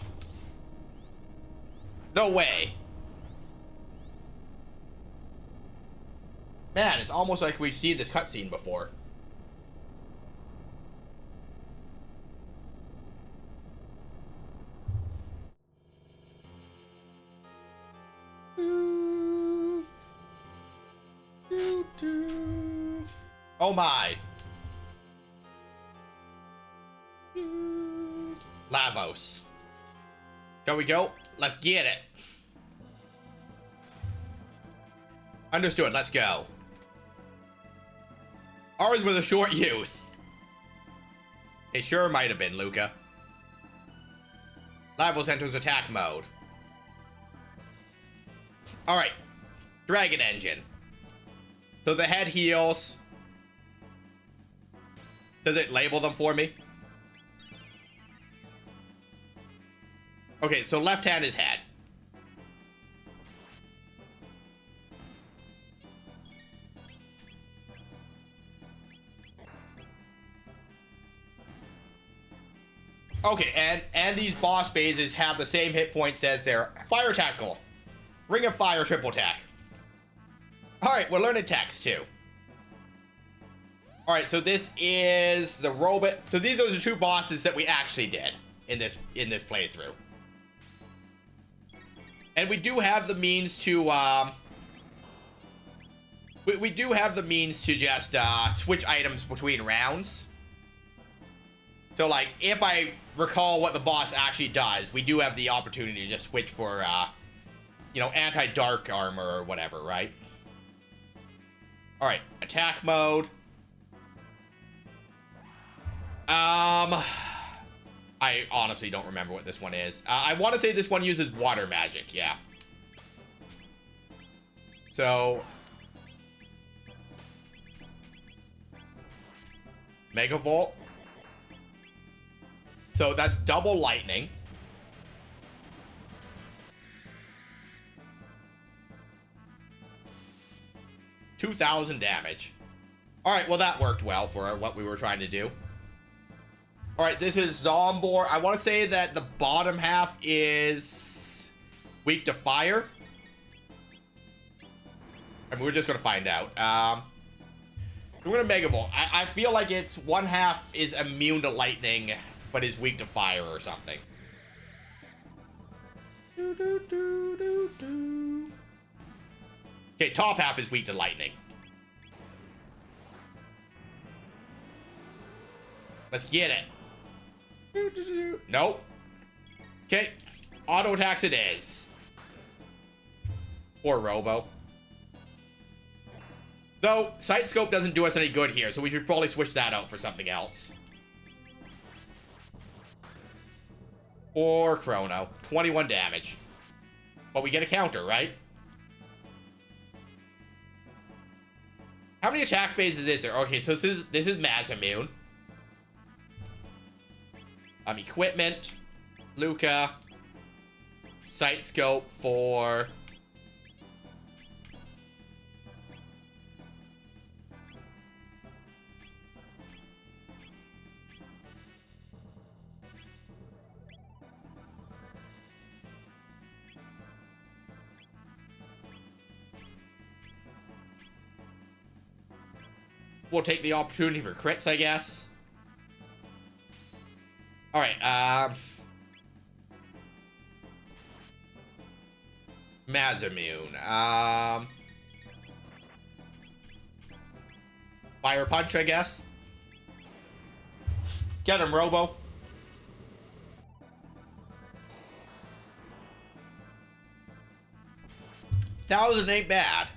[SPEAKER 2] No way. Man, it's almost like we've seen this cutscene before. Oh my. Lavos. Shall we go? Let's get it. Understood, let's go. Ours was a short youth. It sure might have been, Luca. Levels enters attack mode. Alright. Dragon Engine. So the head heals. Does it label them for me? Okay, so left hand is head. Okay, and these boss phases have the same hit points as their fire attack goal. Ring of Fire triple attack. Alright, we're learning text too. Alright, so this is the robot. So these are the two bosses that we actually did in this playthrough. And we do have the means to we do have the means to just switch items between rounds. So like if I recall what the boss actually does, we do have the opportunity to just switch for you know, anti-dark armor or whatever, right? Alright, attack mode. I honestly don't remember what this one is. I want to say this one uses water magic, yeah. So... Mega Volt. So that's double lightning. $2,000 damage. Alright, well that worked well for what we were trying to do. Alright, this is Zombor. I want to say that the bottom half is weak to fire. I mean, we're just going to find out. We're going to Mega Volt. I feel like it's one half is immune to lightning, but is weak to fire or something. Okay, top half is weak to lightning. Let's get it. Nope. Okay. Auto attacks it is. Poor Robo. Though, Sight Scope doesn't do us any good here, so we should probably switch that out for something else. Or Chrono. 21 damage. But we get a counter, right? How many attack phases is there? Okay, so this is Masamune. Equipment, Luca, Sight Scope for... We'll take the opportunity for crits, I guess. Alright, Masamune. Fire Punch, I guess. Get him, Robo. $1,000 ain't bad.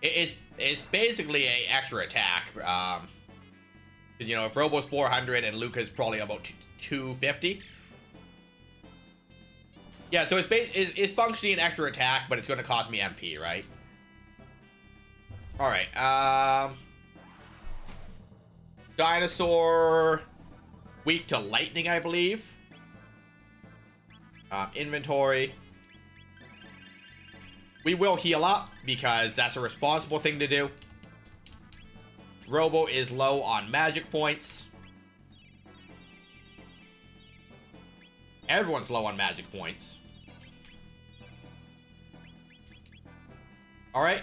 [SPEAKER 2] It's basically a extra attack. You know, if Robo's 400 and Luca's probably about 250. Yeah, so it's functioning an extra attack, but it's going to cost me MP, right? Alright, Dinosaur... Weak to lightning, I believe. Inventory. We will heal up, because that's a responsible thing to do. Robo is low on magic points. Everyone's low on magic points. Alright.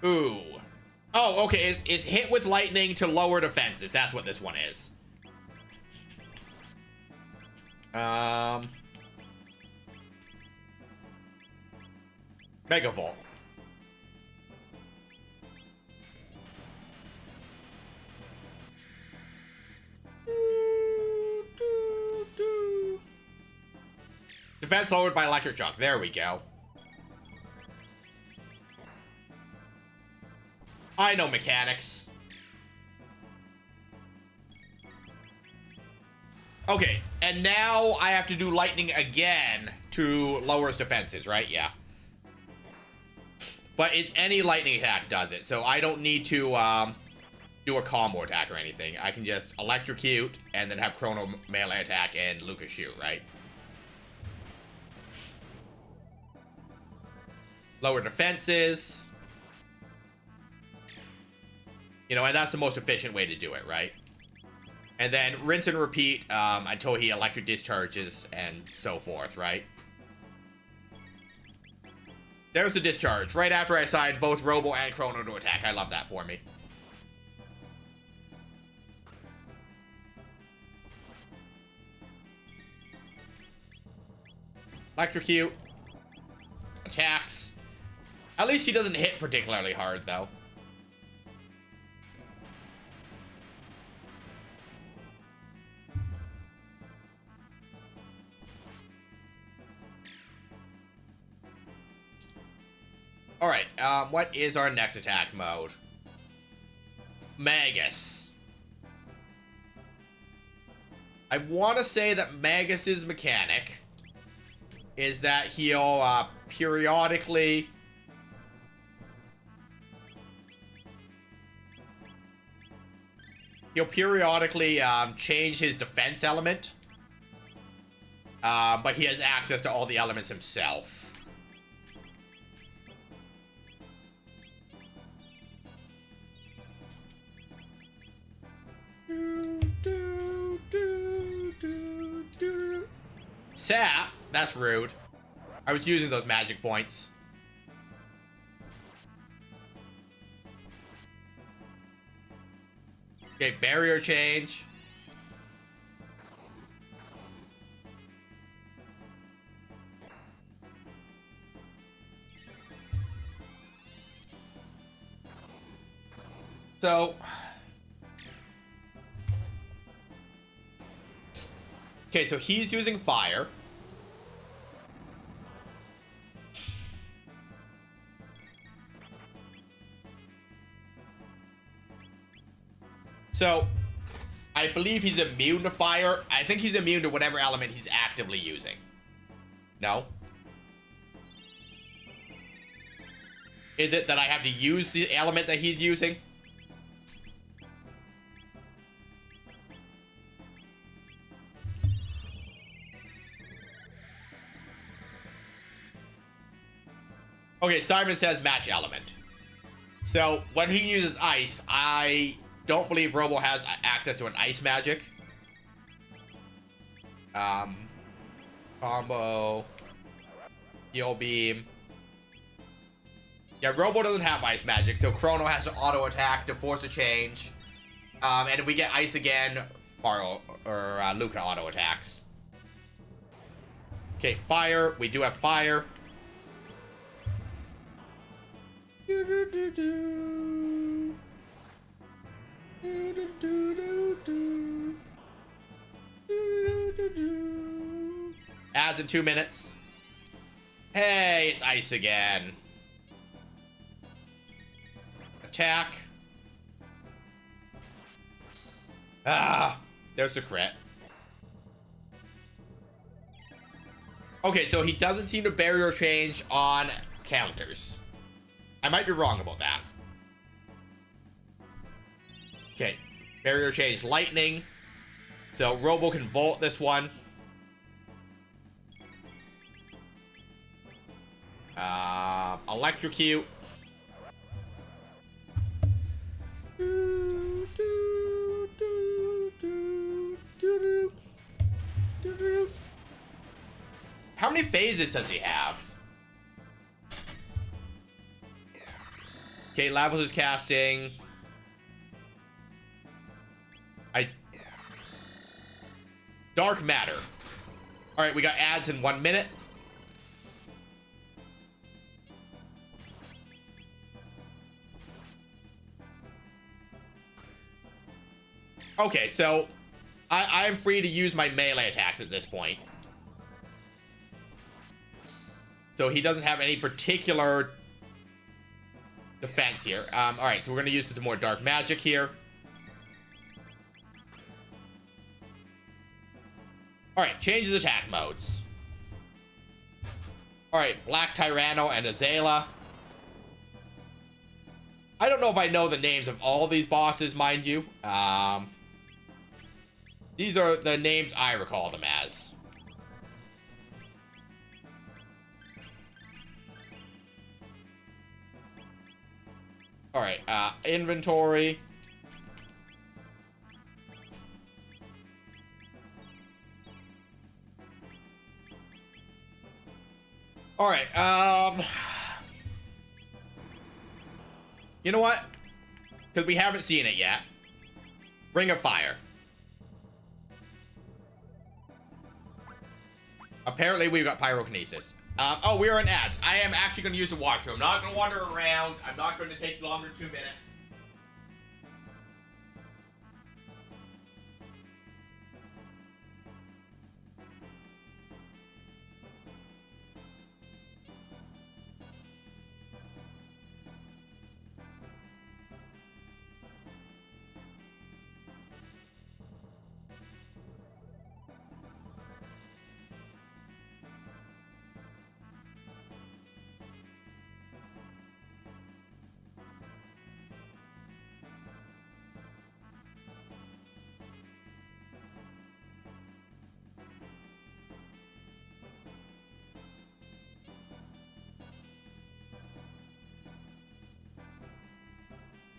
[SPEAKER 2] Ooh. Oh, okay. It's hit with lightning to lower defenses. That's what this one is. Mega Volt. Defense lowered by electric shock. There we go. I know mechanics. Okay, and now I have to do lightning again to lower his defenses, right? Yeah. But it's any lightning attack does it, so I don't need to do a combo attack or anything. I can just electrocute and then have Chrono melee attack and Lucas shoot, right? Lower defenses. You know, and that's the most efficient way to do it, right? And then rinse and repeat until he electric discharges and so forth, right? There's the discharge. Right after I assigned both Robo and Chrono to attack. I love that for me. Electrocute. Attacks. At least he doesn't hit particularly hard, though. Alright, what is our next attack mode? Magus. I want to say that Magus's mechanic is that he'll periodically change his defense element, but he has access to all the elements himself. Sap? That's rude. I was using those magic points. Okay, barrier change. So... okay, so he's using fire. So, I believe he's immune to fire. I think he's immune to whatever element he's actively using. No? Is it that I have to use the element that he's using? Okay, Simon says match element. So, when he uses ice, I don't believe Robo has access to an ice magic. Combo. Heal beam. Yeah, Robo doesn't have ice magic, so Chrono has to auto attack to force a change. And if we get ice again, Mario or Luca auto attacks. Okay, fire. We do have fire. Adds in 2 minutes. Hey, it's ice again. Attack. Ah, there's the crit. Okay, so he doesn't seem to barrier change on counters. I might be wrong about that. Okay, barrier change lightning. So Robo can volt this one. Electrocute. How many phases does he have? Okay, Lavos is casting. Dark Matter. Alright, we got ads in 1 minute. Okay, so I am free to use my melee attacks at this point. So he doesn't have any particular defense here. Alright, so we're gonna use some more dark magic here. Alright, change his attack modes. Alright, Black Tyranno and Azala. I don't know if I know the names of all these bosses, mind you. These are the names I recall them as. Alright, inventory. Alright, you know what? Because we haven't seen it yet. Ring of Fire. Apparently we've got pyrokinesis. Oh, we are in ads. I am actually going to use the washroom. I'm not going to wander around. I'm not going to take longer than 2 minutes.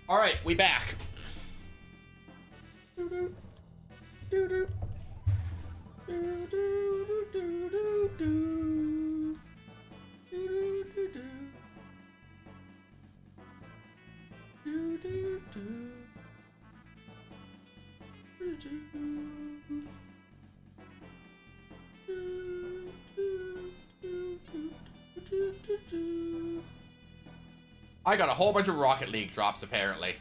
[SPEAKER 2] All right, we back. I got a whole bunch of Rocket League drops, apparently.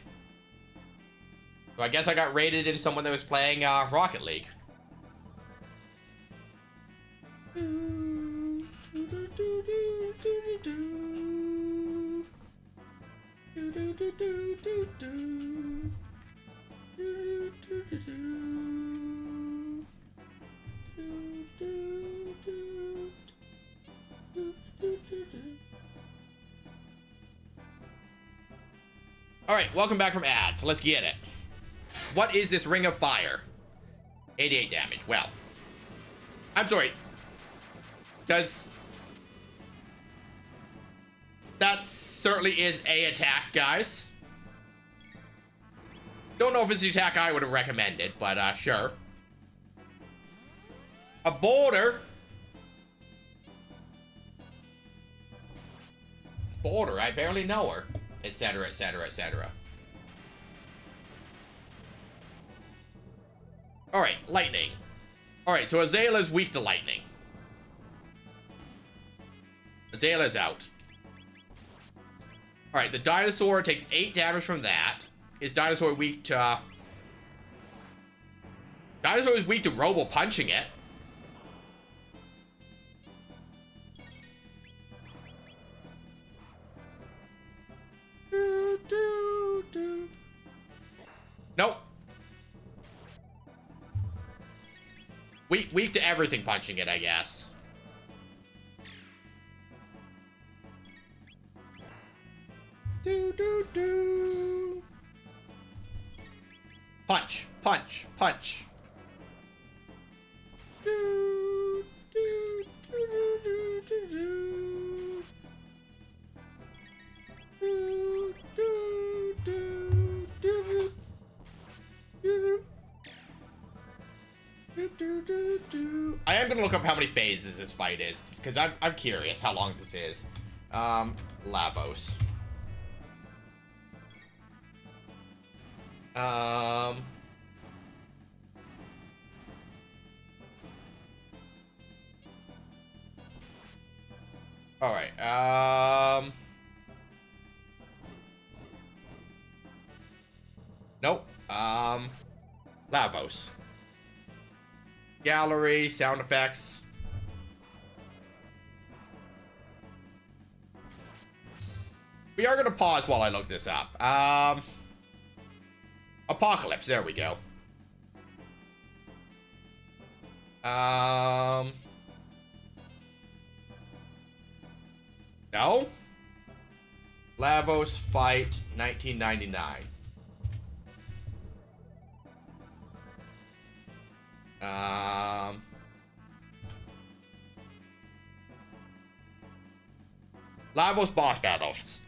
[SPEAKER 2] So I guess I got raided into someone that was playing Rocket League. Alright, welcome back from ads. Let's get it. What is this Ring of Fire? 88 damage. Well, I'm sorry. Does... That certainly is a attack, guys. Don't know if it's the attack I would have recommended, but sure. A boulder. Boulder, I barely know her. Etc, etc, etc. Alright, lightning. Alright, so Azala's weak to lightning. Azala's out. Alright, the dinosaur takes 8 damage from that. Is dinosaur weak to... Dinosaur is weak to robo punching it. Nope. Weak to everything punching it, I guess. Punch, punch, punch. I am gonna look up how many phases this fight is, because I'm curious how long this is. Lavos. Alright, nope. Lavos. Gallery, sound effects. We are going to pause while I look this up. Apocalypse. There we go. No? Lavos Fight 1999. Lavos boss battles.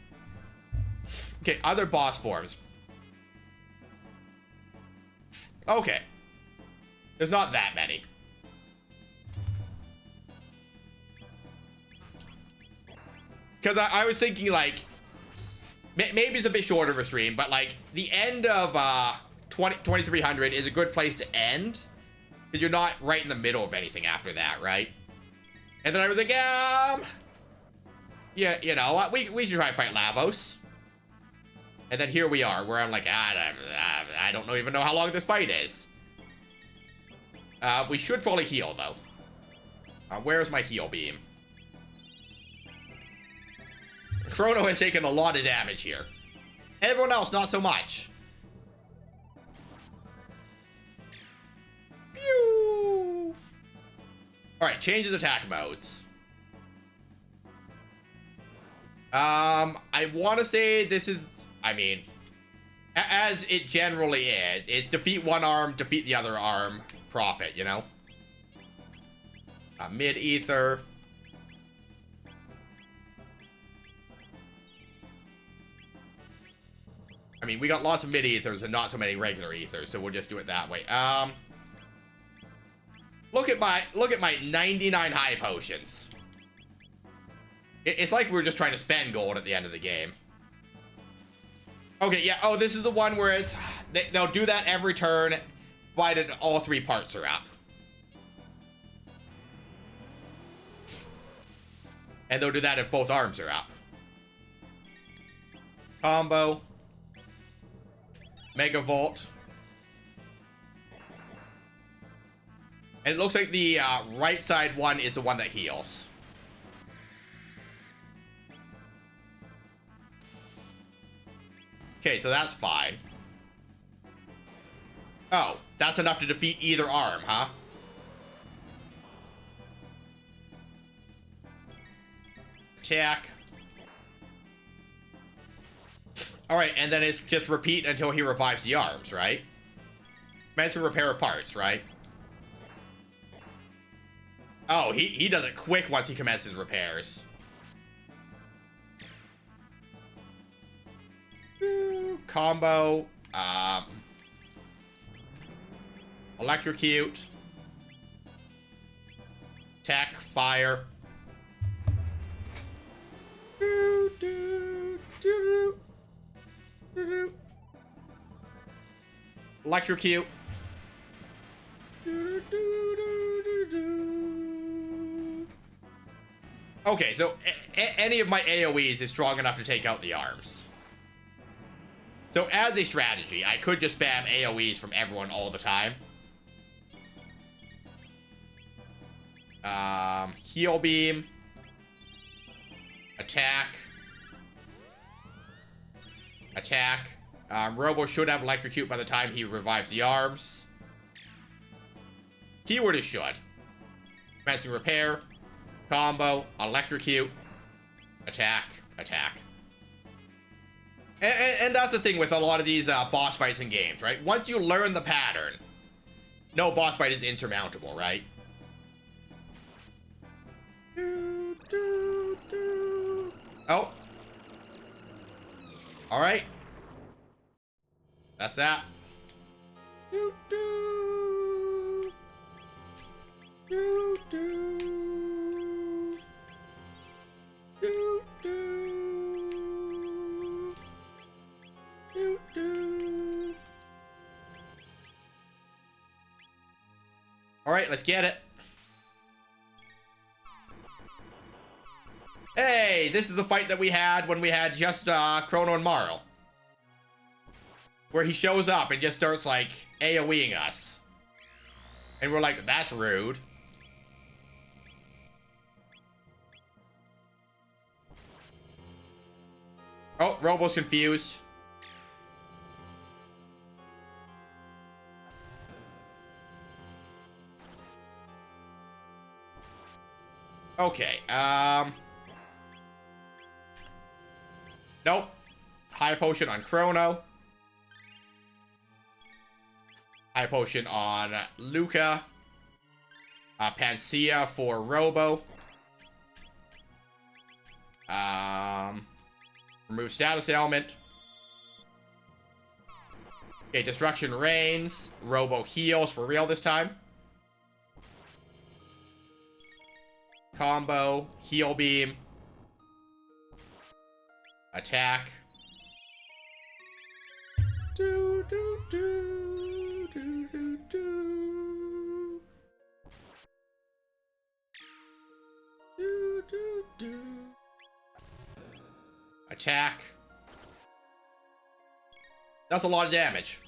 [SPEAKER 2] Okay, other boss forms. Okay. There's not that many. Because I was thinking, like, maybe it's a bit short of a stream, but, like, the end of 2300 is a good place to end. Because you're not right in the middle of anything after that, right? And then I was like, yeah, you know what? We should try to fight Lavos. And then here we are, where I'm like, I don't even know how long this fight is. We should probably heal, though. Where's my heal beam? Chrono has taken a lot of damage here. Everyone else, not so much. Pew! Alright, changes attack modes. I want to say this is... I mean, as it generally is, it's defeat one arm, defeat the other arm, profit, you know? Mid-ether. I mean, we got lots of mid-ethers and not so many regular ethers, so we'll just do it that way. Look at my 99 high potions. It's like we're just trying to spend gold at the end of the game. Okay, yeah. Oh, this is the one where it's... They'll do that every turn, provided all three parts are up. And they'll do that if both arms are up. Combo. Mega Volt. And it looks like the right side one is the one that heals. Okay, so that's fine. Oh, that's enough to defeat either arm, huh? Attack. Alright, and then it's just repeat until he revives the arms, right? Meant to repair parts, right? Oh, he does it quick once he commences repairs. Combo. Electrocute. Tech. Fire. Electrocute. Okay, so any of my AoEs is strong enough to take out the arms. So as a strategy, I could just spam AoEs from everyone all the time. Heal beam. Attack. Attack. Robo should have electrocute by the time he revives the arms. Keyword is should. Commencing repair. Combo. Electrocute. Attack. Attack. And that's the thing with a lot of these boss fights in games, right? Once you learn the pattern, no boss fight is insurmountable, right? Oh. Alright. That's that. Alright, let's get it. Hey, this is the fight that we had when we had just Chrono and Marl. Where he shows up and just starts, like, AoEing us. And we're like, that's rude. Oh, Robo's confused. Okay, nope. High potion on Chrono. High potion on Luca. Panacea for Robo. Remove status ailment. Okay, destruction reigns. Robo heals for real this time. Combo, heal beam. Attack. Do, do, do, do, do, do. Do, do, do. Attack. That's a lot of damage.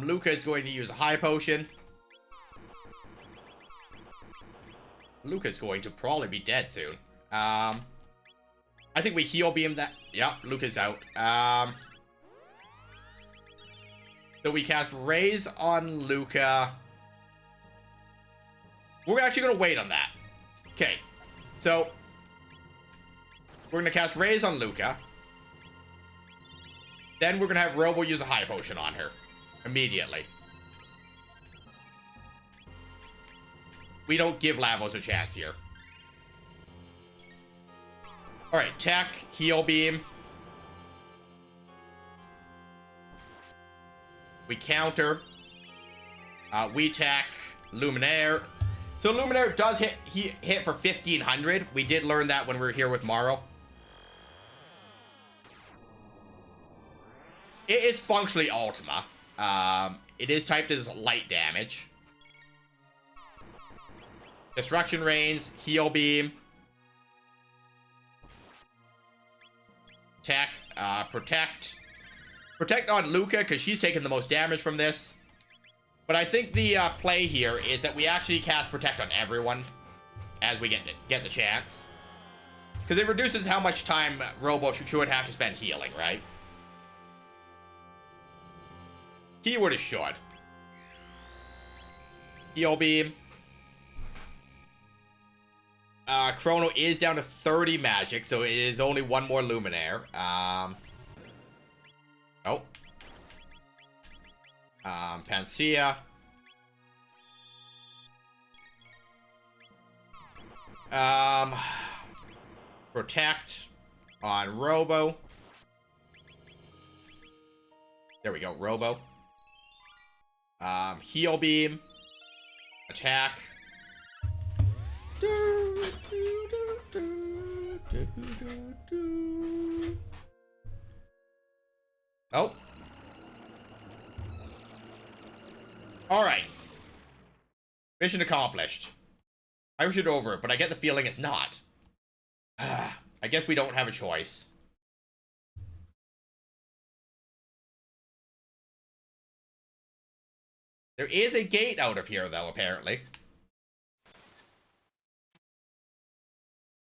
[SPEAKER 2] Luca is going to use a high potion. Luca's going to probably be dead soon. I think we heal beam that. Yep, Luca's out. So we cast Raise on Luca. We're actually going to wait on that. Okay. So we're going to cast Raise on Luca. Then we're going to have Robo use a high potion on her. Immediately. We don't give Lavos a chance here. Alright, tech, heal beam. We counter. We tech, Luminaire. So Luminaire does hit for 1500. We did learn that when we were here with Marl. It is functionally Ultima. It is typed as light damage. Destruction Reigns, heal beam. Tech, protect. Protect on Luca, because she's taking the most damage from this. But I think the play here is that we actually cast protect on everyone as we get the chance. Because it reduces how much time Robo should have to spend healing, right? Keyword is should. Heal beam. Chrono is down to 30 magic, so it is only one more Luminaire. Panacea. Protect on Robo. There we go, Robo. Heal beam. Attack. Oh. Alright. Mission accomplished. I wish it over, but I get the feeling it's not. I guess we don't have a choice. There is a gate out of here, though, apparently.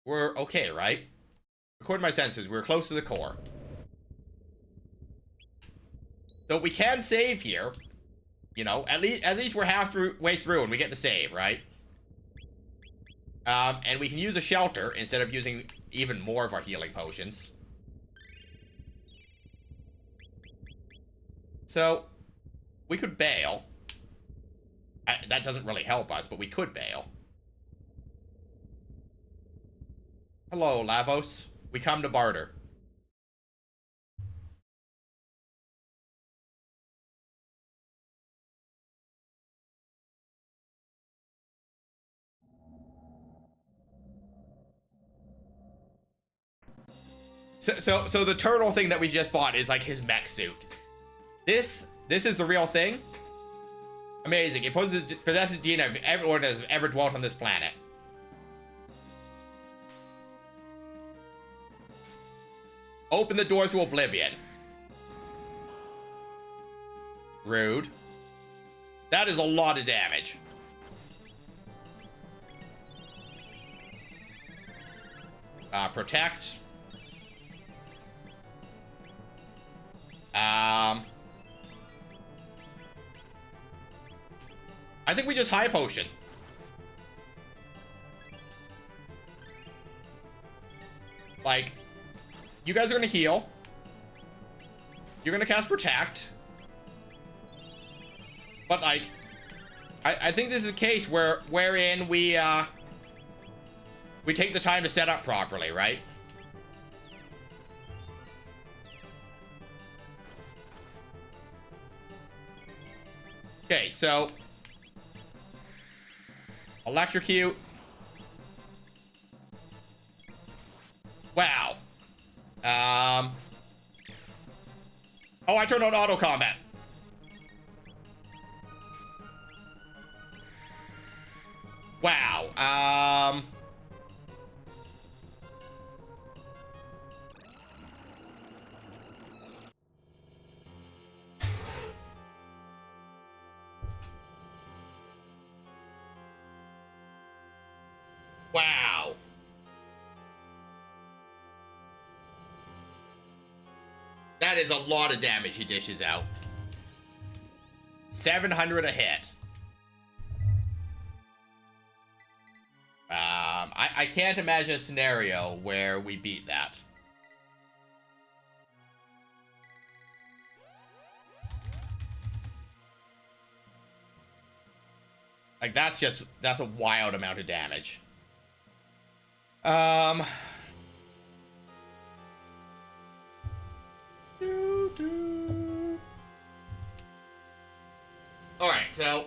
[SPEAKER 2] We're okay, right? According to my senses, we're close to the core. So we can save here. You know, at least we're halfway through and we get to save, right? And we can use a shelter instead of using even more of our healing potions. So, we could bail. That doesn't really help us, but we could bail. Hello, Lavos. We come to barter. So the turtle thing that we just fought is like his mech suit. This is the real thing. Amazing. It possesses DNA of everyone that has ever dwelt on this planet. Open the doors to oblivion. Rude. That is a lot of damage. Protect. I think we just high potion. Like, you guys are gonna heal. You're gonna cast Protect. But like, I think this is a case wherein we take the time to set up properly, right? Okay, so electrocute. Wow. Oh, I turned on auto combat. Wow. Wow. That is a lot of damage he dishes out. 700 a hit. I can't imagine a scenario where we beat that. Like, that's a wild amount of damage. Alright, so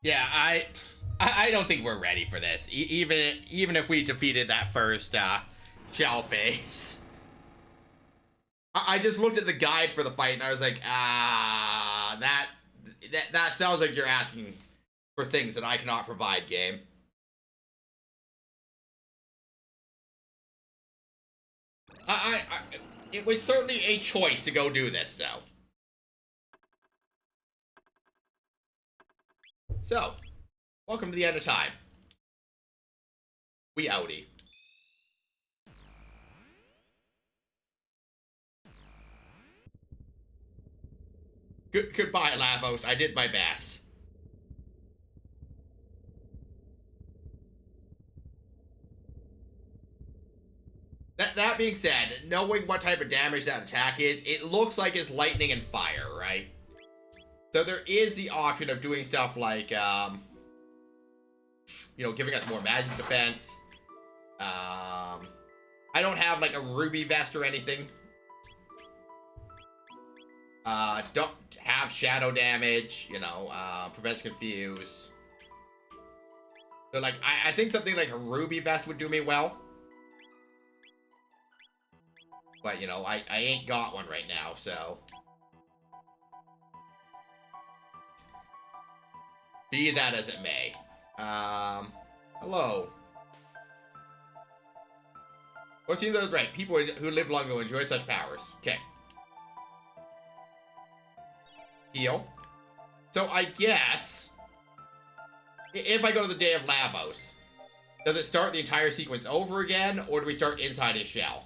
[SPEAKER 2] yeah, I don't think we're ready for this. Even if we defeated that first shell phase. I just looked at the guide for the fight and I was like, that sounds like you're asking for things that I cannot provide, game. It was certainly a choice to go do this, though. So, welcome to the end of time. We outie. Goodbye, Lavos. I did my best. That being said, knowing what type of damage that attack is, it looks like it's lightning and fire, right? So there is the option of doing stuff like, you know, giving us more magic defense. I don't have, like, a ruby vest or anything. Don't have shadow damage, you know, prevents confuse. So, like, I think something like a ruby vest would do me well. But, you know, I ain't got one right now, so. Be that as it may. Hello. What seems that's right. People who live long ago enjoyed such powers. Okay. Heal. So I guess if I go to the Day of Lavos, does it start the entire sequence over again, or do we start inside his shell?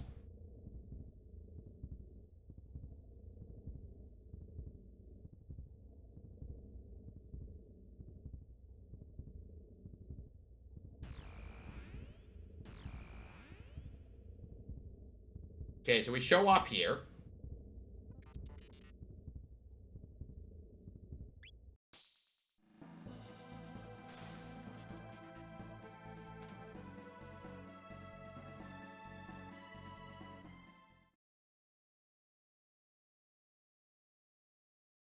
[SPEAKER 2] Okay, so we show up here.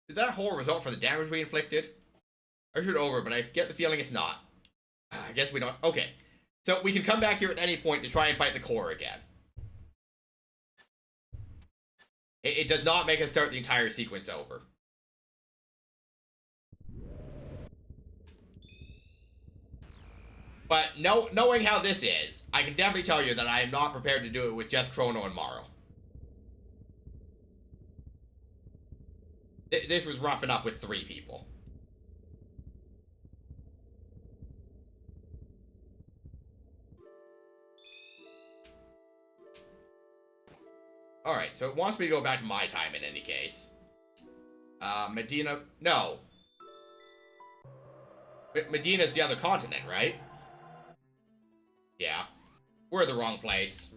[SPEAKER 2] Did that hole result from the damage we inflicted? I should over, but I get the feeling it's not. I guess we don't. Okay. So we can come back here at any point to try and fight the core again. It does not make us start the entire sequence over. But knowing how this is, I can definitely tell you that I am not prepared to do it with just Chrono and Morrow. This was rough enough with 3 people. Alright, so it wants me to go back to my time in any case. Medina... No. Medina's the other continent, right? Yeah. We're in the wrong place.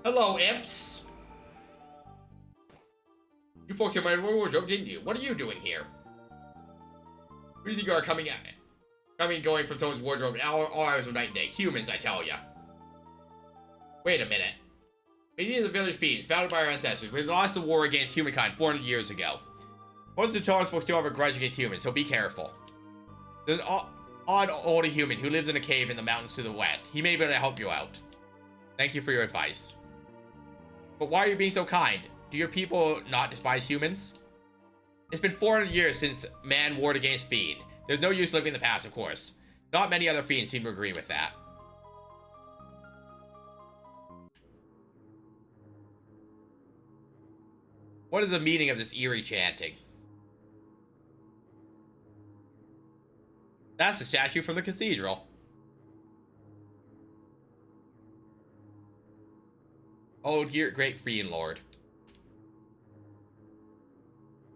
[SPEAKER 2] Hello, imps! You folks in my wardrobe, didn't you? What are you doing here? Who do you think you are coming and going from someone's wardrobe at all hours of night and day? Humans, I tell ya. Wait a minute. Medina is a village of fiends, founded by our ancestors. We lost the war against humankind 400 years ago. Most of the Taurus folks still have a grudge against humans, so be careful. There's an odd older human who lives in a cave in the mountains to the west. He may be able to help you out. Thank you for your advice. But why are you being so kind? Do your people not despise humans? It's been 400 years since man warred against fiend. There's no use living in the past, of course. Not many other fiends seem to agree with that. What is the meaning of this eerie chanting? That's the statue from the cathedral. Oh, dear great fiend lord.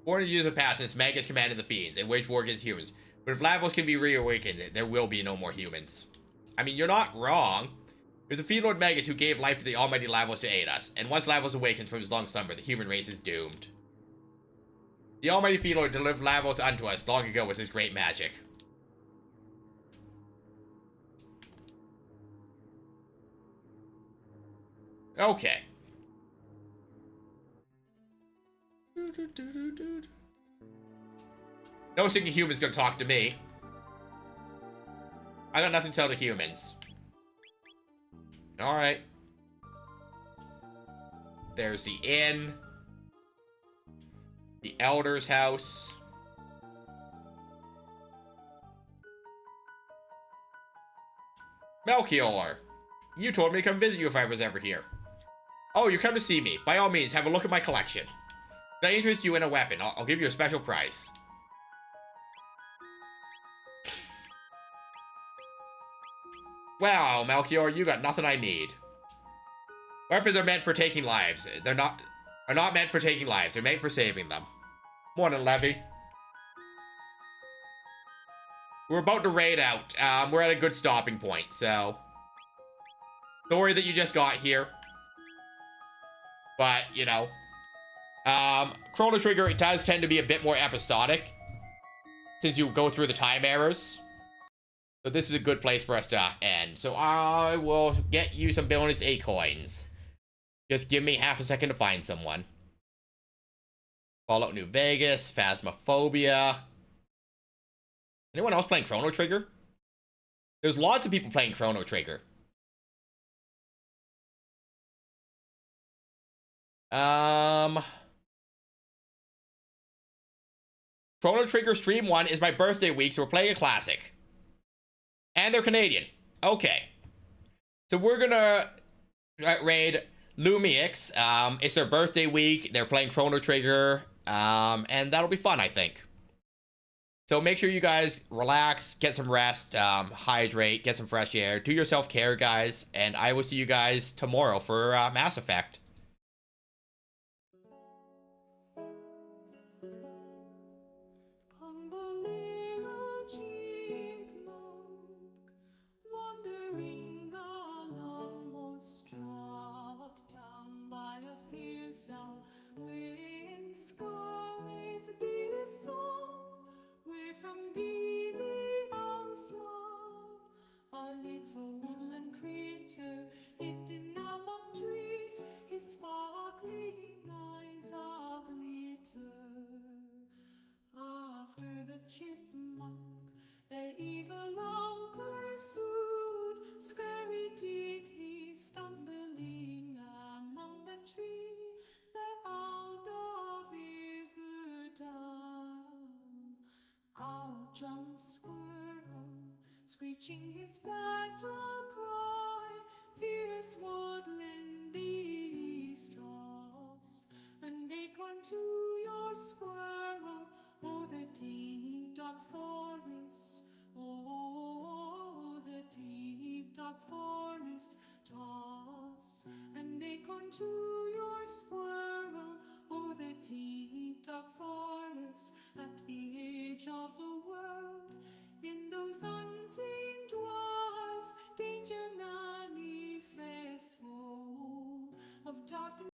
[SPEAKER 2] 400 years have passed since Magus commanded the fiends and waged war against humans. But if Lavos can be reawakened, there will be no more humans. I mean, you're not wrong. It was the Fiend Lord Magus who gave life to the almighty Lavos to aid us, and once Lavos awakens from his long slumber, the human race is doomed. The almighty Fiend Lord delivered Lavos unto us long ago with his great magic. Okay. No thinking human's gonna talk to me. I got nothing to tell the humans. Alright. There's the inn. The elder's house. Melchior! You told me to come visit you if I was ever here. Oh, you come to see me. By all means, have a look at my collection. If I interest you in a weapon, I'll give you a special price. Wow, Melchior, you got nothing I need. Weapons are meant for taking lives. Are not meant for taking lives. They're meant for saving them. Morning, Levy. We're about to raid out. We're at a good stopping point, so... Sorry that you just got here. But, you know. Chrono Trigger, it does tend to be a bit more episodic. Since you go through the time errors. So this is a good place for us to end. So I will get you some bonus A coins. Just give me half a second to find someone. Fallout New Vegas, Phasmophobia. Anyone else playing Chrono Trigger? There's lots of people playing Chrono Trigger. Chrono Trigger Stream 1 is my birthday week, so we're playing a classic. And they're Canadian. Okay. So we're gonna raid Lumix. It's their birthday week. They're playing Chrono Trigger. And that'll be fun, I think. So make sure you guys relax, get some rest, hydrate, get some fresh air. Do your self-care, guys. And I will see you guys tomorrow for Mass Effect.
[SPEAKER 1] Little woodland creature lived in among trees. His screeching his battle cry, fierce woodland beast.